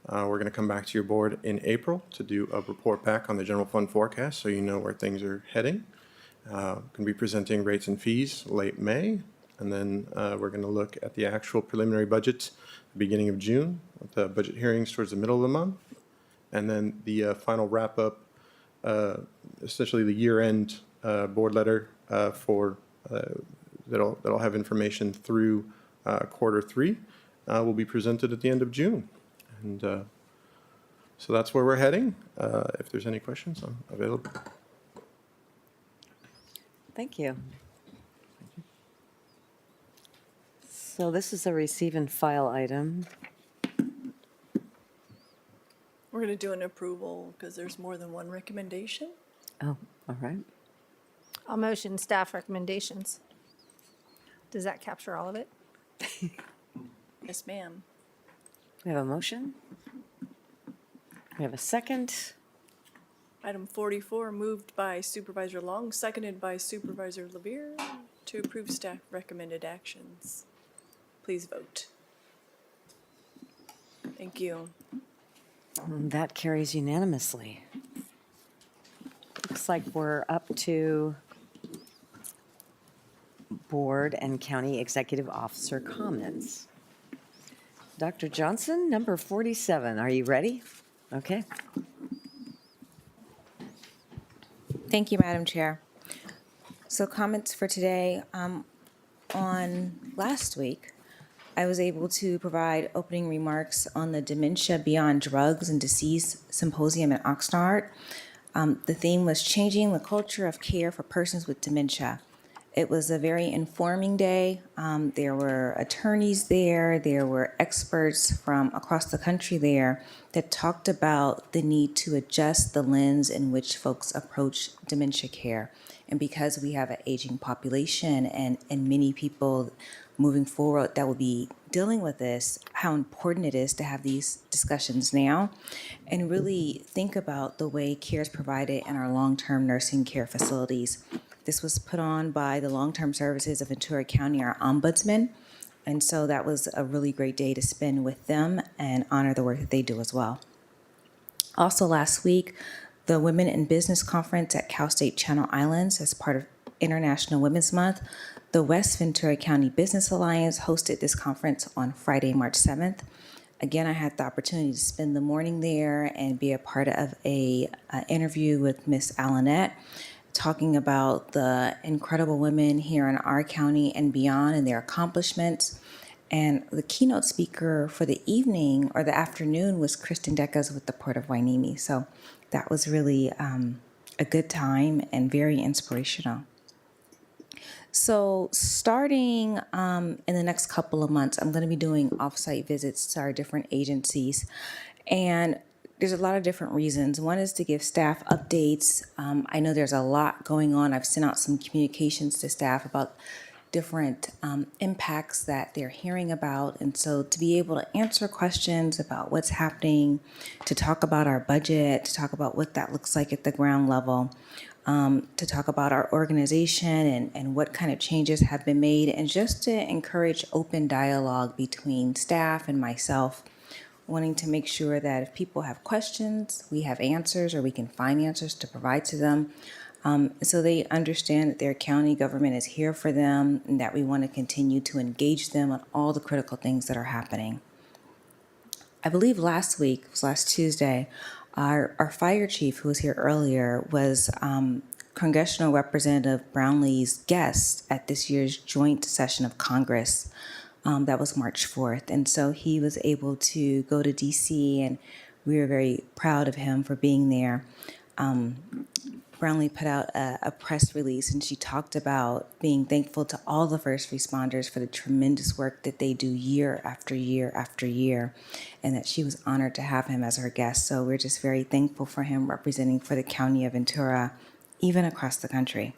We're going to come back to your board in April to do a report back on the general fund forecast so you know where things are heading. Going to be presenting rates and fees late May. And then we're going to look at the actual preliminary budget beginning of June, with the budget hearings towards the middle of the month. And then the final wrap-up, essentially the year-end board letter for that'll have information through Q3 will be presented at the end of June. And so that's where we're heading. If there's any questions, I'm available. Thank you. So this is a receive and file item. We're going to do an approval because there's more than one recommendation. Oh, all right. I'll motion staff recommendations. Does that capture all of it? Yes, ma'am. We have a motion. We have a second. Item 44, moved by Supervisor Long, seconded by Supervisor Levere to approve staff recommended actions. Please vote. Thank you. And that carries unanimously. Looks like we're up to board and county executive officer comments. Dr. Johnson, number 47, are you ready? Okay. Thank you, Madam Chair. So comments for today. On last week, I was able to provide opening remarks on the Dementia Beyond Drugs and Disease Symposium in Oxnard. The theme was changing the culture of care for persons with dementia. It was a very informing day. There were attorneys there, there were experts from across the country there that talked about the need to adjust the lens in which folks approach dementia care. And because we have an aging population and many people moving forward that will be dealing with this, how important it is to have these discussions now and really think about the way care is provided in our long-term nursing care facilities. This was put on by the Long-Term Services of Ventura County, our ombudsman. And so that was a really great day to spend with them and honor the work that they do as well. Also last week, the Women in Business Conference at Cal State Channel Islands as part of International Women's Month. The West Ventura County Business Alliance hosted this conference on Friday, March 7th. Again, I had the opportunity to spend the morning there and be a part of a interview with Miss Allenette, talking about the incredible women here in our county and beyond and their accomplishments. And the keynote speaker for the evening or the afternoon was Kristen Deckers with the Port of Hueneme. So that was really a good time and very inspirational. So starting in the next couple of months, I'm going to be doing off-site visits to our different agencies. And there's a lot of different reasons. One is to give staff updates. I know there's a lot going on. I've sent out some communications to staff about different impacts that they're hearing about. And so to be able to answer questions about what's happening, to talk about our budget, to talk about what that looks like at the ground level, to talk about our organization and what kind of changes have been made, and just to encourage open dialogue between staff and myself, wanting to make sure that if people have questions, we have answers or we can find answers to provide to them. So they understand that their county government is here for them and that we want to continue to engage them on all the critical things that are happening. I believe last week, it was last Tuesday, our fire chief, who was here earlier, was Congressional Representative Brownlee's guest at this year's joint session of Congress. That was March 4th. And so he was able to go to DC, and we were very proud of him for being there. Brownlee put out a press release, and she talked about being thankful to all the first responders for the tremendous work that they do year after year after year, and that she was honored to have him as her guest. So we're just very thankful for him representing for the county of Ventura, even across the country.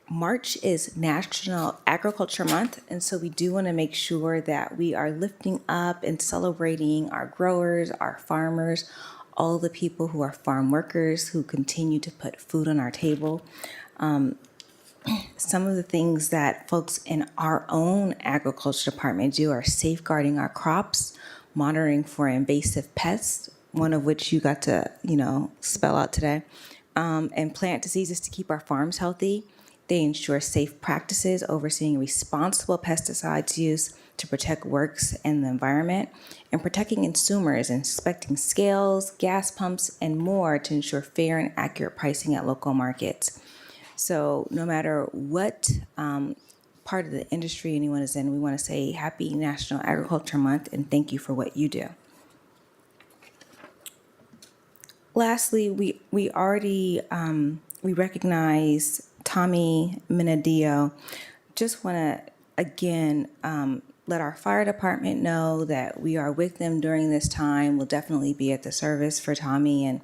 March is National Agriculture Month, and so we do want to make sure that we are lifting up and celebrating our growers, our farmers, all the people who are farm workers who continue to put food on our table. Some of the things that folks in our own agriculture department do are safeguarding our crops, monitoring for invasive pests, one of which you got to, spell out today, and plant diseases to keep our farms healthy. They ensure safe practices, overseeing responsible pesticides use to protect works and the environment, and protecting consumers, inspecting scales, gas pumps, and more to ensure fair and accurate pricing at local markets. So no matter what part of the industry anyone is in, we want to say Happy National Agriculture Month and thank you for what you do. Lastly, we already we recognize Tommy Minando. Just want to again let our fire department know that we are with them during this time. We'll definitely be at the service for Tommy, and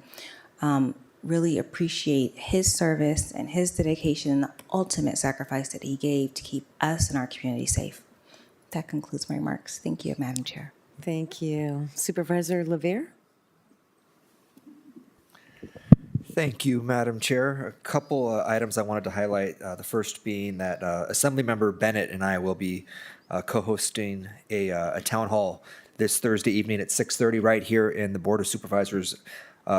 really appreciate his service and his dedication and the ultimate sacrifice that he gave to keep us and our community safe. That concludes my remarks. Thank you, Madam Chair. Thank you. Supervisor Levere? Thank you, Madam Chair. A couple items I wanted to highlight. The first being that Assemblymember Bennett and I will be co-hosting a town hall this Thursday evening at 6:30 right here in the Board of Supervisors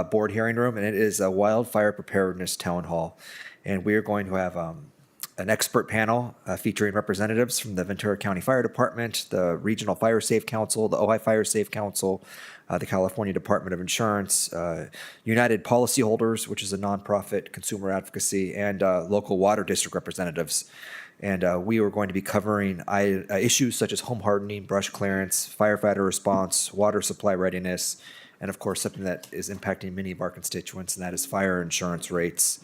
board hearing room, and it is a wildfire preparedness town hall. And we are going to have an expert panel featuring representatives from the Ventura County Fire Department, the Regional Fire Safe Council, the Ojai Fire Safe Council, the California Department of Insurance, United Policyholders, which is a nonprofit consumer advocacy, and local water district representatives. And we are going to be covering issues such as home hardening, brush clearance, firefighter response, water supply readiness, and of course something that is impacting many of our constituents, and that is fire insurance rates.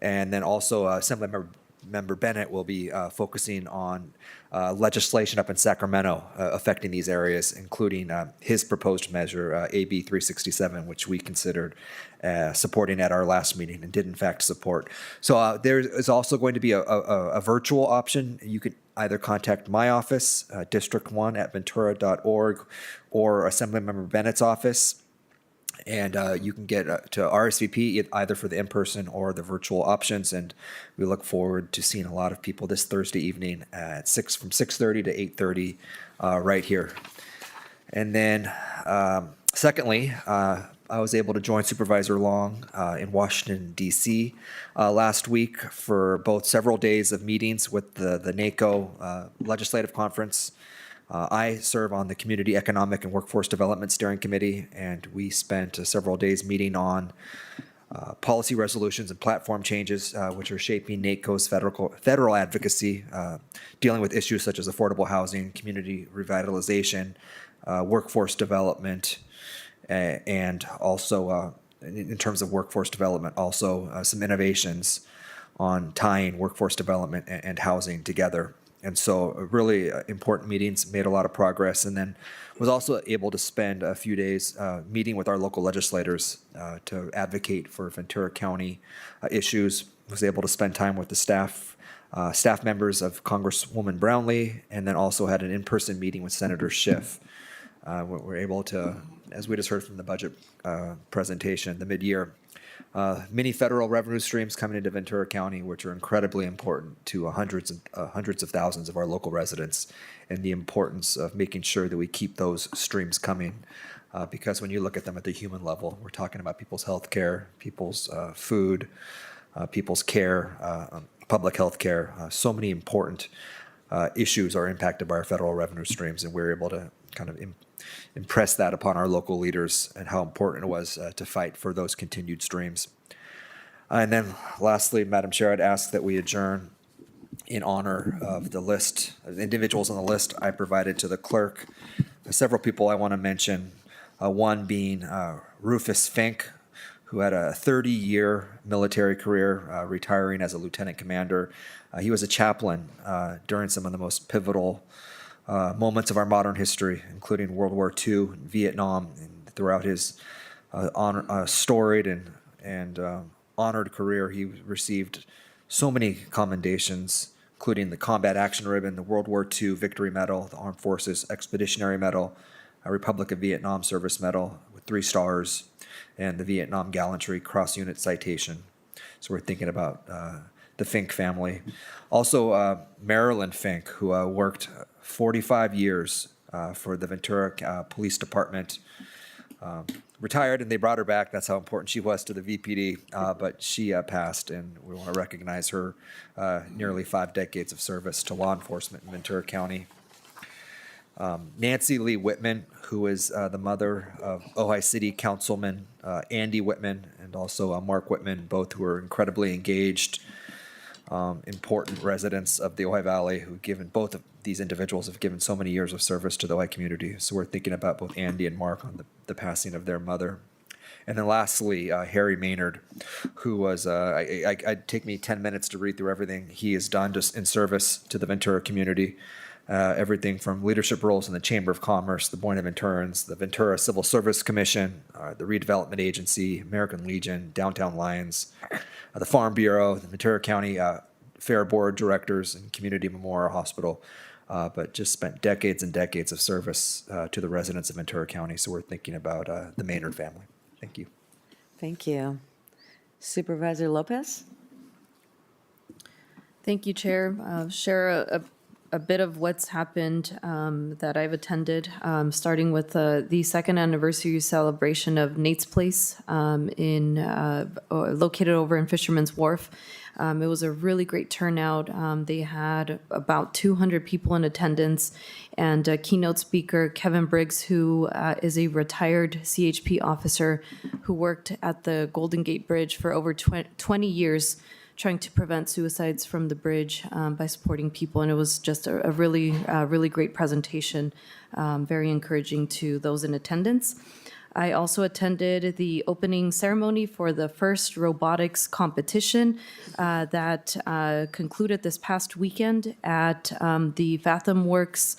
And then also Assemblymember Bennett will be focusing on legislation up in Sacramento affecting these areas, including his proposed measure, AB 367, which we considered supporting at our last meeting and did in fact support. So there is also going to be a virtual option. You could either contact my office, district1@ventura.org, or Assemblymember Bennett's office. And you can get to RSVP either for the in-person or the virtual options. And we look forward to seeing a lot of people this Thursday evening at from 6:30 to 8:30 right here. And then secondly, I was able to join Supervisor Long in Washington, D.C. Last week for both several days of meetings with the NACO Legislative Conference. I serve on the Community Economic and Workforce Development Steering Committee, and we spent several days meeting on policy resolutions and platform changes, which are shaping NACO's federal advocacy, dealing with issues such as affordable housing, community revitalization, workforce development, and also in terms of workforce development, also some innovations on tying workforce development and housing together. And so really important meetings, made a lot of progress, and then was also able to spend a few days meeting with our local legislators to advocate for Ventura County issues. Was able to spend time with the staff members of Congresswoman Brownlee, and then also had an in-person meeting with Senator Schiff. We're able to, as we just heard from the budget presentation, the mid-year, many federal revenue streams coming into Ventura County, which are incredibly important to hundreds of thousands of our local residents, and the importance of making sure that we keep those streams coming because when you look at them at the human level, we're talking about people's health care, people's food, people's care, public health care. So many important issues are impacted by our federal revenue streams, and we're able to kind of impress that upon our local leaders and how important it was to fight for those continued streams. And then lastly, Madam Chair, I'd ask that we adjourn in honor of the list, of the individuals on the list I provided to the clerk. Several people I want to mention, one being Rufus Fink, who had a 30-year military career, retiring as a lieutenant commander. He was a chaplain during some of the most pivotal moments of our modern history, including World War II, Vietnam, and throughout his storied and honored career, he received so many commendations, including the Combat Action Ribbon, the World War II Victory Medal, the Armed Forces Expeditionary Medal, a Republic of Vietnam Service Medal with 3 stars, and the Vietnam Gallantry Cross Unit Citation. So we're thinking about the Fink family. Also, Marilyn Fink, who worked 45 years for the Ventura Police Department. Retired, and they brought her back. That's how important she was to the VPD, but she passed, and we want to recognize her nearly 5 decades of service to law enforcement in Ventura County. Nancy Lee Whitman, who is the mother of Ojai City Councilman Andy Whitman and also Mark Whitman, both who are incredibly engaged, important residents of the Ojai Valley, who given both of these individuals have given so many years of service to the Ojai community. So we're thinking about both Andy and Mark on the passing of their mother. And then lastly, Harry Maynard, who was, I'd take me 10 minutes to read through everything he has done just in service to the Ventura community. Everything from leadership roles in the Chamber of Commerce, the Buenaventurans, the Ventura Civil Service Commission, the Redevelopment Agency, American Legion, Downtown Lions, the Farm Bureau, the Ventura County Fair Board Directors, and Community Memorial Hospital. But just spent decades and decades of service to the residents of Ventura County. So we're thinking about the Maynard family. Thank you. Thank you. Supervisor Lopez? Thank you, Chair. Share a bit of what's happened that I've attended, starting with the second anniversary celebration of Nate's Place located over in Fisherman's Wharf. It was a really great turnout. They had about 200 people in attendance, and keynote speaker Kevin Briggs, who is a retired CHP officer who worked at the Golden Gate Bridge for over 20 years, trying to prevent suicides from the bridge by supporting people. And it was just a really great presentation, very encouraging to those in attendance. I also attended the opening ceremony for the first robotics competition that concluded this past weekend at the Fathom Works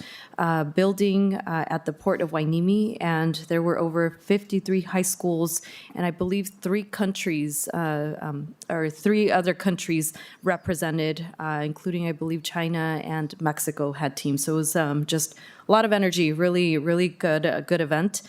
building at the Port of Wainimi. And there were over 53 high schools, and I believe 3 countries, or 3 other countries represented, including, I believe, China and Mexico had teams. So it was just a lot of energy, really good event.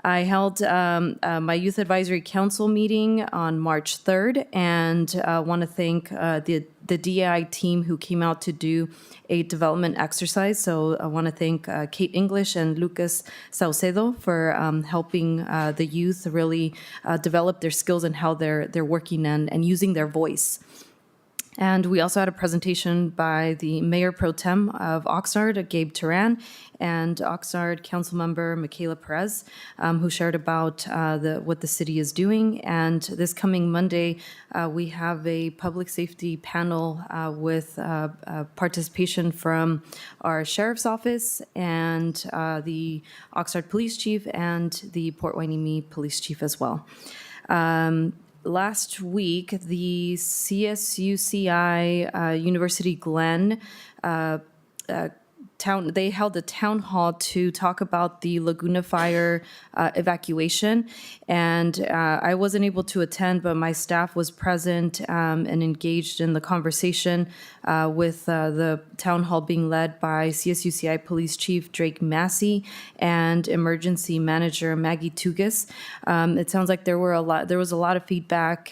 I held my Youth Advisory Council meeting on March 3rd, and want to thank the DAI team who came out to do a development exercise. So I want to thank Kate English and Lucas Saucedo for helping the youth really develop their skills and how they're working and using their voice. And we also had a presentation by the Mayor Pro Tem of Oxnard, Gabe Turan, and Oxnard Councilmember Michaela Perez, who shared about what the city is doing. And this coming Monday, we have a public safety panel with participation from our Sheriff's Office and the Oxnard Police Chief and the Port Wainimi Police Chief as well. Last week, the CSUCI University Glen they held a town hall to talk about the Laguna Fire evacuation. And I wasn't able to attend, but my staff was present and engaged in the conversation with the town hall being led by CSUCI Police Chief Drake Massey and Emergency Manager Maggie Tugas. It sounds like there was a lot of feedback,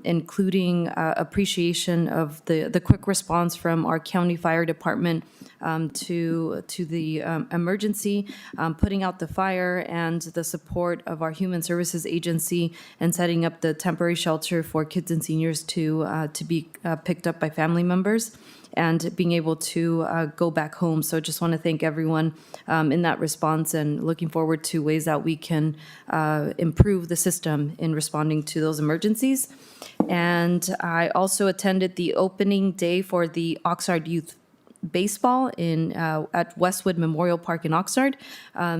including appreciation of the quick response from our county fire department to to the emergency, putting out the fire, and the support of our Human Services Agency and setting up the temporary shelter for kids and seniors to be picked up by family members, and being able to go back home. So just want to thank everyone in that response, and looking forward to ways that we can improve the system in responding to those emergencies. And I also attended the opening day for the Oxnard Youth Baseball at Westwood Memorial Park in Oxnard.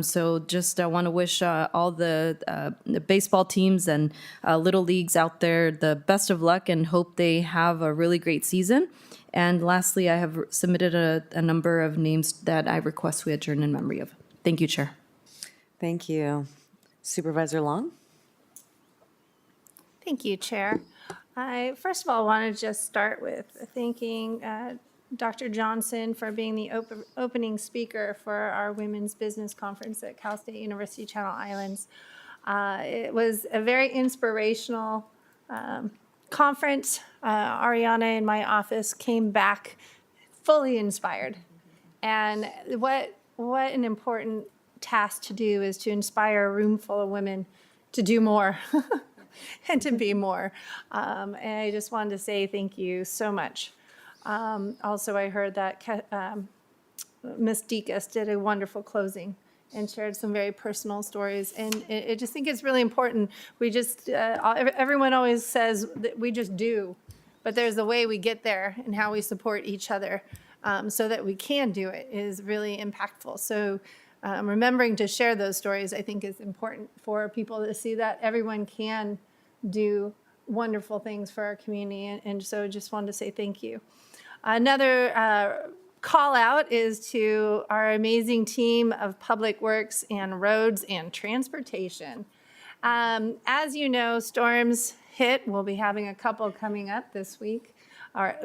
So just want to wish all the baseball teams and little leagues out there the best of luck, and hope they have a really great season. And lastly, I have submitted a number of names that I request we adjourn in memory of. Thank you, Chair. Thank you. Supervisor Long? Thank you, Chair. I first of all want to just start with thanking Dr. Johnson for being the opening speaker for our Women's Business Conference at Cal State University Channel Islands. It was a very inspirational conference. Ariana in my office came back fully inspired. And what an important task to do is to inspire a room full of women to do more and to be more. And I just wanted to say thank you so much. Also, I heard that Ms. Dekas did a wonderful closing and shared some very personal stories. And I just think it's really important. We just, everyone always says that we just do, but there's a way we get there, and how we support each other so that we can do it is really impactful. So remembering to share those stories, I think, is important for people to see that everyone can do wonderful things for our community. And so just wanted to say thank you. Another call out is to our amazing team of Public Works and Roads and Transportation. As you know, storms hit. We'll be having a couple coming up this week. Or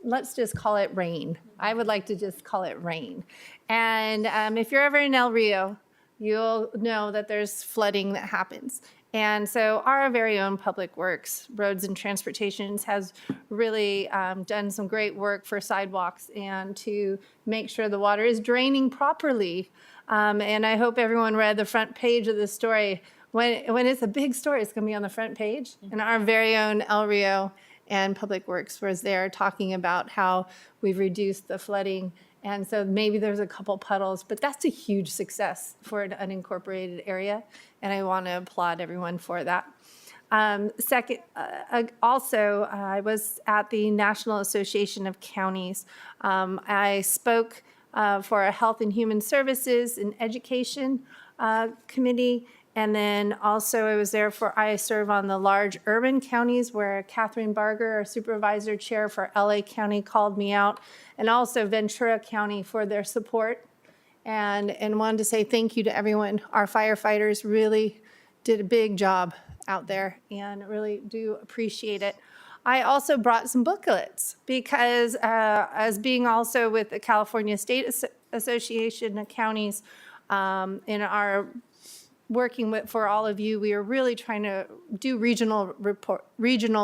let's just call it rain. I would like to just call it rain. And if you're ever in El Rio, you'll know that there's flooding that happens. And so our very own Public Works, Roads and Transportations has really done some great work for sidewalks and to make sure the water is draining properly. And I hope everyone read the front page of the story. When it's a big story, it's going to be on the front page. And our very own El Rio and Public Works was there talking about how we've reduced the flooding. And so maybe there's a couple puddles, but that's a huge success for an unincorporated area. And I want to applaud everyone for that. Second, also, I was at the National Association of Counties. I spoke for a Health and Human Services and Education Committee. And then also I serve on the large urban counties where Catherine Barger, our supervisor chair for LA County, called me out, and also Ventura County for their support. And wanted to say thank you to everyone. Our firefighters really did a big job out there, and really do appreciate it. I also brought some booklets because as being also with the California State Association of Counties in our working for all of you, we are really trying to do regional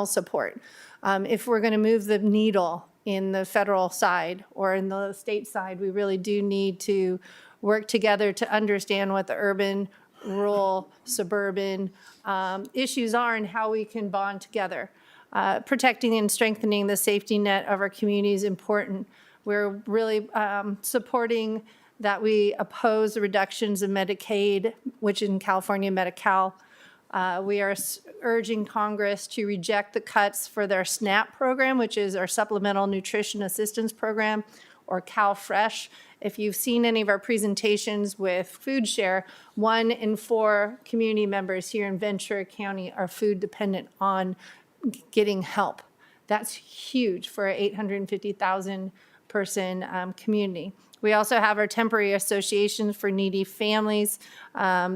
support. If we're going to move the needle in the federal side or in the state side, we really do need to work together to understand what the urban, rural, suburban issues are and how we can bond together. Protecting and strengthening the safety net of our community is important. We're really supporting that we oppose the reductions in Medicaid, which in California, Medi-Cal. We are urging Congress to reject the cuts for their SNAP program, which is our Supplemental Nutrition Assistance Program, or CalFresh. If you've seen any of our presentations with Food Share, 1 in 4 community members here in Ventura County are food dependent on getting help. That's huge for an 850,000 person community. We also have our temporary associations for needy families,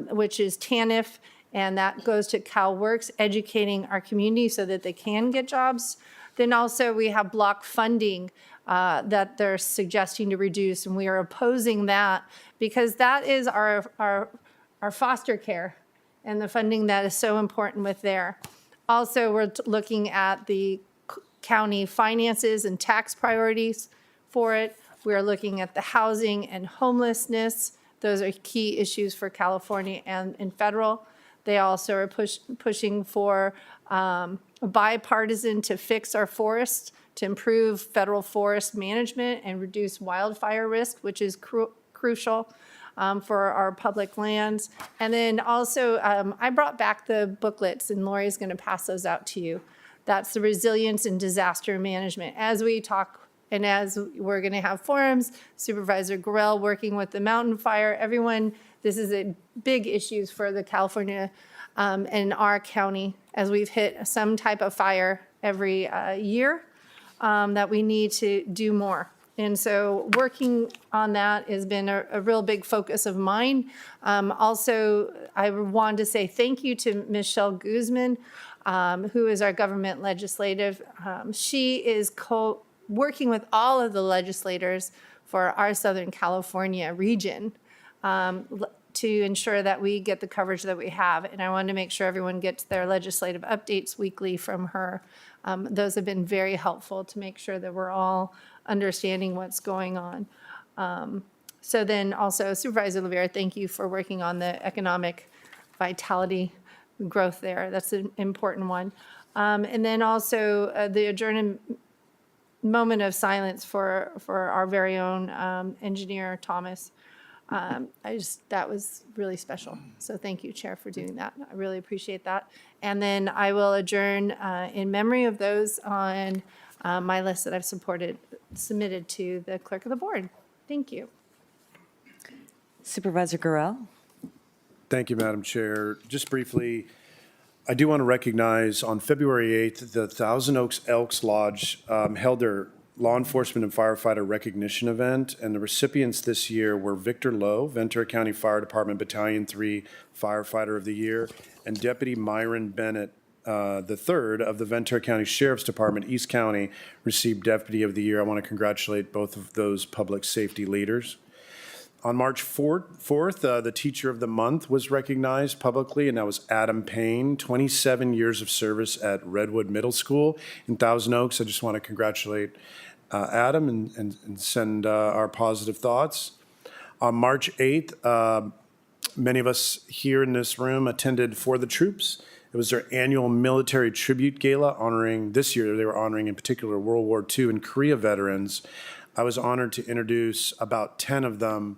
which is TANF, and that goes to CalWorks, educating our community so that they can get jobs. Then also we have block funding that they're suggesting to reduce, and we are opposing that because that is our foster care and the funding that is so important with there. Also, we're looking at the county finances and tax priorities for it. We're looking at the housing and homelessness. Those are key issues for California and federal. They also are pushing for bipartisan to fix our forests, to improve federal forest management and reduce wildfire risk, which is crucial for our public lands. And then also, I brought back the booklets, and Lori's going to pass those out to you. That's the resilience and disaster management. As we talk and as we're going to have forums, Supervisor Gorell working with the mountain fire, everyone, this is a big issues for the California and our county as we've hit some type of fire every year that we need to do more. And so working on that has been a real big focus of mine. Also, I wanted to say thank you to Michelle Guzman, who is our government legislative. She is working with all of the legislators for our Southern California region to ensure that we get the coverage that we have. And I wanted to make sure everyone gets their legislative updates weekly from her. Those have been very helpful to make sure that we're all understanding what's going on. So then also Supervisor Levere, thank you for working on the economic vitality growth there. That's an important one. And then also the adjourned moment of silence for our very own engineer, Thomas. That was really special. So thank you, Chair, for doing that. I really appreciate that. And then I will adjourn in memory of those on my list that I've submitted to the clerk of the board. Thank you. Supervisor Gorell? Thank you, Madam Chair. Just briefly, I do want to recognize on February 8th, the Thousand Oaks Elks Lodge held their law enforcement and firefighter recognition event, and the recipients this year were Victor Lowe, Ventura County Fire Department Battalion 3 Firefighter of the Year, and Deputy Myron Bennett, the third of the Ventura County Sheriff's Department, East County, received Deputy of the Year. I want to congratulate both of those public safety leaders. On March 4th, the Teacher of the Month was recognized publicly, and that was Adam Payne, 27 years of service at Redwood Middle School in Thousand Oaks. I just want to congratulate Adam and send our positive thoughts. On March 8th, many of us here in this room attended For the Troops. It was their annual military tribute gala honoring, this year they were honoring in particular World War II and Korea veterans. I was honored to introduce about 10 of them,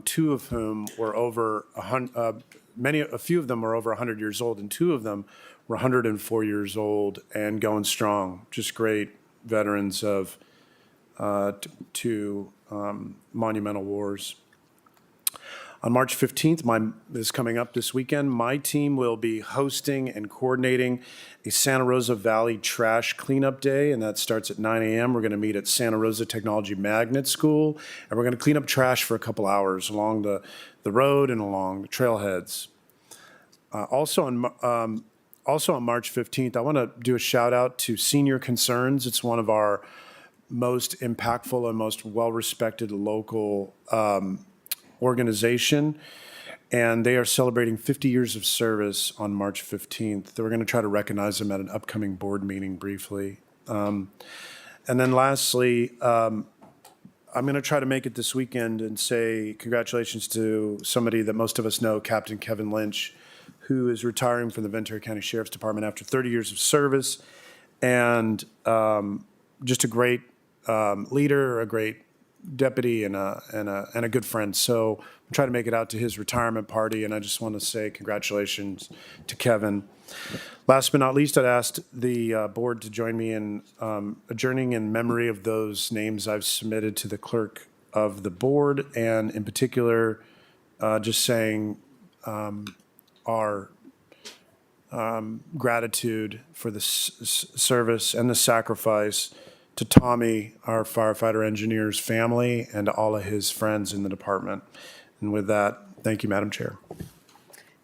two of whom were over a few of them were over 100 years old, and two of them were 104 years old and going strong. Just great veterans of two monumental wars. On March 15th, is coming up this weekend, my team will be hosting and coordinating a Santa Rosa Valley Trash Cleanup Day, and that starts at 9 a.m. We're going to meet at Santa Rosa Technology Magnet School, and we're going to clean up trash for a couple hours along the road and along the trailheads. Also on March 15th, I want to do a shout out to Senior Concerns. It's one of our most impactful and most well-respected local organization, and they are celebrating 50 years of service on March 15th. We're going to try to recognize them at an upcoming board meeting briefly. And then lastly, I'm going to try to make it this weekend and say congratulations to somebody that most of us know, Captain Kevin Lynch, who is retiring from the Ventura County Sheriff's Department after 30 years of service, and just a great leader, a great deputy, and a good friend. So I'm trying to make it out to his retirement party, and I just want to say congratulations to Kevin. Last but not least, I'd asked the board to join me in adjourning in memory of those names I've submitted to the clerk of the board, and in particular, just saying our gratitude for the service and the sacrifice to Tommy, our firefighter engineer's family, and to all of his friends in the department. And with that, thank you, Madam Chair.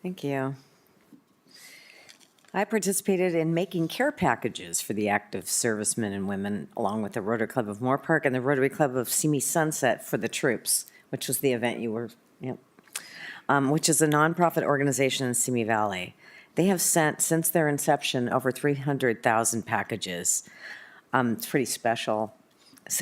Thank you. I participated in making care packages for the active servicemen and women, along with the Rotary Club of Moore Park and the Rotary Club of Simi Sunset for the Troops, which was the event you were, which is a nonprofit organization in Simi Valley. They have sent, since their inception, over 300,000 packages. It's pretty special.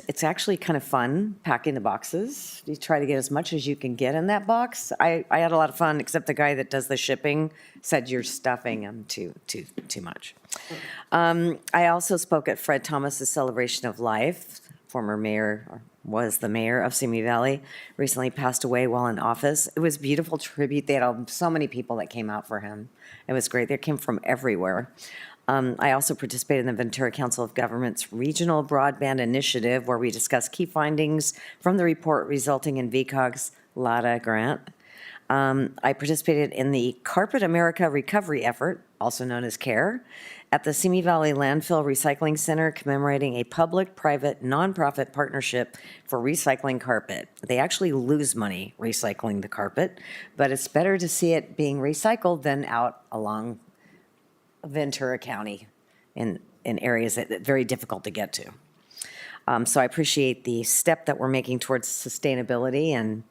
it's actually kind of fun packing the boxes. You try to get as much as you can get in that box. I had a lot of fun, except the guy that does the shipping said you're stuffing them too much. I also spoke at Fred Thomas's celebration of life. Former mayor, or was the mayor of Simi Valley, recently passed away while in office. It was a beautiful tribute. They had so many people that came out for him. It was great. They came from everywhere. I also participated in the Ventura Council of Governments Regional Broadband Initiative, where we discussed key findings from the report resulting in VCOG's LADA grant. I participated in the Carpet America Recovery Effort, also known as CARE, at the Simi Valley Landfill Recycling Center, commemorating a public-private nonprofit partnership for recycling carpet. They actually lose money recycling the carpet, but it's better to see it being recycled than out along Ventura County in areas that are very difficult to get to. So I appreciate the step that we're making towards sustainability. And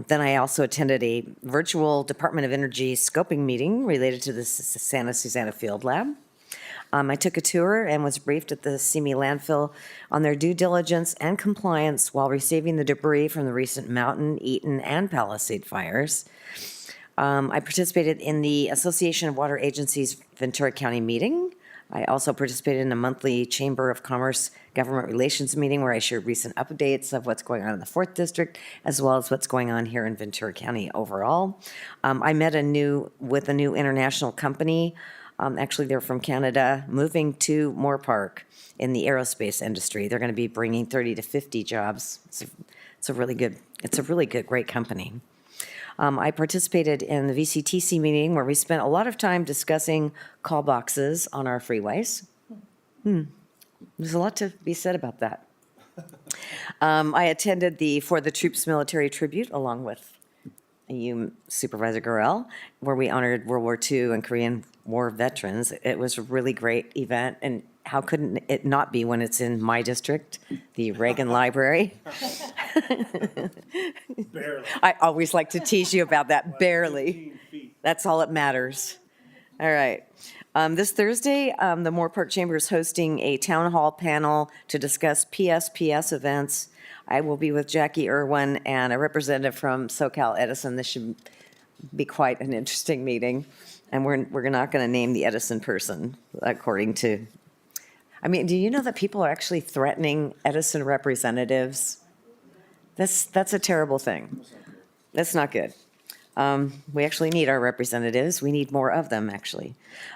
then I also attended a virtual Department of Energy scoping meeting related to the Santa Susana Field Lab. I took a tour and was briefed at the Simi landfill on their due diligence and compliance while receiving the debris from the recent Mountain, Eaton, and Palisade fires. I participated in the Association of Water Agencies Ventura County meeting. I also participated in a monthly Chamber of Commerce Government Relations meeting where I shared recent updates of what's going on in the 4th District, as well as what's going on here in Ventura County overall. I met with a new international company. Actually, they're from Canada, moving to Moore Park in the aerospace industry. They're going to be bringing 30 to 50 jobs. It's a really good, great company. I participated in the VCTC meeting where we spent a lot of time discussing call boxes on our freeways. There's a lot to be said about that. I attended the For the Troops military tribute along with you, Supervisor Gorell, where we honored World War II and Korean War veterans. It was a really great event, and how couldn't it not be when it's in my district, the Reagan Library? Barely. I always like to tease you about that, barely. That's all that matters. All right. This Thursday, the Moore Park Chamber is hosting a town hall panel to discuss PSPS events. I will be with Jackie Irwin and a representative from SoCal Edison. This should be quite an interesting meeting. And we're not going to name the Edison person, according to... I mean, do you know that people are actually threatening Edison representatives? That's a terrible thing. That's not good. We actually need our representatives. We need more of them, actually.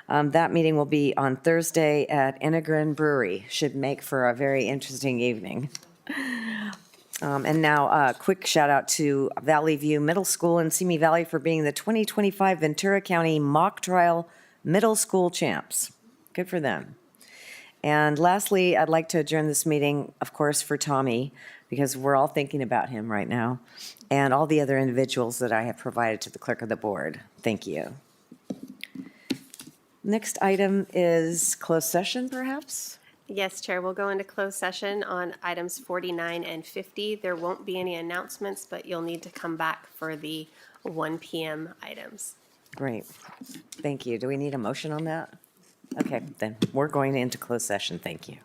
That meeting will be on Thursday at Integrin Brewery. Should make for a very interesting evening. And now a quick shout out to Valley View Middle School in Simi Valley for being the 2025 Ventura County Mock Trial Middle School Champs. Good for them. And lastly, I'd like to adjourn this meeting, of course, for Tommy, because we're all thinking about him right now, and all the other individuals that I have provided to the clerk of the board. Thank you. Next item is closed session, perhaps? Yes, Chair, we'll go into closed session on items 49 and 50. There won't be any announcements, but you'll need to come back for the 1 p.m. items. Great. Thank you. Do we need a motion on that? Okay, then we're going into closed session. Thank you.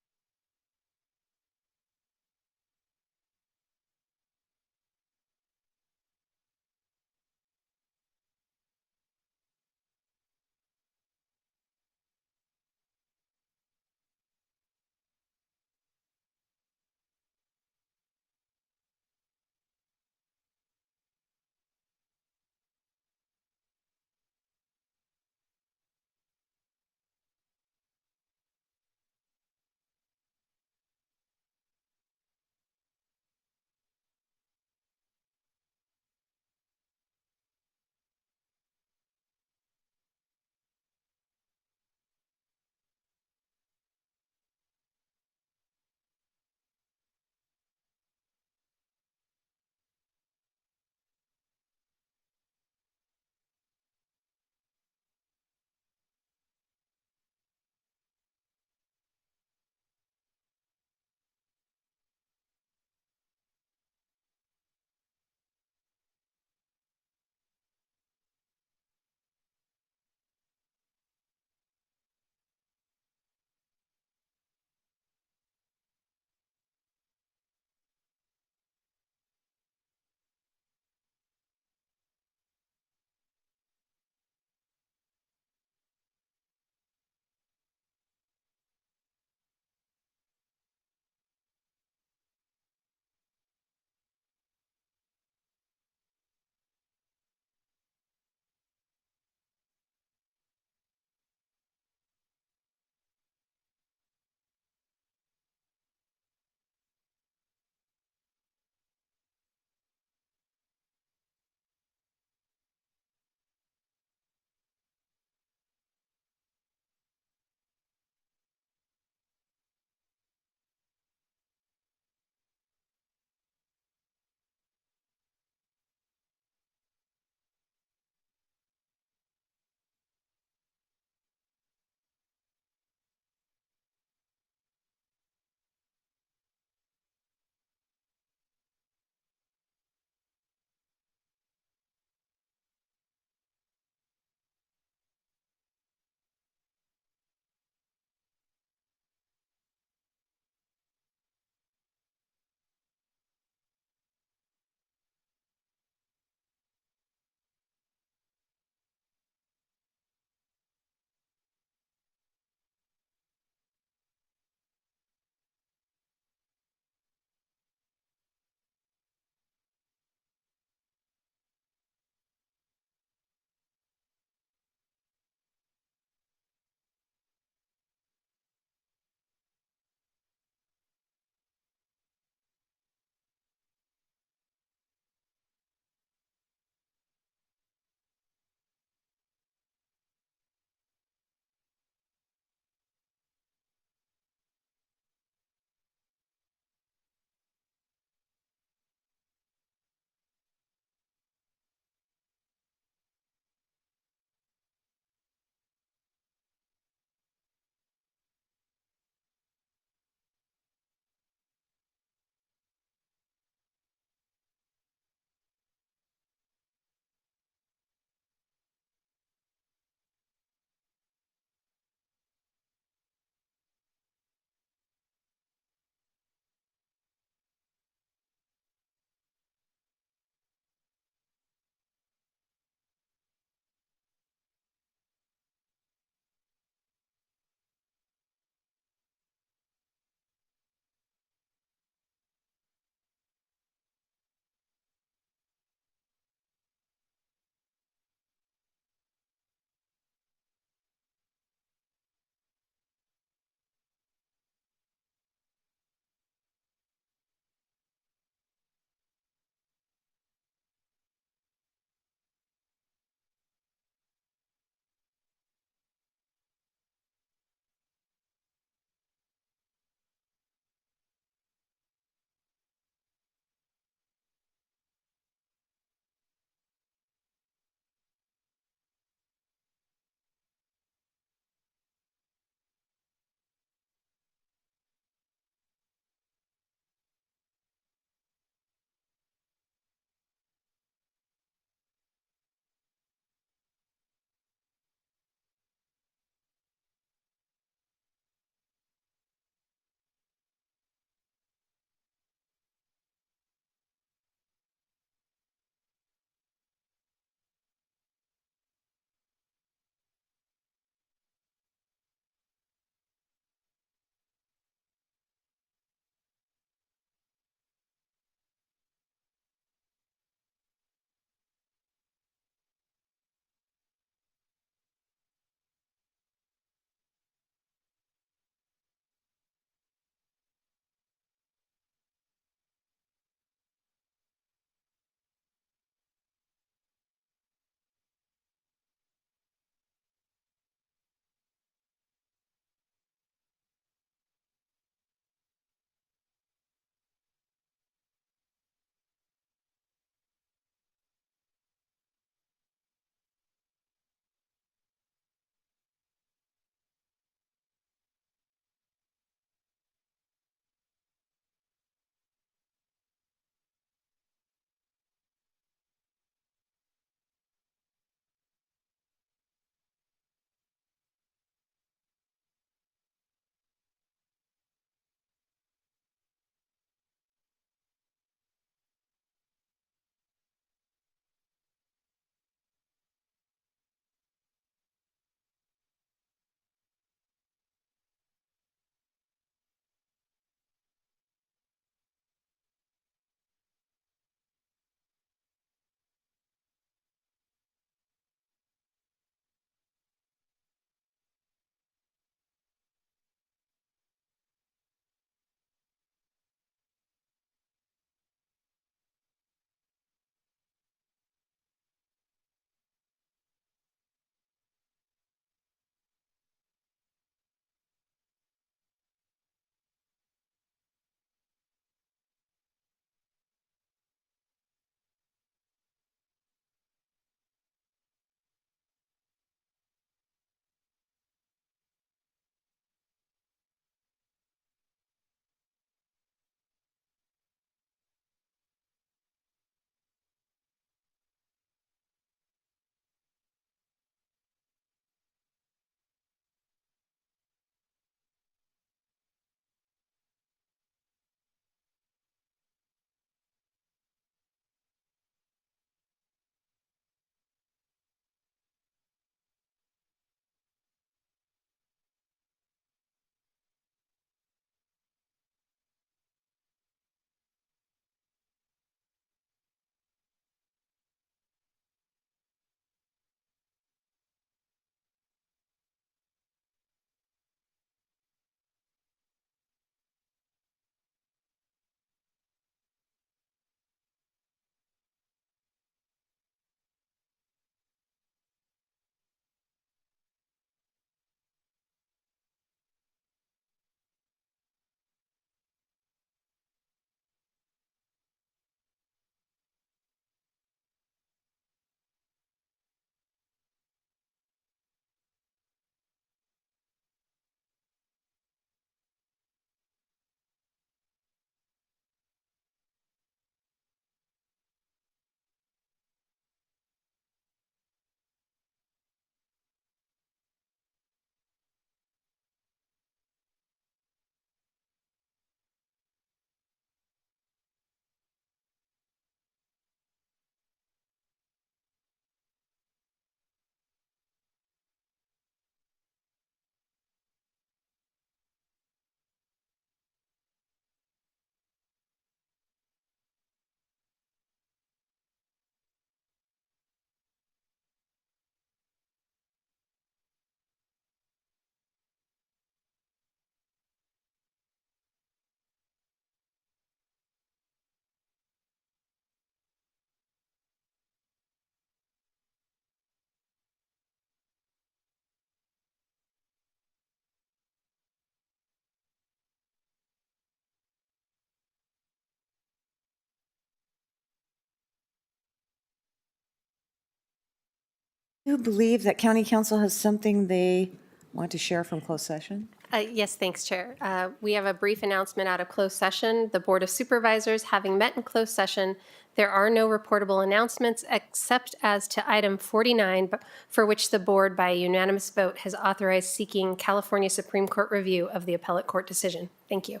I believe that county council has something they want to share from closed session. Yes, thanks, Chair. We have a brief announcement out of closed session. The Board of Supervisors, having met in closed session, there are no reportable announcements except as to item 49, for which the board by a unanimous vote has authorized seeking California Supreme Court review of the appellate court decision. Thank you.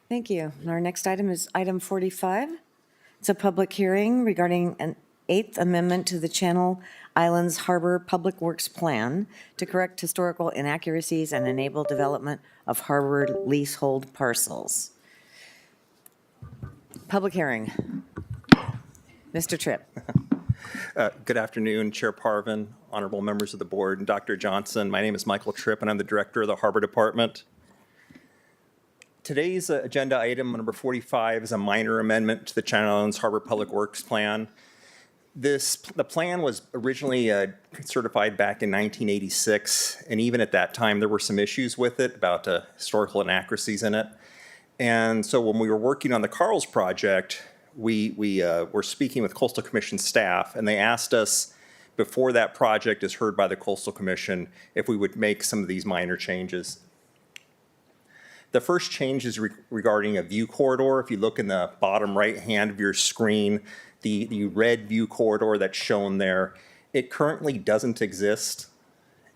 Thank you. And our next item is item 45. It's a public hearing regarding an Eighth Amendment to the Channel Islands Harbor Public Works Plan to correct historical inaccuracies and enable development of harbor leasehold parcels. Public hearing. Mr. Tripp. Good afternoon, Chair Parvin, honorable members of the board, and Dr. Johnson. My name is Michael Tripp, and I'm the director of the Harbor Department. Today's agenda item number 45 is a minor amendment to the Channel Islands Harbor Public Works Plan. The plan was originally certified back in 1986, and even at that time, there were some issues with it about historical inaccuracies in it. And so when we were working on the Carl's project, we were speaking with Coastal Commission staff, and they asked us, before that project is heard by the Coastal Commission, if we would make some of these minor changes. The first change is regarding a view corridor. If you look in the bottom right hand of your screen, the red view corridor that's shown there, it currently doesn't exist.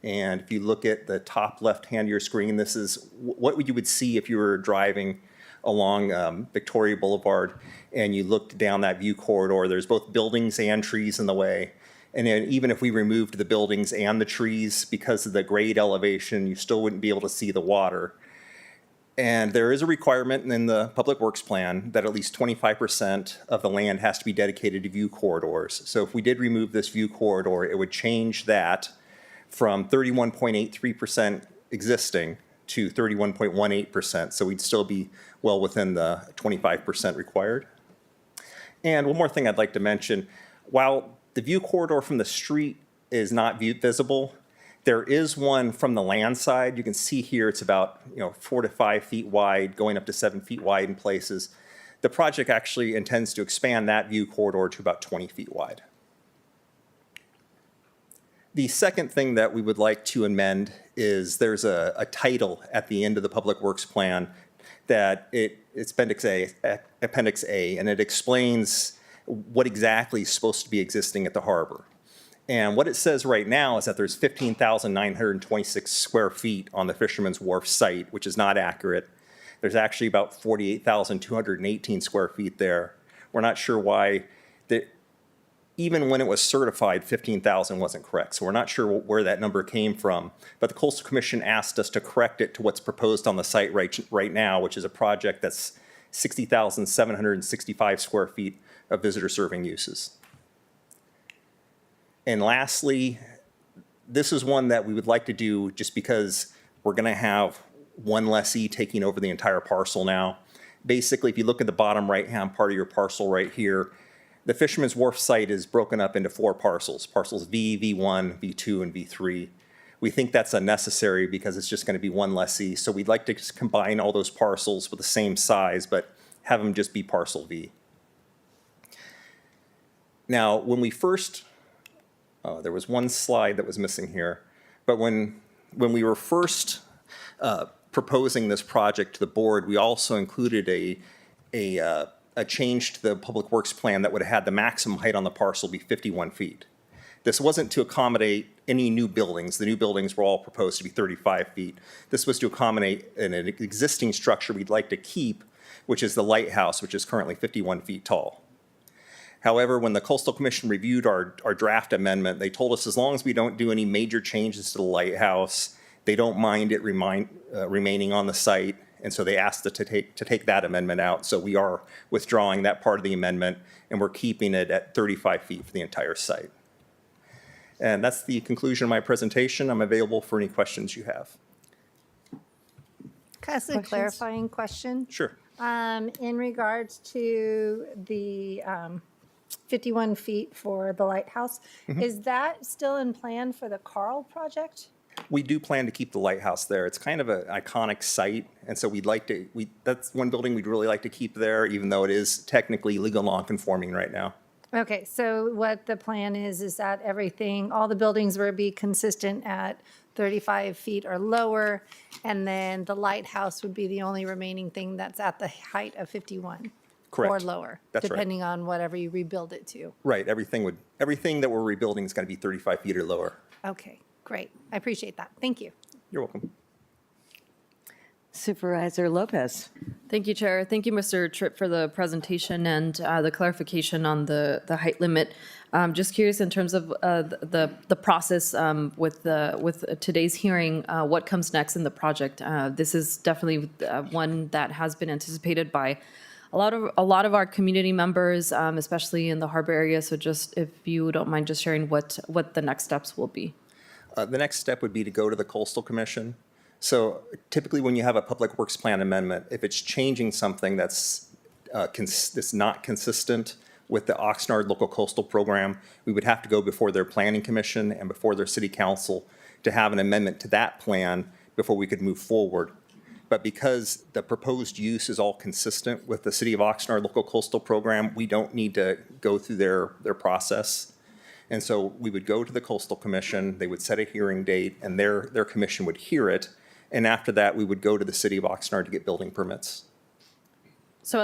And if you look at the top left hand of your screen, this is what you would see if you were driving along Victoria Boulevard and you looked down that view corridor. There's both buildings and trees in the way. And then even if we removed the buildings and the trees, because of the grade elevation, you still wouldn't be able to see the water. And there is a requirement in the Public Works Plan that at least 25% of the land has to be dedicated to view corridors. So if we did remove this view corridor, it would change that from 31.83% existing to 31.18%. So we'd still be well within the 25% required. And one more thing I'd like to mention, while the view corridor from the street is not visible, there is one from the land side. You can see here it's about 4 to 5 feet wide, going up to 7 feet wide in places. The project actually intends to expand that view corridor to about 20 feet wide. The second thing that we would like to amend is there's a title at the end of the Public Works Plan that it's Appendix A, and it explains what exactly is supposed to be existing at the harbor. And what it says right now is that there's 15,926 square feet on the Fisherman's Wharf site, which is not accurate. There's actually about 48,218 square feet there. We're not sure why, even when it was certified, 15,000 wasn't correct. So we're not sure where that number came from. But the Coastal Commission asked us to correct it to what's proposed on the site right now, which is a project that's 60,765 square feet of visitor serving uses. And lastly, this is one that we would like to do just because we're going to have one lessee taking over the entire parcel now. Basically, if you look at the bottom right-hand part of your parcel right here, the Fisherman's Wharf site is broken up into 4 parcels, parcels V, V1, V2, and V3. We think that's unnecessary because it's just going to be one lessee. So we'd like to just combine all those parcels with the same size, but have them just be parcel V. Now, when we first... there was one slide that was missing here, but when we were first proposing this project to the board, we also included a change to the Public Works Plan that would have had the maximum height on the parcel be 51 feet. This wasn't to accommodate any new buildings. The new buildings were all proposed to be 35 feet. This was to accommodate an existing structure we'd like to keep, which is the lighthouse, which is currently 51 feet tall. However, when the Coastal Commission reviewed our draft amendment, they told us as long as we don't do any major changes to the lighthouse, they don't mind it remaining on the site. And so they asked us to take that amendment out. So we are withdrawing that part of the amendment, and we're keeping it at 35 feet for the entire site. And that's the conclusion of my presentation. I'm available for any questions you have. Can I ask a clarifying question? Sure. In regards to the 51 feet for the lighthouse, is that still in plan for the Carl project? We do plan to keep the lighthouse there. It's kind of an iconic site, and so that's one building we'd really like to keep there, even though it is technically legal non-conforming right now. Okay, so what the plan is that everything, all the buildings will be consistent at 35 feet or lower, and then the lighthouse would be the only remaining thing that's at the height of 51? Or Correct. lower? That's right. Depending on whatever you rebuild it to. Right, everything that we're rebuilding is going to be 35 feet or lower. Okay, great. I appreciate that. Thank you. You're welcome. Supervisor Lopez. Thank you, Chair. Thank you, Mr. Tripp, for the presentation and the clarification on the height limit. Just curious in terms of the process with today's hearing, what comes next in the project? This is definitely one that has been anticipated by a lot of our community members, especially in the harbor area. So just if you don't mind just sharing what the next steps will be. The next step would be to go to the Coastal Commission. So typically when you have a Public Works Plan amendment, if it's changing something that's not consistent with the Oxnard Local Coastal Program, we would have to go before their Planning Commission and before their City Council to have an amendment to that plan before we could move forward. But because the proposed use is all consistent with the City of Oxnard Local Coastal Program, we don't need to go through their process. And so we would go to the Coastal Commission, they would set a hearing date, and their commission would hear it. And after that, we would go to the City of Oxnard to get building permits. So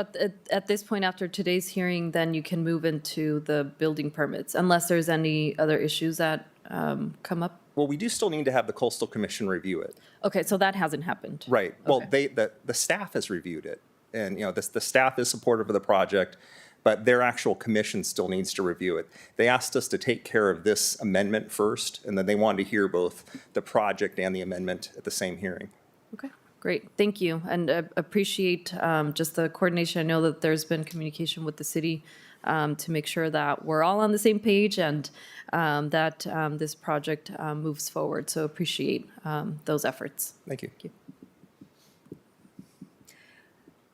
at this point, after today's hearing, then you can move into the building permits, unless there's any other issues that come up? Well, we do still need to have the Coastal Commission review it. Okay, so that hasn't happened. Right. Well, Okay. the staff has reviewed it. And, the staff is supportive of the project, but their actual commission still needs to review it. They asked us to take care of this amendment first, and then they wanted to hear both the project and the amendment at the same hearing. Okay, great, thank you, and appreciate just the coordination. I know that there's been communication with the city to make sure that we're all on the same page and that this project moves forward, so appreciate those efforts. Thank you.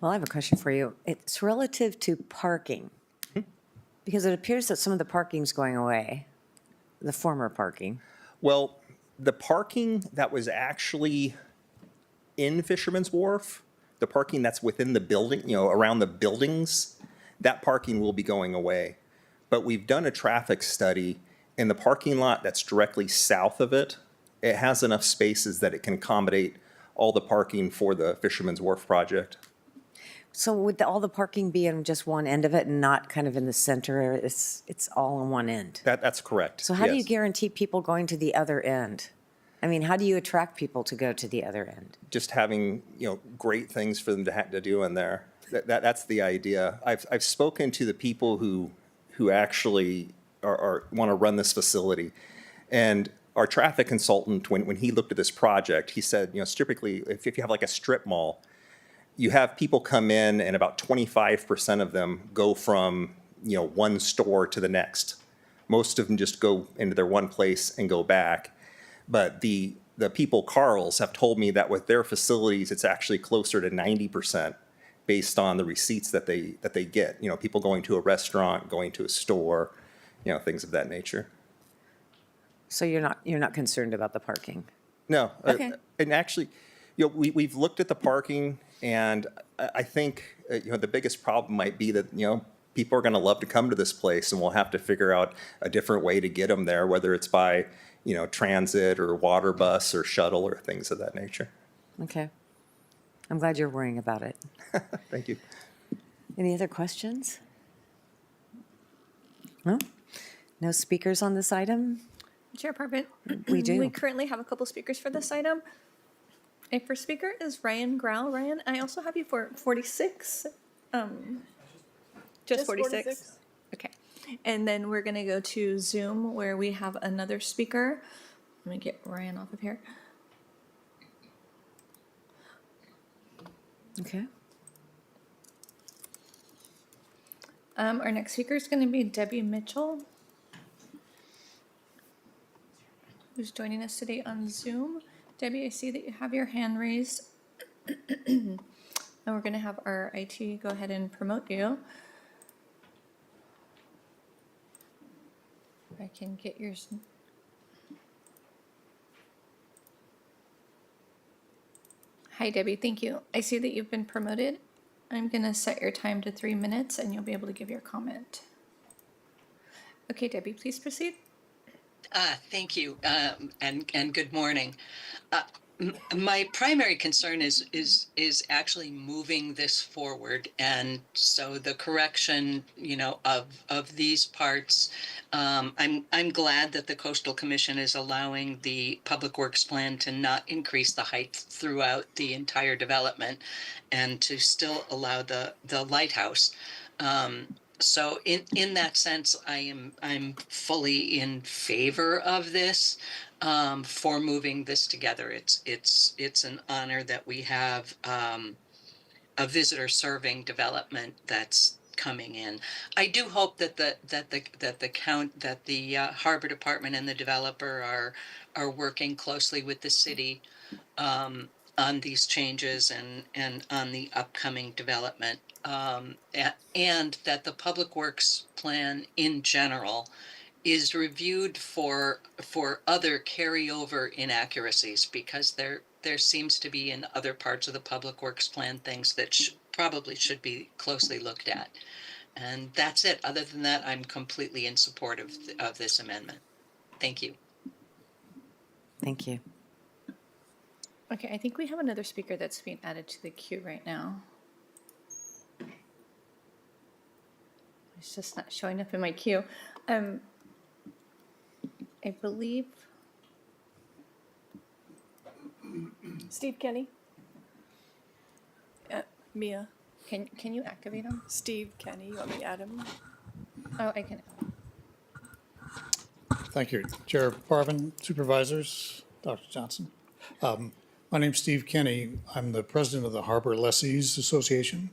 Well, I have a question for you. It's relative to parking, because it appears that some of the parking's going away, the former parking. Well, the parking that was actually in Fisherman's Wharf, the parking that's within the building, around the buildings, that parking will be going away. But we've done a traffic study, and the parking lot that's directly south of it, it has enough spaces that it can accommodate all the parking for the Fisherman's Wharf project. So would all the parking be in just one end of it and not kind of in the center? It's all on one end? That's correct. So how do you yes. guarantee people going to the other end? I mean, how do you attract people to go to the other end? Just having, great things for them to do in there. That's the idea. I've spoken to the people who actually want to run this facility. And our traffic consultant, when he looked at this project, he said, typically, if you have like a strip mall, you have people come in and about 25% of them go from, one store to the next. Most of them just go into their one place and go back. But the people, Carl's, have told me that with their facilities, it's actually closer to 90% based on the receipts that they get. People going to a restaurant, going to a store, things of that nature. So you're not concerned about the parking? No. Okay. And actually, we've looked at the parking, and I think, the biggest problem might be that, people are going to love to come to this place, and we'll have to figure out a different way to get them there, whether it's by, transit or water bus or shuttle or things of that nature. Okay. I'm glad you're worrying about it. Thank you. Any other questions? No? No speakers on this item? Chair Parvin. We do. We currently have a couple speakers for this item. A first speaker is Ryan Grau. Ryan, I also have you for 46. Just 46? Okay. And then we're going to go to Zoom where we have another speaker. Let me get Ryan off of here. Okay. Our next speaker is going to be Debbie Mitchell, who's joining us today on Zoom. Debbie, I see that you have your hand raised. And we're going to have our IT go ahead and promote you. If I can get yours. Hi, Debbie. Thank you. I see that you've been promoted. I'm going to set your time to 3 minutes, and you'll be able to give your comment. Okay, Debbie, please proceed. Thank you, and good morning. My primary concern is actually moving this forward, and so the correction, of these parts. I'm glad that the Coastal Commission is allowing the Public Works Plan to not increase the height throughout the entire development, and to still allow the lighthouse. So in that sense, I'm fully in favor of this, for moving this together. It's an honor that we have, a visitor serving development that's coming in. I do hope that the harbor department and the developer are working closely with the city, on these changes and on the upcoming development. And that the Public Works Plan in general is reviewed for other carryover inaccuracies, because there seems to be in other parts of the Public Works Plan things that probably should be closely looked at. And that's it. Other than that, I'm completely in support of this amendment. Thank you. Thank you. Okay, I think we have another speaker that's being added to the queue right now. It's just not showing up in my queue. I believe Steve Kenny? Mia? Can you activate him? Steve Kenny, you want me to add him? Oh, I can. Thank you. Chair Parvin, Supervisors, Dr. Johnson. My name's Steve Kenny. I'm the president of the Harbor Lessees Association.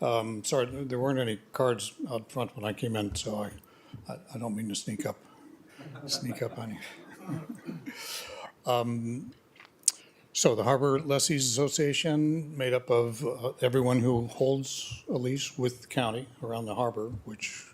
Sorry, there weren't any cards out front when I came in, so I don't mean to sneak up on you. So the Harbor Lessees Association, made up of everyone who holds a lease with the county around the harbor, which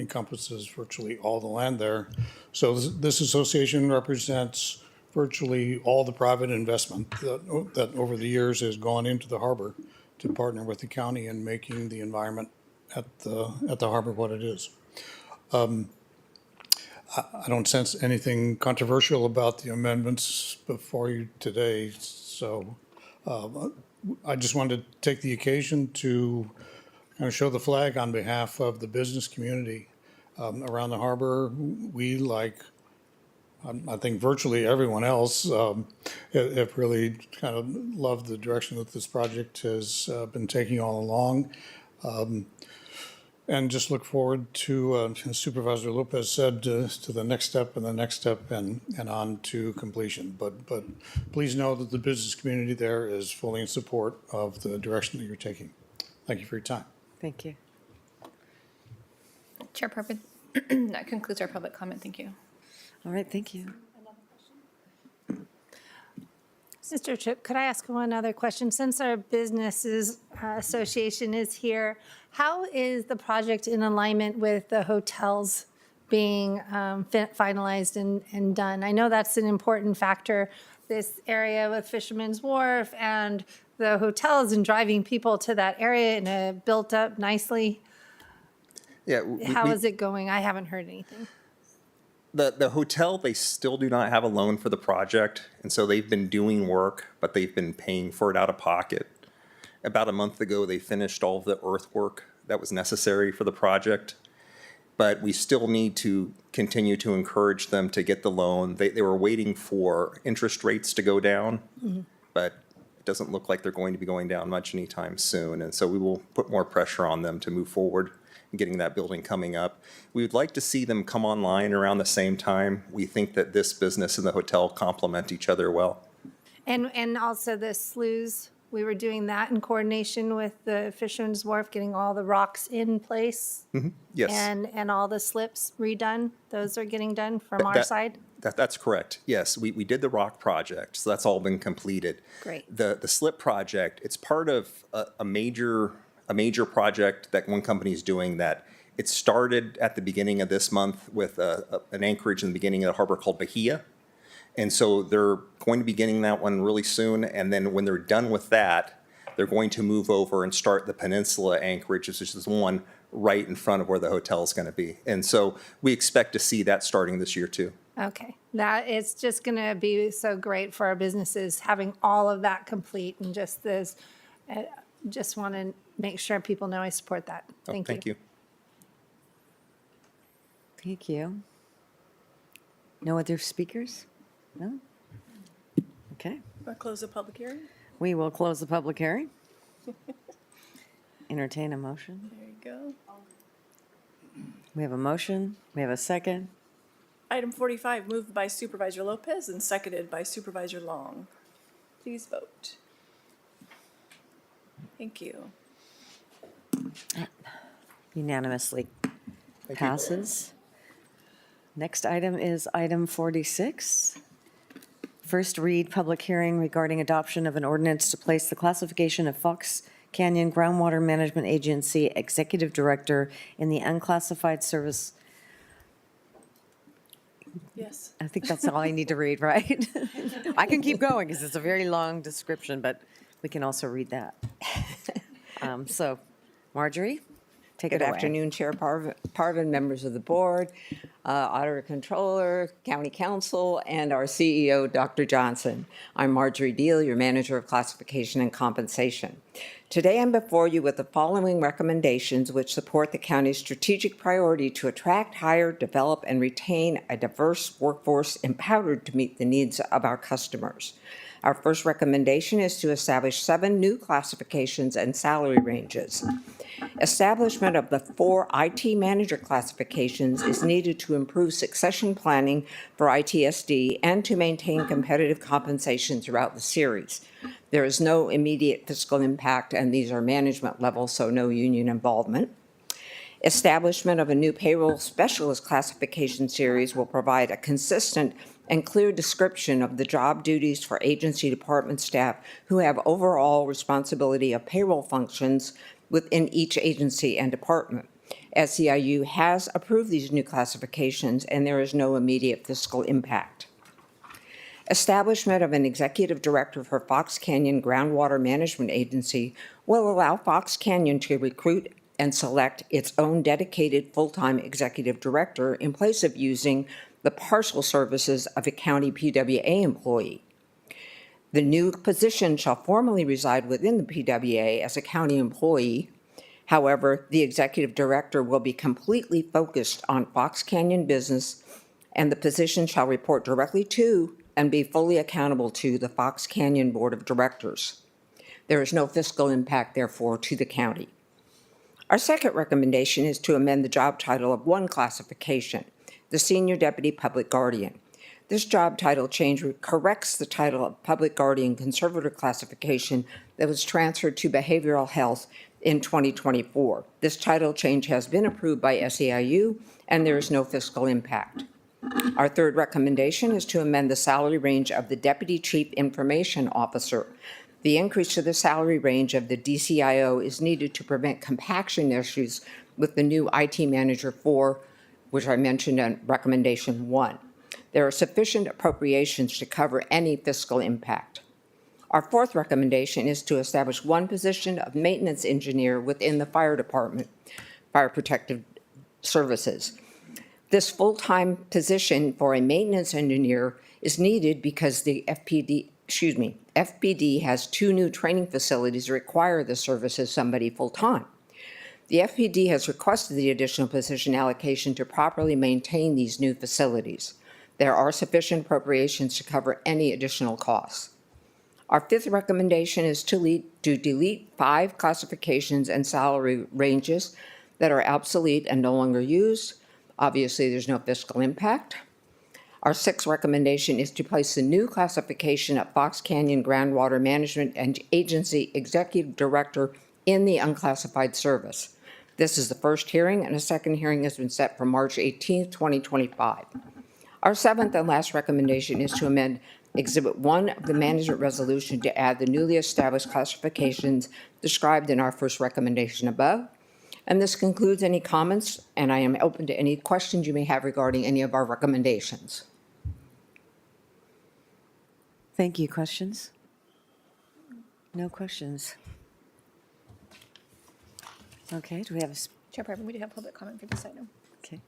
encompasses virtually all the land there. So this association represents virtually all the private investment that over the years has gone into the harbor to partner with the county in making the environment at the harbor what it is. I don't sense anything controversial about the amendments before you today, so I just wanted to take the occasion to kind of show the flag on behalf of the business community around the harbor. We, like I think virtually everyone else, have really kind of loved the direction that this project has been taking all along. And just look forward to, as Supervisor Lopez said, to the next step and the next step and on to completion. But please know that the business community there is fully in support of the direction that you're taking. Thank you for your time. Thank you. Chair Parvin, that concludes our public comment. Thank you. All right, thank you. Mr. Tripp, could I ask one other question? Since our businesses association is here, how is the project in alignment with the hotels being finalized and done? I know that's an important factor, this area with Fisherman's Wharf and the hotels and driving people to that area and built up nicely. Yeah. How is it going? I haven't heard anything. The hotel, they still do not have a loan for the project, and so they've been doing work, but they've been paying for it out of pocket. About a month ago, they finished all of the earthwork that was necessary for the project, but we still need to continue to encourage them to get the loan. They were waiting for interest rates to go down, but it doesn't look like they're going to be going down much anytime soon, and so we will put more pressure on them to move forward and getting that building coming up. We would like to see them come online around the same time. We think that this business and the hotel complement each other well. And also the sloughs, we were doing that in coordination with the Fisherman's Wharf, getting all the rocks in place. Yes. And all the slips redone. Those are getting done from our side. That's correct. Yes, we did the rock project, so that's all been completed. Great. The slip project, it's part of a major project that one company is doing that it started at the beginning of this month with an anchorage in the beginning of the harbor called Bahia. And so they're going to be getting that one really soon. And then when they're done with that, they're going to move over and start the peninsula anchorage, which is the one right in front of where the hotel is going to be. And so we expect to see that starting this year too. Okay, that is just going to be so great for our businesses, having all of that complete and just this. Just want to make sure people know I support that. Oh, Thank thank you. Thank you. No other speakers? No? Okay, Want to close the public hearing? we will close the public hearing. Entertain a motion. There you go. We have a motion, we have a second. Item 45, moved by Supervisor Lopez and seconded by Supervisor Long. Please vote. Thank you. Unanimously Thank you. passes. Next item is item 46. First read public hearing regarding adoption of an ordinance to place the classification of Fox Canyon Groundwater Management Agency Executive Director in the unclassified service. Yes. I think that's all I need to read, right? I can keep going because it's a very long description, but we can also read that. So, Marjorie, take it Good away. afternoon, Chair Parvin, members of the board, Auditor Controller, County Council, and our CEO, Dr. Johnson. I'm Marjorie Deal, your Manager of Classification and Compensation. Today, I'm before you with the following recommendations which support the county's strategic priority to attract, hire, develop, and retain a diverse workforce empowered to meet the needs of our customers. Our first recommendation is to establish 7 new classifications and salary ranges. Establishment of the 4 IT manager classifications is needed to improve succession planning for ITSD and to maintain competitive compensation throughout the series. There is no immediate fiscal impact, and these are management level, so no union involvement. Establishment of a new payroll specialist classification series will provide a consistent and clear description of the job duties for agency department staff who have overall responsibility of payroll functions within each agency and department. SEIU has approved these new classifications, and there is no immediate fiscal impact. Establishment of an executive director for Fox Canyon Groundwater Management Agency will allow Fox Canyon to recruit and select its own dedicated full-time executive director in place of using the partial services of a county PWA employee. The new position shall formally reside within the PWA as a county employee. However, the executive director will be completely focused on Fox Canyon business, and the position shall report directly to and be fully accountable to the Fox Canyon Board of Directors. There is no fiscal impact, therefore, to the county. Our second recommendation is to amend the job title of one classification, the Senior Deputy Public Guardian. This job title change corrects the title of Public Guardian Conservator classification that was transferred to Behavioral Health in 2024. This title change has been approved by SEIU, and there is no fiscal impact. Our third recommendation is to amend the salary range of the Deputy Chief Information Officer. The increase to the salary range of the DCIO is needed to prevent compaction issues with the new IT Manager 4, which I mentioned in recommendation 1. There are sufficient appropriations to cover any fiscal impact. Our fourth recommendation is to establish one position of maintenance engineer within the fire department, Fire Protective Services. This full-time position for a maintenance engineer is needed because the FPD has 2 new training facilities that require the service of somebody full-time. The FPD has requested the additional position allocation to properly maintain these new facilities. There are sufficient appropriations to cover any additional costs. Our fifth recommendation is to delete 5 classifications and salary ranges that are obsolete and no longer used. Obviously, there's no fiscal impact. Our sixth recommendation is to place the new classification of Fox Canyon Groundwater Management and Agency Executive Director in the unclassified service. This is the first hearing, and a second hearing has been set for March 18, 2025. Our seventh and last recommendation is to amend Exhibit 1 of the Management Resolution to add the newly established classifications described in our first recommendation above. And this concludes any comments, and I am open to any questions you may have regarding any of our recommendations. Thank you. Questions? No questions. Okay, do we have a Chair Parvin, we do have public comment for this item. Okay.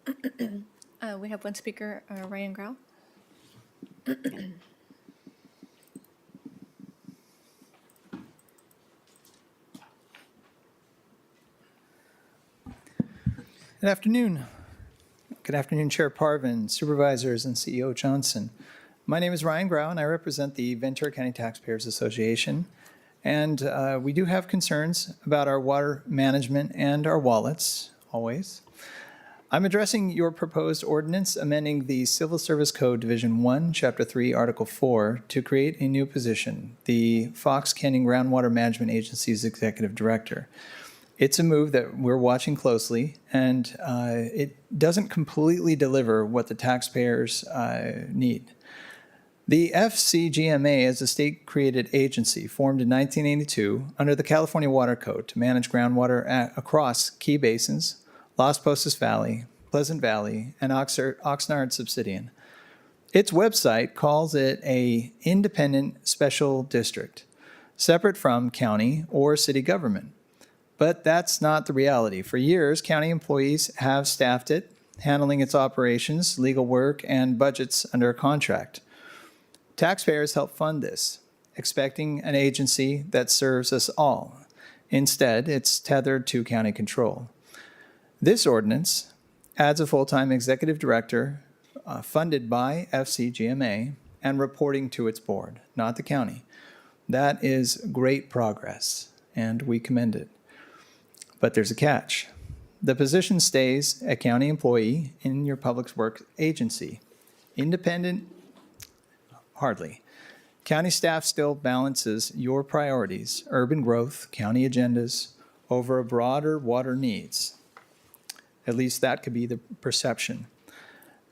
We have one speaker, Ryan Grau. Good afternoon. Good afternoon, Chair Parvin, Supervisors, and CEO Johnson. My name is Ryan Grau, and I represent the Ventura County Taxpayers Association. And we do have concerns about our water management and our wallets, always. I'm addressing your proposed ordinance amending the Civil Service Code Division 1, Chapter 3, Article 4, to create a new position, the Fox Canyon Groundwater Management Agency's Executive Director. It's a move that we're watching closely, and it doesn't completely deliver what the taxpayers need. The FCGMA is a state-created agency formed in 1982 under the California Water Code to manage groundwater across key basins, Las Posas Valley, Pleasant Valley, and Oxnard Subsidian. Its website calls it an independent special district, separate from county or city government. But that's not the reality. For years, county employees have staffed it, handling its operations, legal work, and budgets under a contract. Taxpayers help fund this, expecting an agency that serves us all. Instead, it's tethered to county control. This ordinance adds a full-time executive director funded by FCGMA and reporting to its board, not the county. That is great progress, and we commend it. But there's a catch. The position stays a county employee in your public works agency. Independent? Hardly. County staff still balances your priorities, urban growth, county agendas, over broader water needs. At least that could be the perception.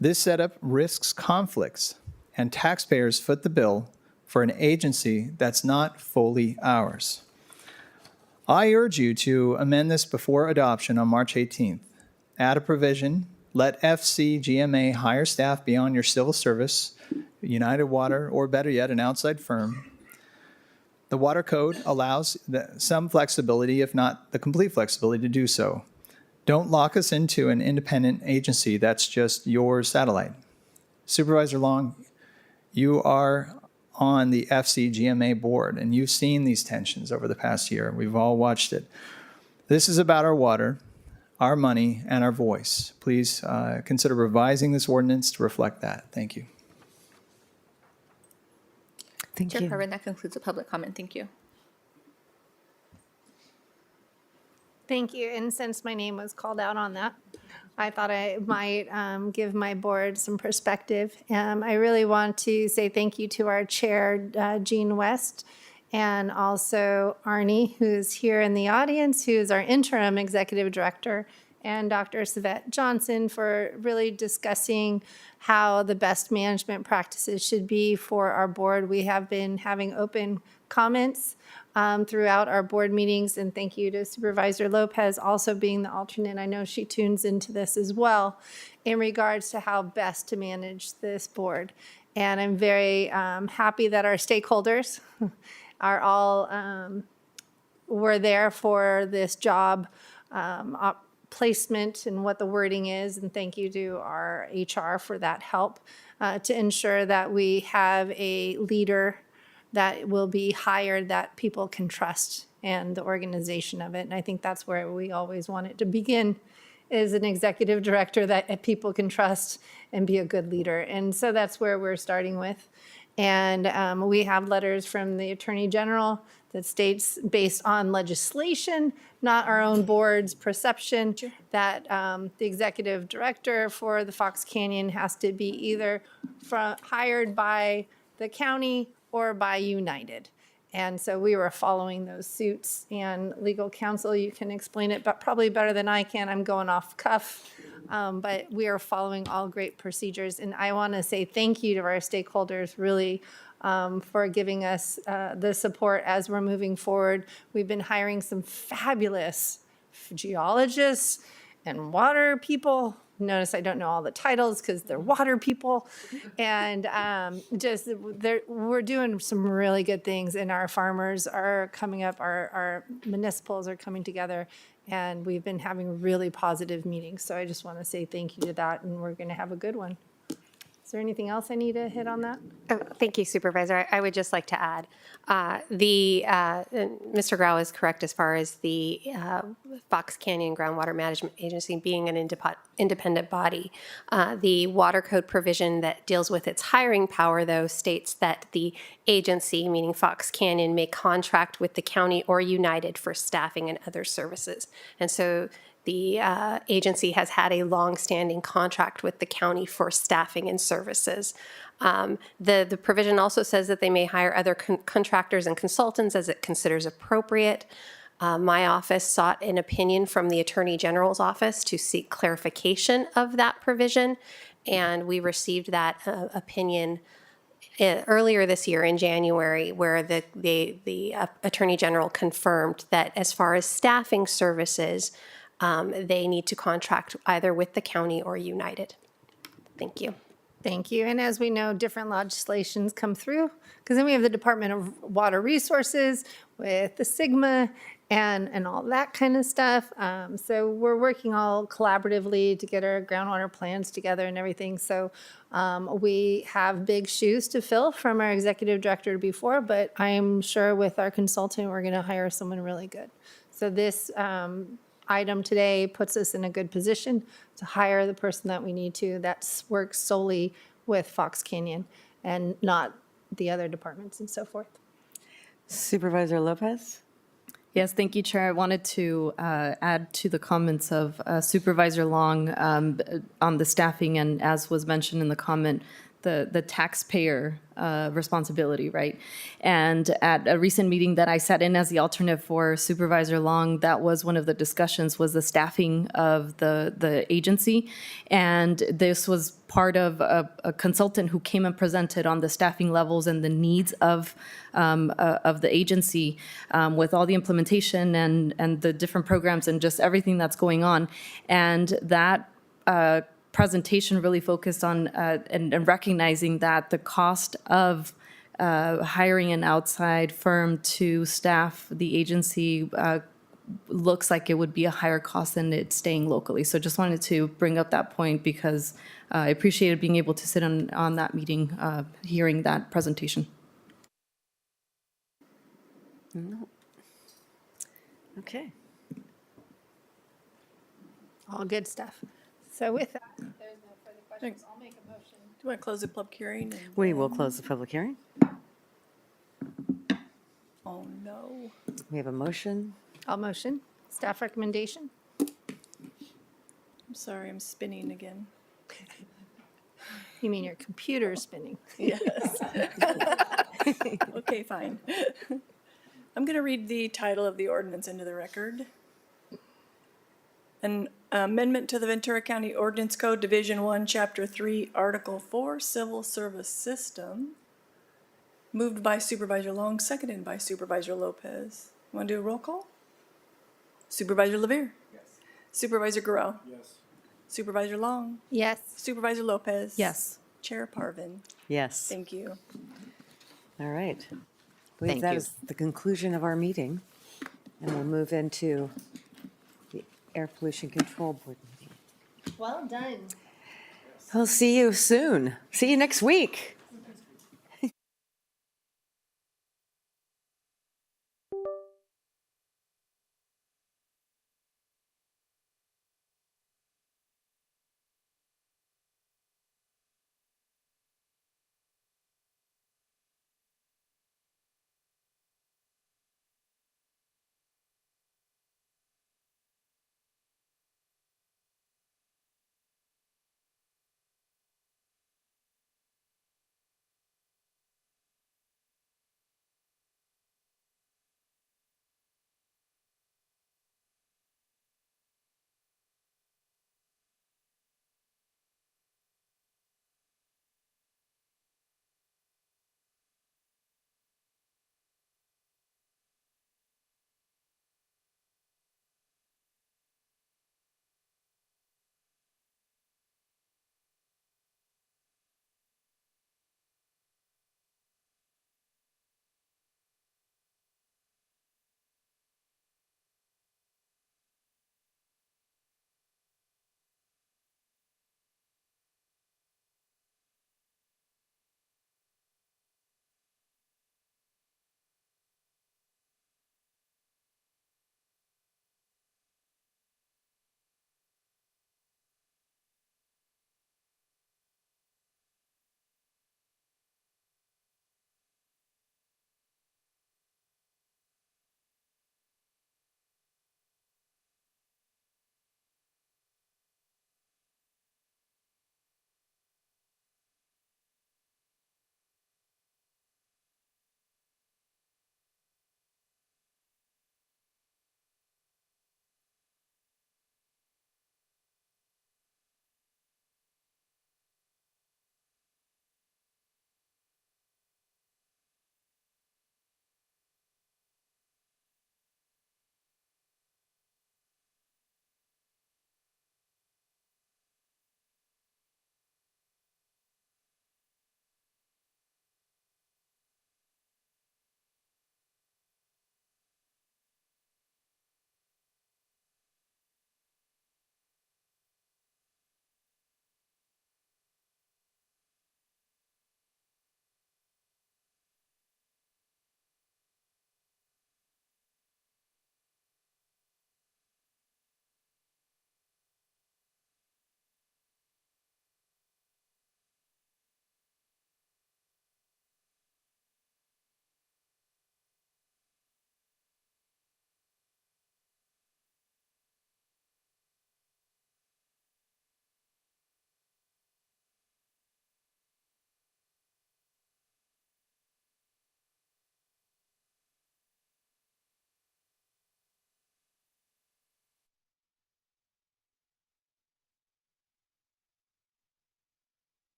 This setup risks conflicts, and taxpayers foot the bill for an agency that's not fully ours. I urge you to amend this before adoption on March 18th. Add a provision, let FCGMA hire staff beyond your civil service, United Water, or better yet, an outside firm. The Water Code allows some flexibility, if not the complete flexibility, to do so. Don't lock us into an independent agency that's just your satellite. Supervisor Long, you are on the FCGMA board, and you've seen these tensions over the past year. We've all watched it. This is about our water, our money, and our voice. Please consider revising this ordinance to reflect that. Thank you. Thank Chair you. Parvin, that concludes the public comment. Thank you. Thank you. And since my name was called out on that, I thought I might give my board some perspective. I really want to say thank you to our chair, Jean West, and also Arnie, who's here in the audience, who is our interim executive director, and Dr. Savette Johnson for really discussing how the best management practices should be for our board. We have been having open comments throughout our board meetings, and thank you to Supervisor Lopez also being the alternate. I know she tunes into this as well in regards to how best to manage this board. And I'm very happy that our stakeholders are all were there for this job placement and what the wording is. And thank you to our HR for that help to ensure that we have a leader that will be hired that people can trust and the organization of it. And I think that's where we always want it to begin, is an executive director that people can trust and be a good leader. And so that's where we're starting with. And we have letters from the Attorney General that states, based on legislation, not our own board's perception, that the executive director for the Fox Canyon has to be either hired by the county or by United. And so we were following those suits, and legal counsel, you can explain it, but probably better than I can. I'm going off cuff. But we are following all great procedures. And I want to say thank you to our stakeholders, really, for giving us the support as we're moving forward. We've been hiring some fabulous geologists and water people Notice I don't know all the titles because they're water people. And we're doing some really good things, and our farmers are coming up, our municipals are coming together, and we've been having really positive meetings. So I just want to say thank you to that, and we're going to have a good one. Is there anything else I need to hit on that? Oh, thank you, Supervisor. I would just like to add, Mr. Grau is correct as far as the Fox Canyon Groundwater Management Agency being an independent body. The water code provision that deals with its hiring power, though, states that the agency, meaning Fox Canyon, may contract with the county or United for staffing and other services. And so the agency has had a long-standing contract with the county for staffing and services. The provision also says that they may hire other contractors and consultants as it considers appropriate. My office sought an opinion from the Attorney General's office to seek clarification of that provision, and we received that opinion earlier this year in January, where the Attorney General confirmed that as far as staffing services, they need to contract either with the county or United. Thank you. Thank you. And as we know, different legislations come through, because then we have the Department of Water Resources with the SIGMA and all that kind of stuff. So we're working all collaboratively to get our groundwater plans together and everything. So we have big shoes to fill from our executive director before, but I'm sure with our consultant, we're going to hire someone really good. So this item today puts us in a good position to hire the person that we need to that works solely with Fox Canyon and not the other departments and so forth. Supervisor Lopez? Yes, thank you, Chair. I wanted to add to the comments of Supervisor Long on the staffing, and as was mentioned in the comment, the taxpayer responsibility, right? And at a recent meeting that I sat in as the alternate for Supervisor Long, that was one of the discussions, was the staffing of the agency. And this was part of a consultant who came and presented on the staffing levels and the needs of the agency with all the implementation and the different programs and just everything that's going on. And that presentation really focused on and recognizing that the cost of hiring an outside firm to staff the agency looks like it would be a higher cost than it staying locally. So just wanted to bring up that point because I appreciated being able to sit on that meeting, hearing that presentation. Okay. All good stuff. So with that, if there's no further questions, I'll make a motion. Do you want to close the public hearing? We will close the public hearing. Oh, no. We have a motion. I'll motion. Staff recommendation. I'm sorry, I'm spinning again. You mean your computer spinning? Yes. Okay, fine. I'm going to read the title of the ordinance into the record. An amendment to the Ventura County Ordinance Code, Division 1, Chapter 3, Article 4, Civil Service System. Moved by Supervisor Long, seconded by Supervisor Lopez. Want to do a roll call? Supervisor Levere? Yes. Supervisor Garrell? Yes. Supervisor Long? Yes. Supervisor Lopez? Yes. Chair Parvin? Yes. Thank you. All right. I believe Thank that you. is the conclusion of our meeting. And we'll move into the Air Pollution Control Board meeting. Well done. I'll see you soon. See you next week.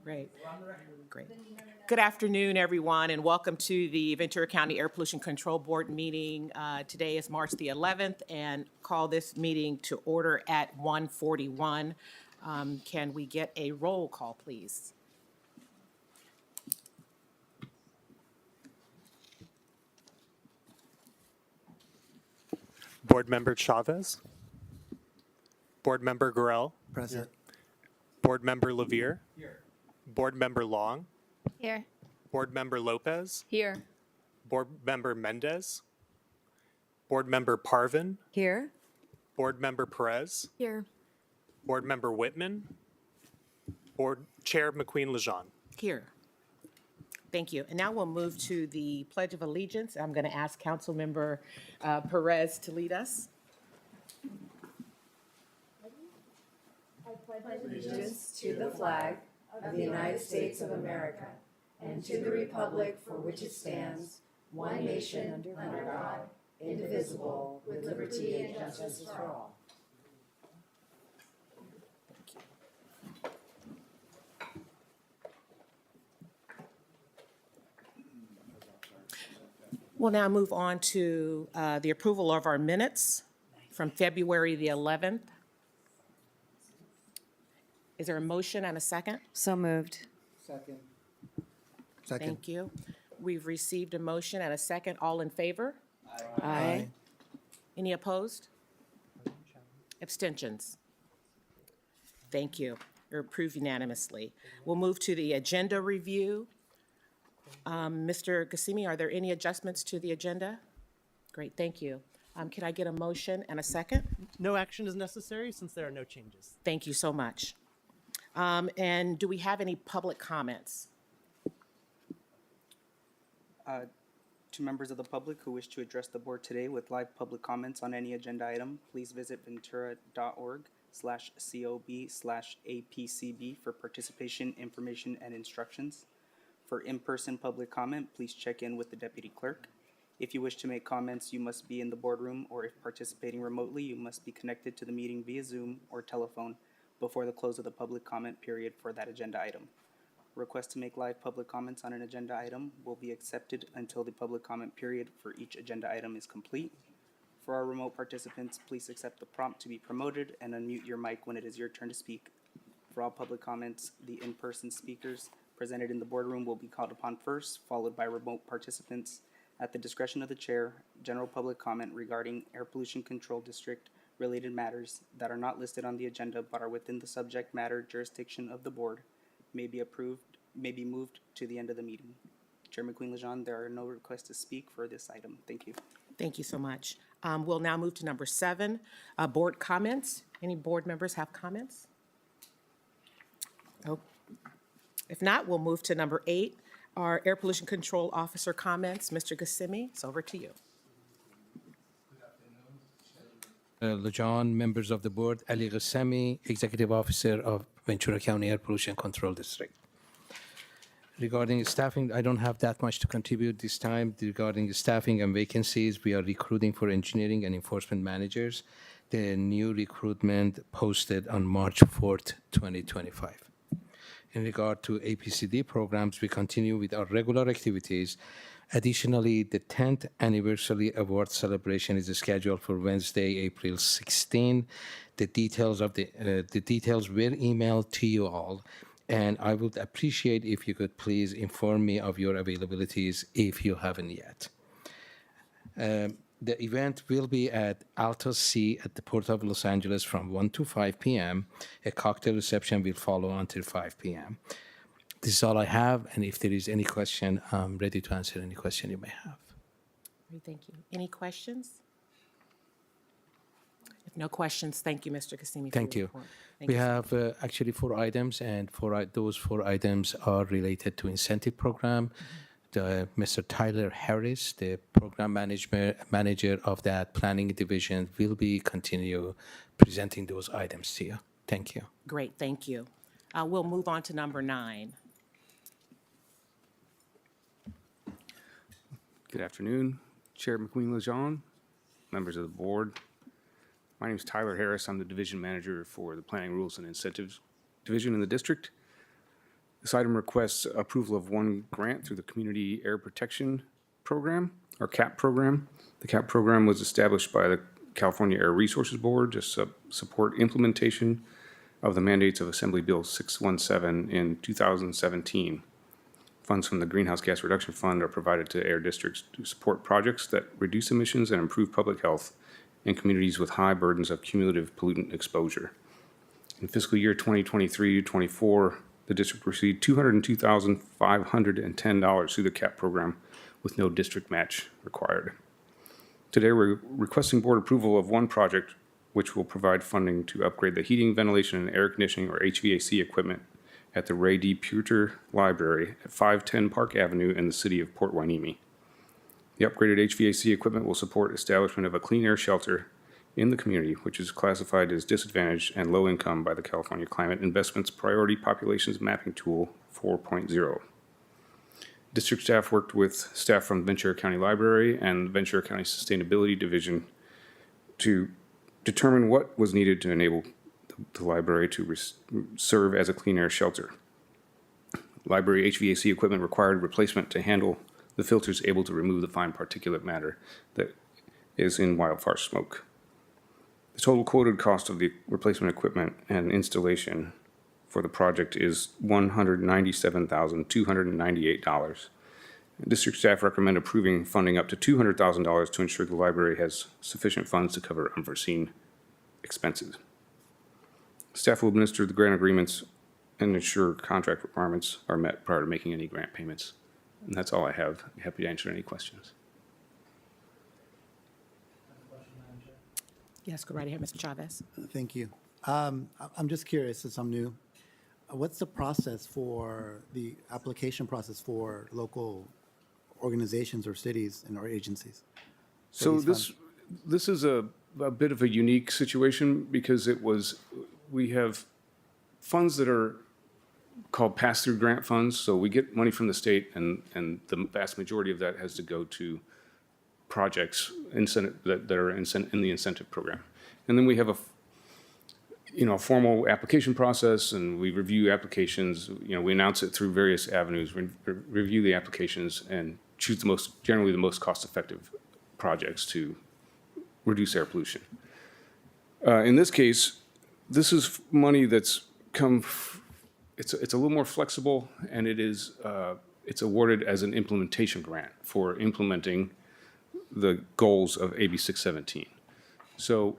Great. Great. Good afternoon, everyone, and welcome to the Ventura County Air Pollution Control Board meeting. Today is March the 11th, and call this meeting to order at 1:41. Can we get a roll call, please? Board Member Chavez. Board Member Gorell. Present. Board Member Levere. Here. Board Member Long. Here. Board Member Lopez. Here. Board Member Mendez. Board Member Parvin. Here. Board Member Perez. Here. Board Member Whitman. Board Chair McQueen-Lejeune. Here. Thank you. And now we'll move to the Pledge of Allegiance. I'm going to ask Councilmember Perez to lead us. I pledge allegiance to the flag of the United States of America and to the republic for which it stands, one nation under God, indivisible, with liberty and justice for all. We'll now move on to the approval of our minutes from February the 11th. Is there a motion and a second? So moved. Second. Thank you. We've received a motion and a second. All in favor? Aye. Any opposed? Abstentions? Thank you. You're approved unanimously. We'll move to the agenda review. Mr. Gassimi, are there any adjustments to the agenda? Great, thank you. Can I get a motion and a second? No action is necessary since there are no changes. Thank you so much. And do we have any public comments? To members of the public who wish to address the board today with live public comments on any agenda item, please visit ventura.org/cob/APCB for participation, information, and instructions. For in-person public comment, please check in with the deputy clerk. If you wish to make comments, you must be in the boardroom, or if participating remotely, you must be connected to the meeting via Zoom or telephone before the close of the public comment period for that agenda item. Requests to make live public comments on an agenda item will be accepted until the public comment period for each agenda item is complete. For our remote participants, please accept the prompt to be promoted and unmute your mic when it is your turn to speak. For all public comments, the in-person speakers presented in the boardroom will be called upon first, followed by remote participants. At the discretion of the chair, general public comment regarding air pollution control district related matters that are not listed on the agenda but are within the subject matter jurisdiction of the board may be moved to the end of the meeting. Chair McQueen-Lejeune, there are no requests to speak for this item. Thank you. Thank you so much. We'll now move to number 7, board comments. Any board members have comments? Oh. If not, we'll move to number 8, our air pollution control officer comments. Mr. Gassimi, it's over to you. Lejeune, members of the board, Ali Ghassemi, Executive Officer of Ventura County Air Pollution Control District. Regarding staffing, I don't have that much to contribute this time. Regarding staffing and vacancies, we are recruiting for engineering and enforcement managers. The new recruitment posted on March 4th, 2025. In regard to APCD programs, we continue with our regular activities. Additionally, the 10th anniversary award celebration is scheduled for Wednesday, April 16. The details were emailed to you all, and I would appreciate if you could please inform me of your availabilities if you haven't yet. The event will be at Alta C at the Port of Los Angeles from 1 to 5 p.m. A cocktail reception will follow until 5 p.m. This is all I have, and if there is any question, I'm ready to answer any question you may have. Great, thank you. Any questions? If no questions, thank you, Mr. Gassimi. Thank you. We have actually 4 items, and those 4 items are related to incentive program. Mr. Tyler Harris, the program manager of that planning division, will be continue presenting those items to you. Thank you. Great, thank you. We'll move on to number 9. Good afternoon, Chair McQueen-Lejeune, members of the board. My name is Tyler Harris. I'm the division manager for the Planning Rules and Incentives Division in the district. This item requests approval of one grant through the Community Air Protection Program, or CAP program. The CAP program was established by the California Air Resources Board to support implementation of the mandates of Assembly Bill 617 in 2017. Funds from the Greenhouse Gas Reduction Fund are provided to air districts to support projects that reduce emissions and improve public health in communities with high burdens of cumulative pollutant exposure. In fiscal year 2023-24, the district received $202,510 through the CAP program with no district match required. Today, we're requesting board approval of one project which will provide funding to upgrade the heating, ventilation, and air conditioning, or HVAC equipment at the Ray D. Puter Library at 510 Park Avenue in the city of Port Hueneme. The upgraded HVAC equipment will support establishment of a clean air shelter in the community, which is classified as disadvantaged and low income by the California Climate Investments Priority Populations Mapping Tool 4.0. District staff worked with staff from Ventura County Library and Ventura County Sustainability Division to determine what was needed to enable the library to serve as a clean air shelter. Library HVAC equipment required replacement to handle the filters able to remove the fine particulate matter that is in wildfire smoke. The total quoted cost of the replacement equipment and installation for the project is $197,298. District staff recommend approving funding up to $200,000 to ensure the library has sufficient funds to cover unforeseen expenses. Staff will administer the grant agreements and ensure contract requirements are met prior to making any grant payments. And that's all I have. Happy to answer any questions. Yes, go right ahead, Mr. Chavez. Thank you. I'm just curious, since I'm new, what's the process for the application process for local organizations or cities and or agencies? So this is a bit of a unique situation because we have funds that are called pass-through grant funds. So we get money from the state, and the vast majority of that has to go to projects that are in the incentive program. And then we have a formal application process, and we review applications. We announce it through various avenues, review the applications, and choose generally the most cost-effective projects to reduce air pollution. In this case, this is money that's it's a little more flexible, and it's awarded as an implementation grant for implementing the goals of AB 617. So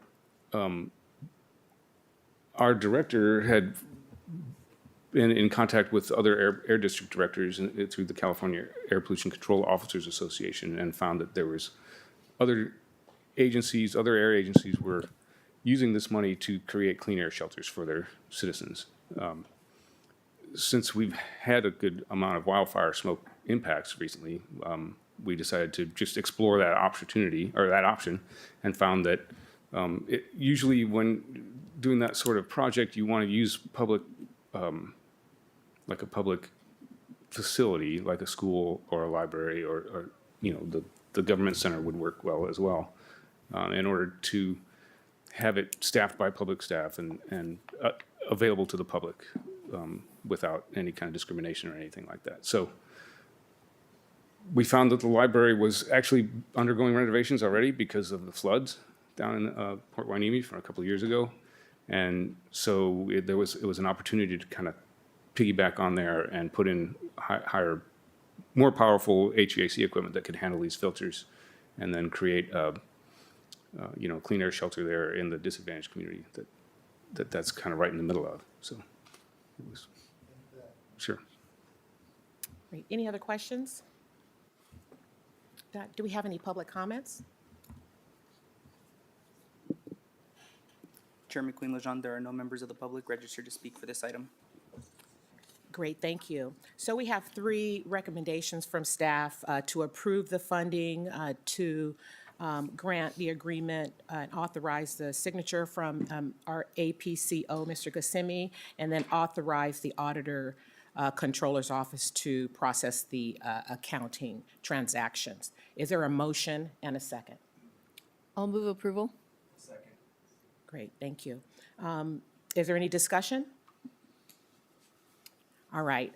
our director had been in contact with other air district directors through the California Air Pollution Control Officers Association, and found that there was other air agencies were using this money to create clean air shelters for their citizens. Since we've had a good amount of wildfire smoke impacts recently, we decided to just explore that option, and found that usually when doing that sort of project, you want to use like a public facility, like a school or a library, or the government center would work well as well, in order to have it staffed by public staff and available to the public without any kind of discrimination or anything like that. So we found that the library was actually undergoing renovations already because of the floods down in Port Hueneme from a couple of years ago. And so it was an opportunity to kind of piggyback on there and put in higher, more powerful HVAC equipment that could handle these filters, and then create a clean air shelter there in the disadvantaged community that's kind of right in the middle of. So it was, sure. Great. Any other questions? Do we have any public comments? Chair McQueen-Lejeune, there are no members of the public registered to speak for this item. Great, thank you. So we have 3 recommendations from staff to approve the funding, to grant the agreement and authorize the signature from our APCO, Mr. Gassemi, and then authorize the auditor controller's office to process the accounting transactions. Is there a motion and a second? I'll move approval. Great, thank you. Is there any discussion? All right,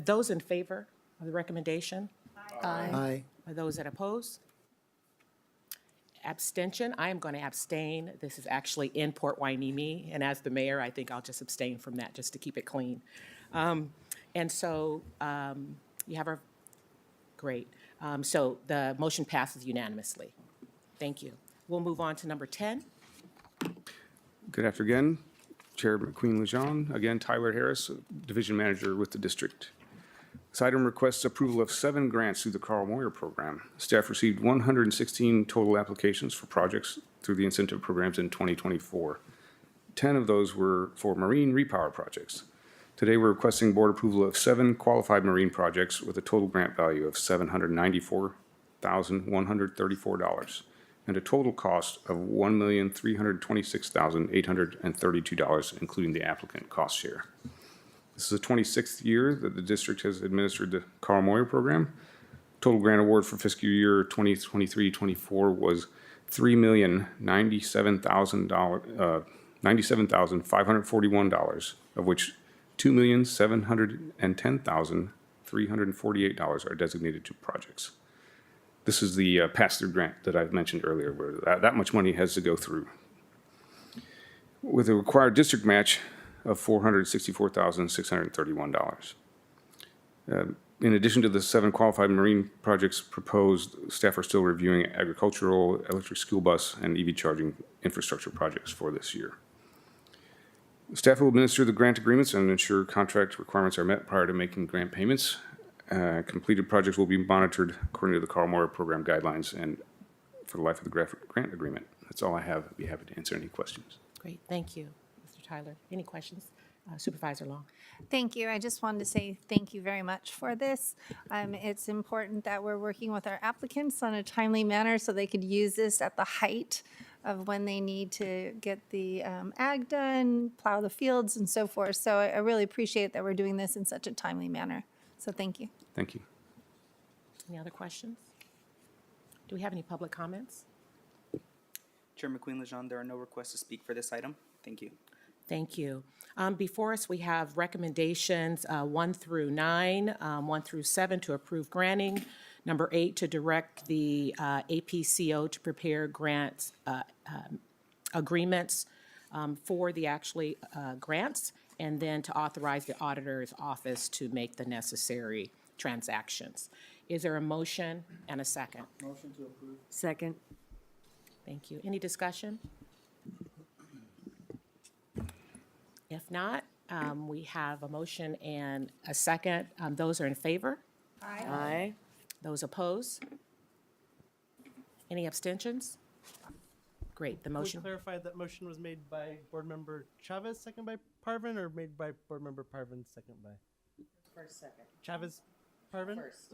those in favor of the recommendation? Aye. Are those that oppose? Abstention, I am going to abstain. This is actually in Port Hueneme, and as the mayor, I think I'll just abstain from that, just to keep it clean. And so you have our, great. So the motion passes unanimously. Thank you. We'll move on to number 10. Good afternoon, Chair McQueen Lejean. Again, Tyler Harris, Division Manager with the district. This item requests approval of 7 grants through the Carl Moyer program. Staff received 116 total applications for projects through the incentive programs in 2024. 10 of those were for marine repower projects. Today, we're requesting board approval of 7 qualified marine projects with a total grant value of $794,134 and a total cost of $1,326,832, including the applicant cost share. This is the 26th year that the district has administered the Carl Moyer program. Total grant award for fiscal year 2023-24 was $3,097,541, of which $2,710,348 are designated to projects. This is the pass-through grant that I've mentioned earlier, where that much money has to go through. With a required district match of $464,631. In addition to the 7 qualified marine projects proposed, staff are still reviewing agricultural, electric school bus, and EV charging infrastructure projects for this year. Staff will administer the grant agreements and ensure contract requirements are met prior to making grant payments. Completed projects will be monitored according to the Carl Moyer program guidelines and for the life of the grant agreement. That's all I have. I'd be happy to answer any questions. Great, thank you, Mr. Tyler. Any questions? Supervisor Long. Thank you. I just wanted to say thank you very much for this. It's important that we're working with our applicants on a timely manner so they could use this at the height of when they need to get the ag done, plow the fields, and so forth. So I really appreciate that we're doing this in such a timely manner. So thank you. Thank you. Any other questions? Do we have any public comments? Chair McQueen Lejean, there are no requests to speak for this item. Thank you. Thank you. Before us, we have recommendations 1 through 9, 1 through 7 to approve granting, number 8 to direct the APCO to prepare grants agreements for the grants, and then to authorize the auditor's office to make the necessary transactions. Is there a motion and a second? Motion to approve. Second. Thank you. Any discussion? If not, we have a motion and a second. Those are in favor? Aye. Aye. Those opposed? Any abstentions? Great, the motion. Can we clarify that motion was made by Board Member Chavez, second by Parvin, or made by Board Member Parvin, second by? First, second. Chavez, Parvin? First.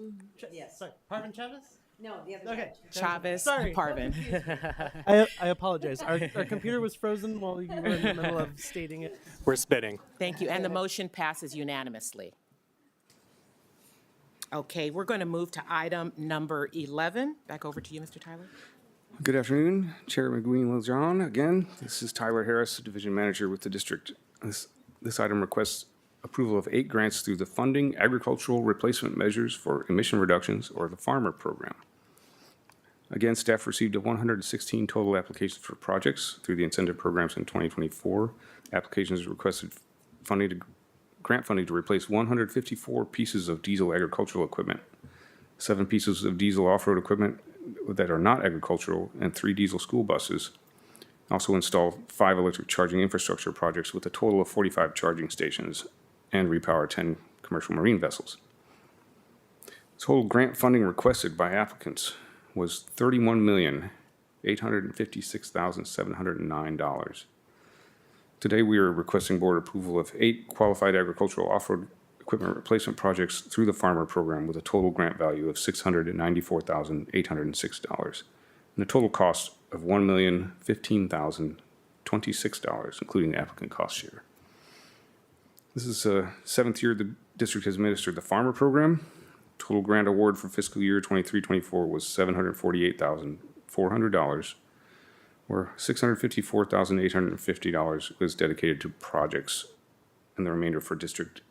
Yes. Sorry, Parvin Chavez? No, the other. Okay. Chavez, Sorry. Parvin. I apologize. Our computer was frozen while you were in the middle of stating it. We're spitting. Thank you, and the motion passes unanimously. Okay, we're going to move to item number 11. Back over to you, Mr. Tyler. Good afternoon, Chair McQueen Lejean. Again, this is Tyler Harris, Division Manager with the district. This item requests approval of 8 grants through the Funding Agricultural Replacement Measures for Emission Reductions, or the Farmer Program. Again, staff received 116 total applications for projects through the incentive programs in 2024. Applications requested grant funding to replace 154 pieces of diesel agricultural equipment, 7 pieces of diesel off-road equipment that are not agricultural, and 3 diesel school buses. Also install 5 electric charging infrastructure projects with a total of 45 charging stations and repower 10 commercial marine vessels. Total grant funding requested by applicants was $31,856,709. Today, we are requesting board approval of 8 qualified agricultural off-road equipment replacement projects through the Farmer Program with a total grant value of $694,806 and a total cost of $1,015,026, including the applicant cost share. This is the 7th year the district has administered the Farmer Program. Total grant award for fiscal year 23-24 was $748,400, where $654,850 was dedicated to projects, and the remainder for district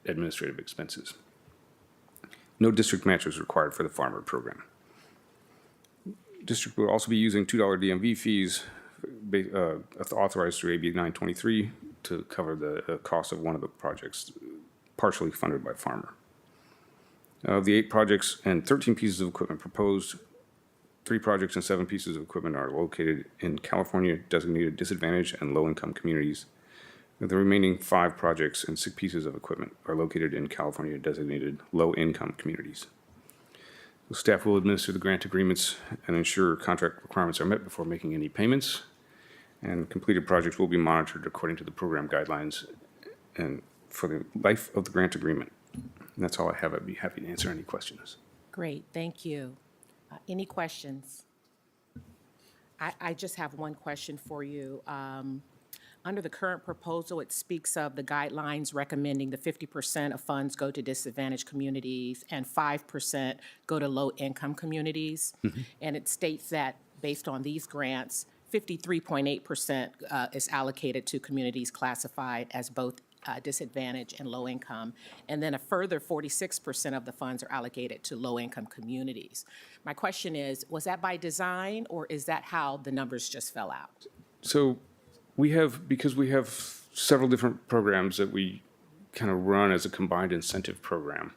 administrative expenses. No district match is required for the farmer program. District will also be using $2 DMV fees authorized through AB 923 to cover the cost of one of the projects, partially funded by farmer. Of the 8 projects and 13 pieces of equipment proposed, 3 projects and 7 pieces of equipment are located in California designated disadvantaged and low-income communities. The remaining 5 projects and 6 pieces of equipment are located in California designated low-income communities. The staff will administer the grant agreements and ensure contract requirements are met before making any payments. And completed projects will be monitored according to the program guidelines and for the life of the grant agreement. And that's all I have. I'd be happy to answer any questions. Great, thank you. Any questions? I just have one question for you. Under the current proposal, it speaks of the guidelines recommending the 50% of funds go to disadvantaged communities and 5% go to low-income communities. And it states that based on these grants, 53.8% is allocated to communities classified as both disadvantaged and low income, and then a further 46% of the funds are allocated to low-income communities. My question is, was that by design, or is that how the numbers just fell out? So because we have several different programs that we kind of run as a combined incentive program.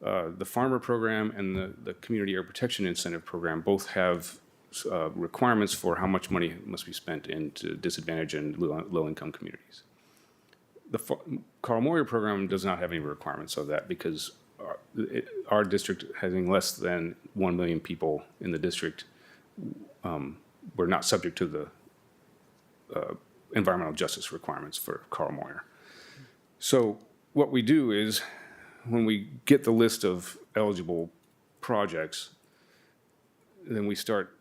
The farmer program and the community air protection incentive program both have requirements for how much money must be spent into disadvantaged and low-income communities. The Carl Moyer program does not have any requirements of that because our district, having less than 1 million people in the district, we're not subject to the environmental justice requirements for Carl Moyer. So what we do is when we get the list of eligible projects, then we start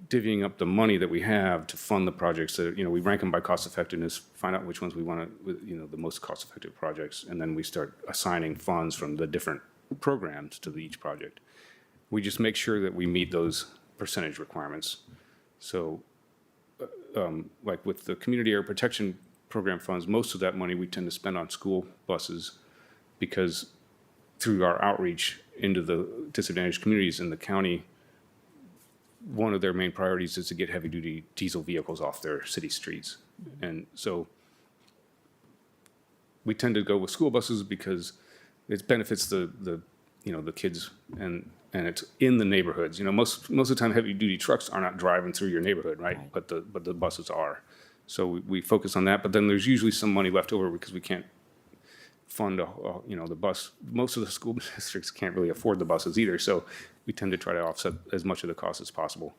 divvying up the money that we have to fund the projects that, we rank them by cost effectiveness, find out which ones we want to, the most cost effective projects, and then we start assigning funds from the different programs to each project. We just make sure that we meet those percentage requirements. So like with the community air protection program funds, most of that money we tend to spend on school buses because through our outreach into the disadvantaged communities in the county, one of their main priorities is to get heavy-duty diesel vehicles off their city streets. And so we tend to go with school buses because it benefits the kids and it's in the neighborhoods. Most of the time heavy-duty trucks are not driving through your neighborhood, right? But the buses are. So we focus on that, but then there's usually some money left over because we can't fund the bus. Most of the school districts can't really afford the buses either, so we tend to try to offset as much of the cost as possible.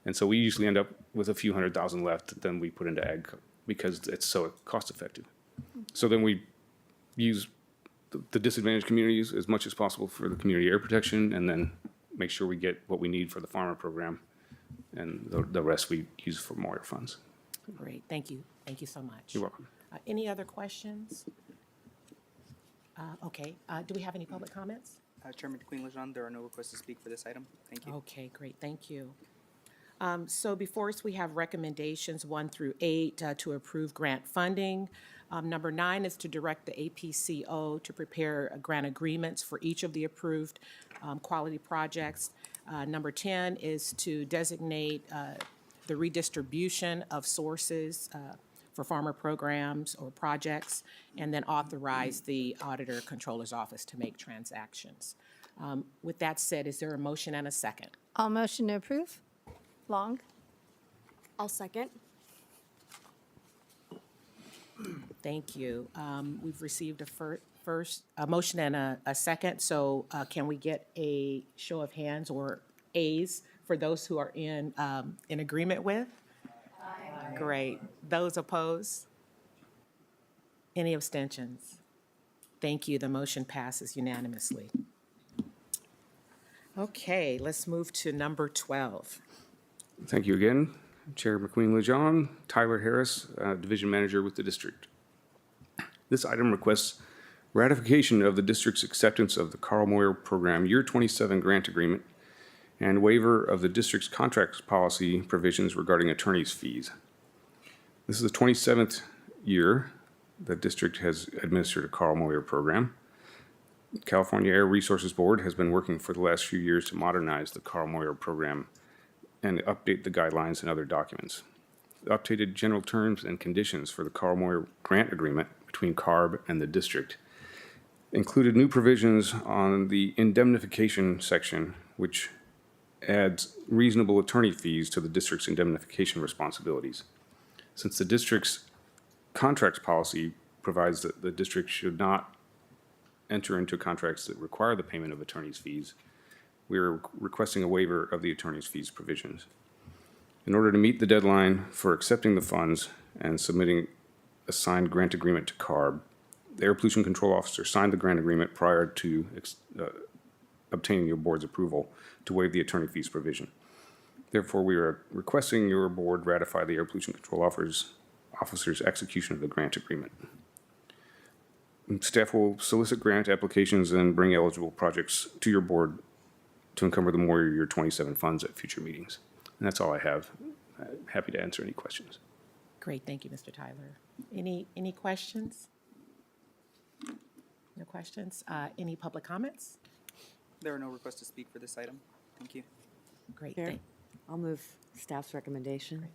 And so we usually end up with a few $100,000 left that then we put into ag because it's so cost effective. So then we use the disadvantaged communities as much as possible for the community air protection and then make sure we get what we need for the farmer program and the rest we use for Moyer funds. Great, thank you. Thank you so much. You're welcome. Any other questions? Okay, do we have any public comments? Chairman Queen-Lejeune, there are no requests to speak for this item. Thank you. Okay, great, thank you. So before us, we have recommendations 1 through 8 to approve grant funding. Number 9 is to direct the APCO to prepare grant agreements for each of the approved quality projects. Number 10 is to designate the redistribution of sources for farmer programs or projects, and then authorize the auditor controller's office to make transactions. With that said, is there a motion and a second? I'll motion to approve. Long? I'll second. Thank you. We've received a motion and a second, so can we get a show of hands or A's for those who are in agreement with? Aye. Great. Those opposed? Any abstentions? Thank you. The motion passes unanimously. Okay, let's move to number 12. Thank you again, Chair McQueen-Lejeune. Tyler Harris, Division Manager with the district. This item requests ratification of the district's acceptance of the Carl Moyer Program Year 27 Grant Agreement and waiver of the district's contract policy provisions regarding attorney's fees. This is the 27th year the district has administered a Carl Moyer program. California Air Resources Board has been working for the last few years to modernize the Carl Moyer program and update the guidelines and other documents. The updated general terms and conditions for the Carl Moyer grant agreement between CARB and the district included new provisions on the indemnification section, which adds reasonable attorney fees to the district's indemnification responsibilities. Since the district's contracts policy provides that the district should not enter into contracts that require the payment of attorney's fees, we are requesting a waiver of the attorney's fees provisions. In order to meet the deadline for accepting the funds and submitting a signed grant agreement to CARB, the Air Pollution Control Officer signed the grant agreement prior to obtaining your board's approval to waive the attorney fees provision. Therefore, we are requesting your board ratify the Air Pollution Control Officer's execution of the grant agreement. Staff will solicit grant applications and bring eligible projects to your board to encumber the Moyer Year 27 funds at future meetings. And that's all I have. Happy to answer any questions. Great, thank you, Mr. Tyler. Any questions? No questions? Any public comments? There are no requests to speak for this item. Thank you. Great, Chair, I'll move staff's recommendation.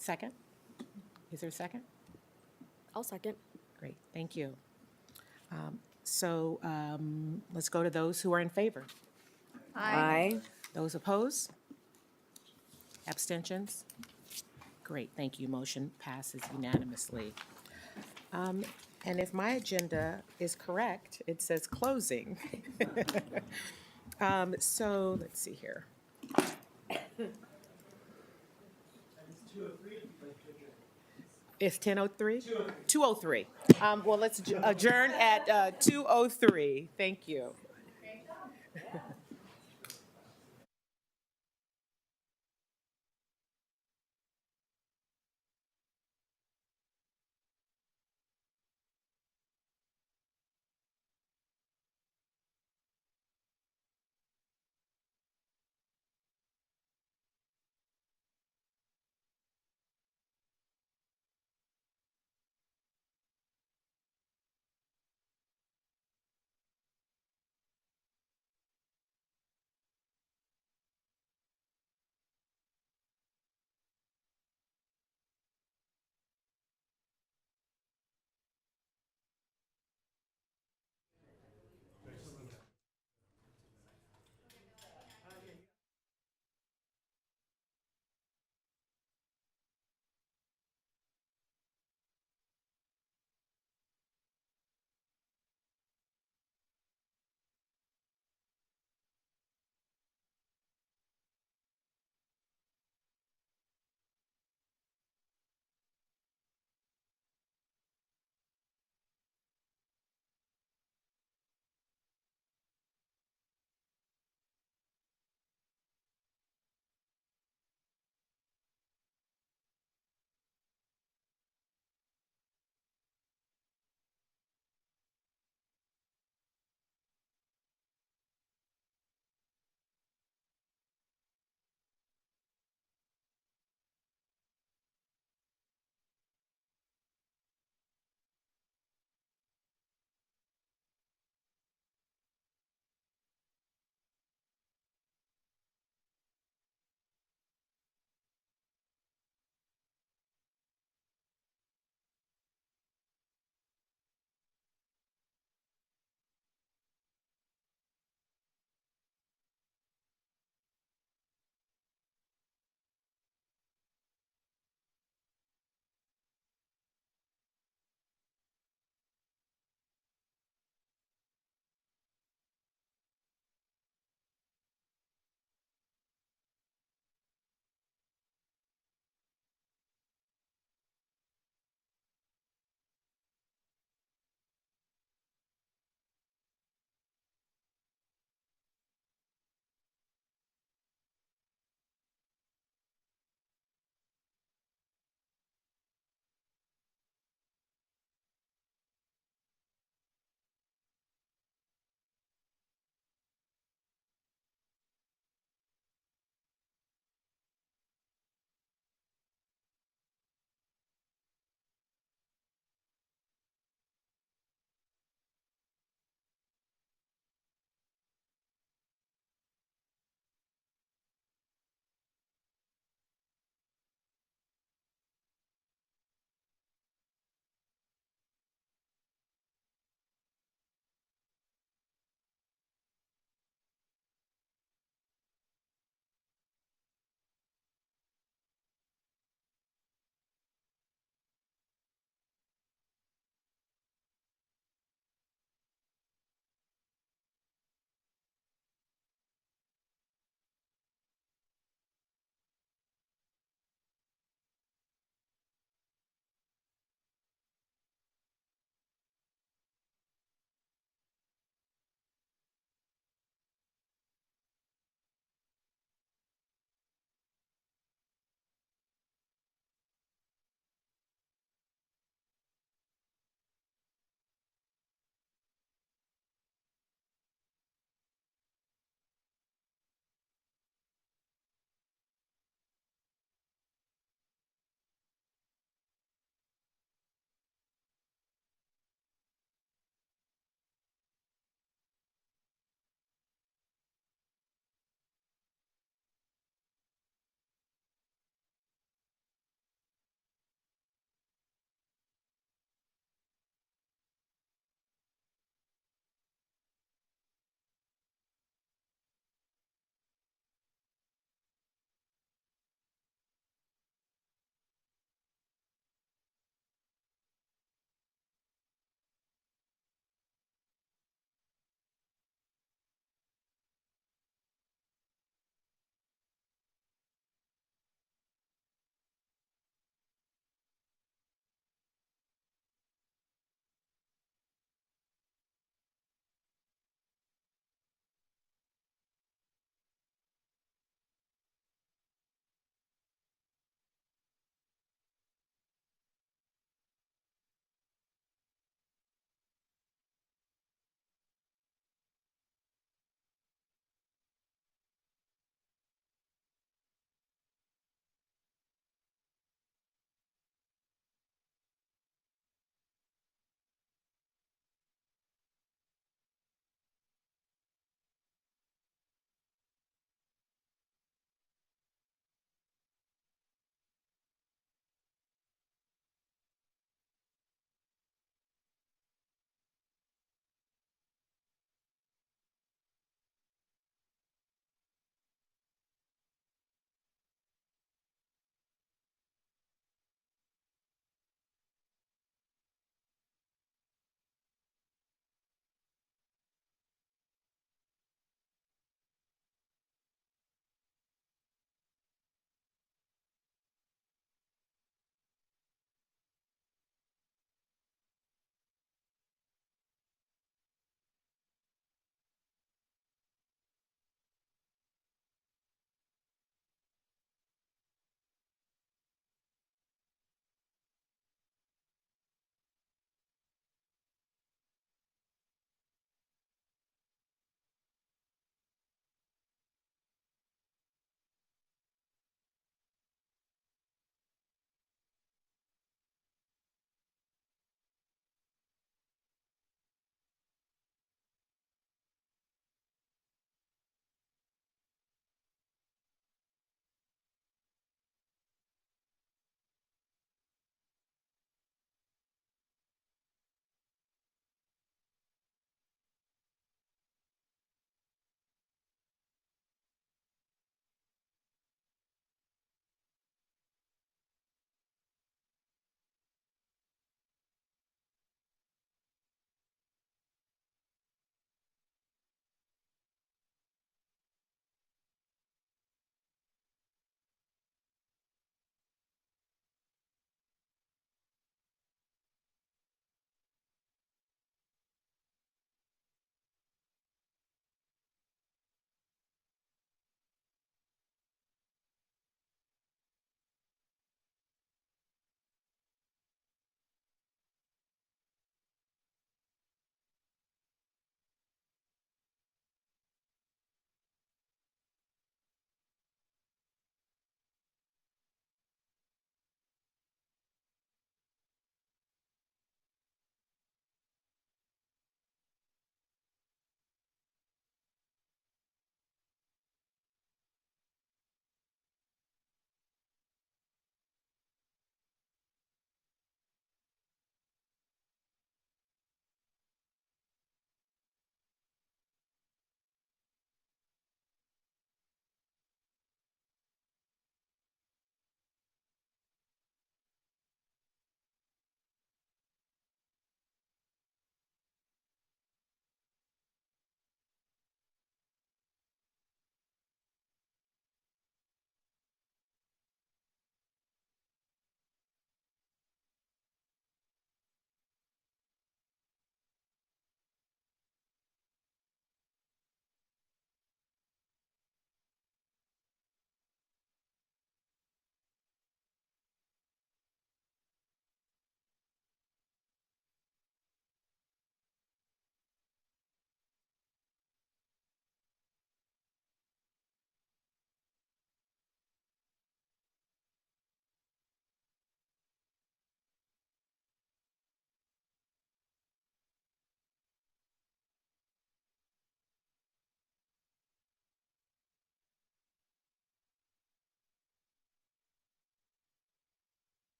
second? Is there a second? I'll second. Great, thank you. Let's go to those who are in favor. Aye. Those opposed? Abstentions? Great, thank you. Motion passes unanimously. And if my agenda is correct, it says closing. So let's see here. It's 10:03? 2:03. Well, let's adjourn at 2:03. Thank you.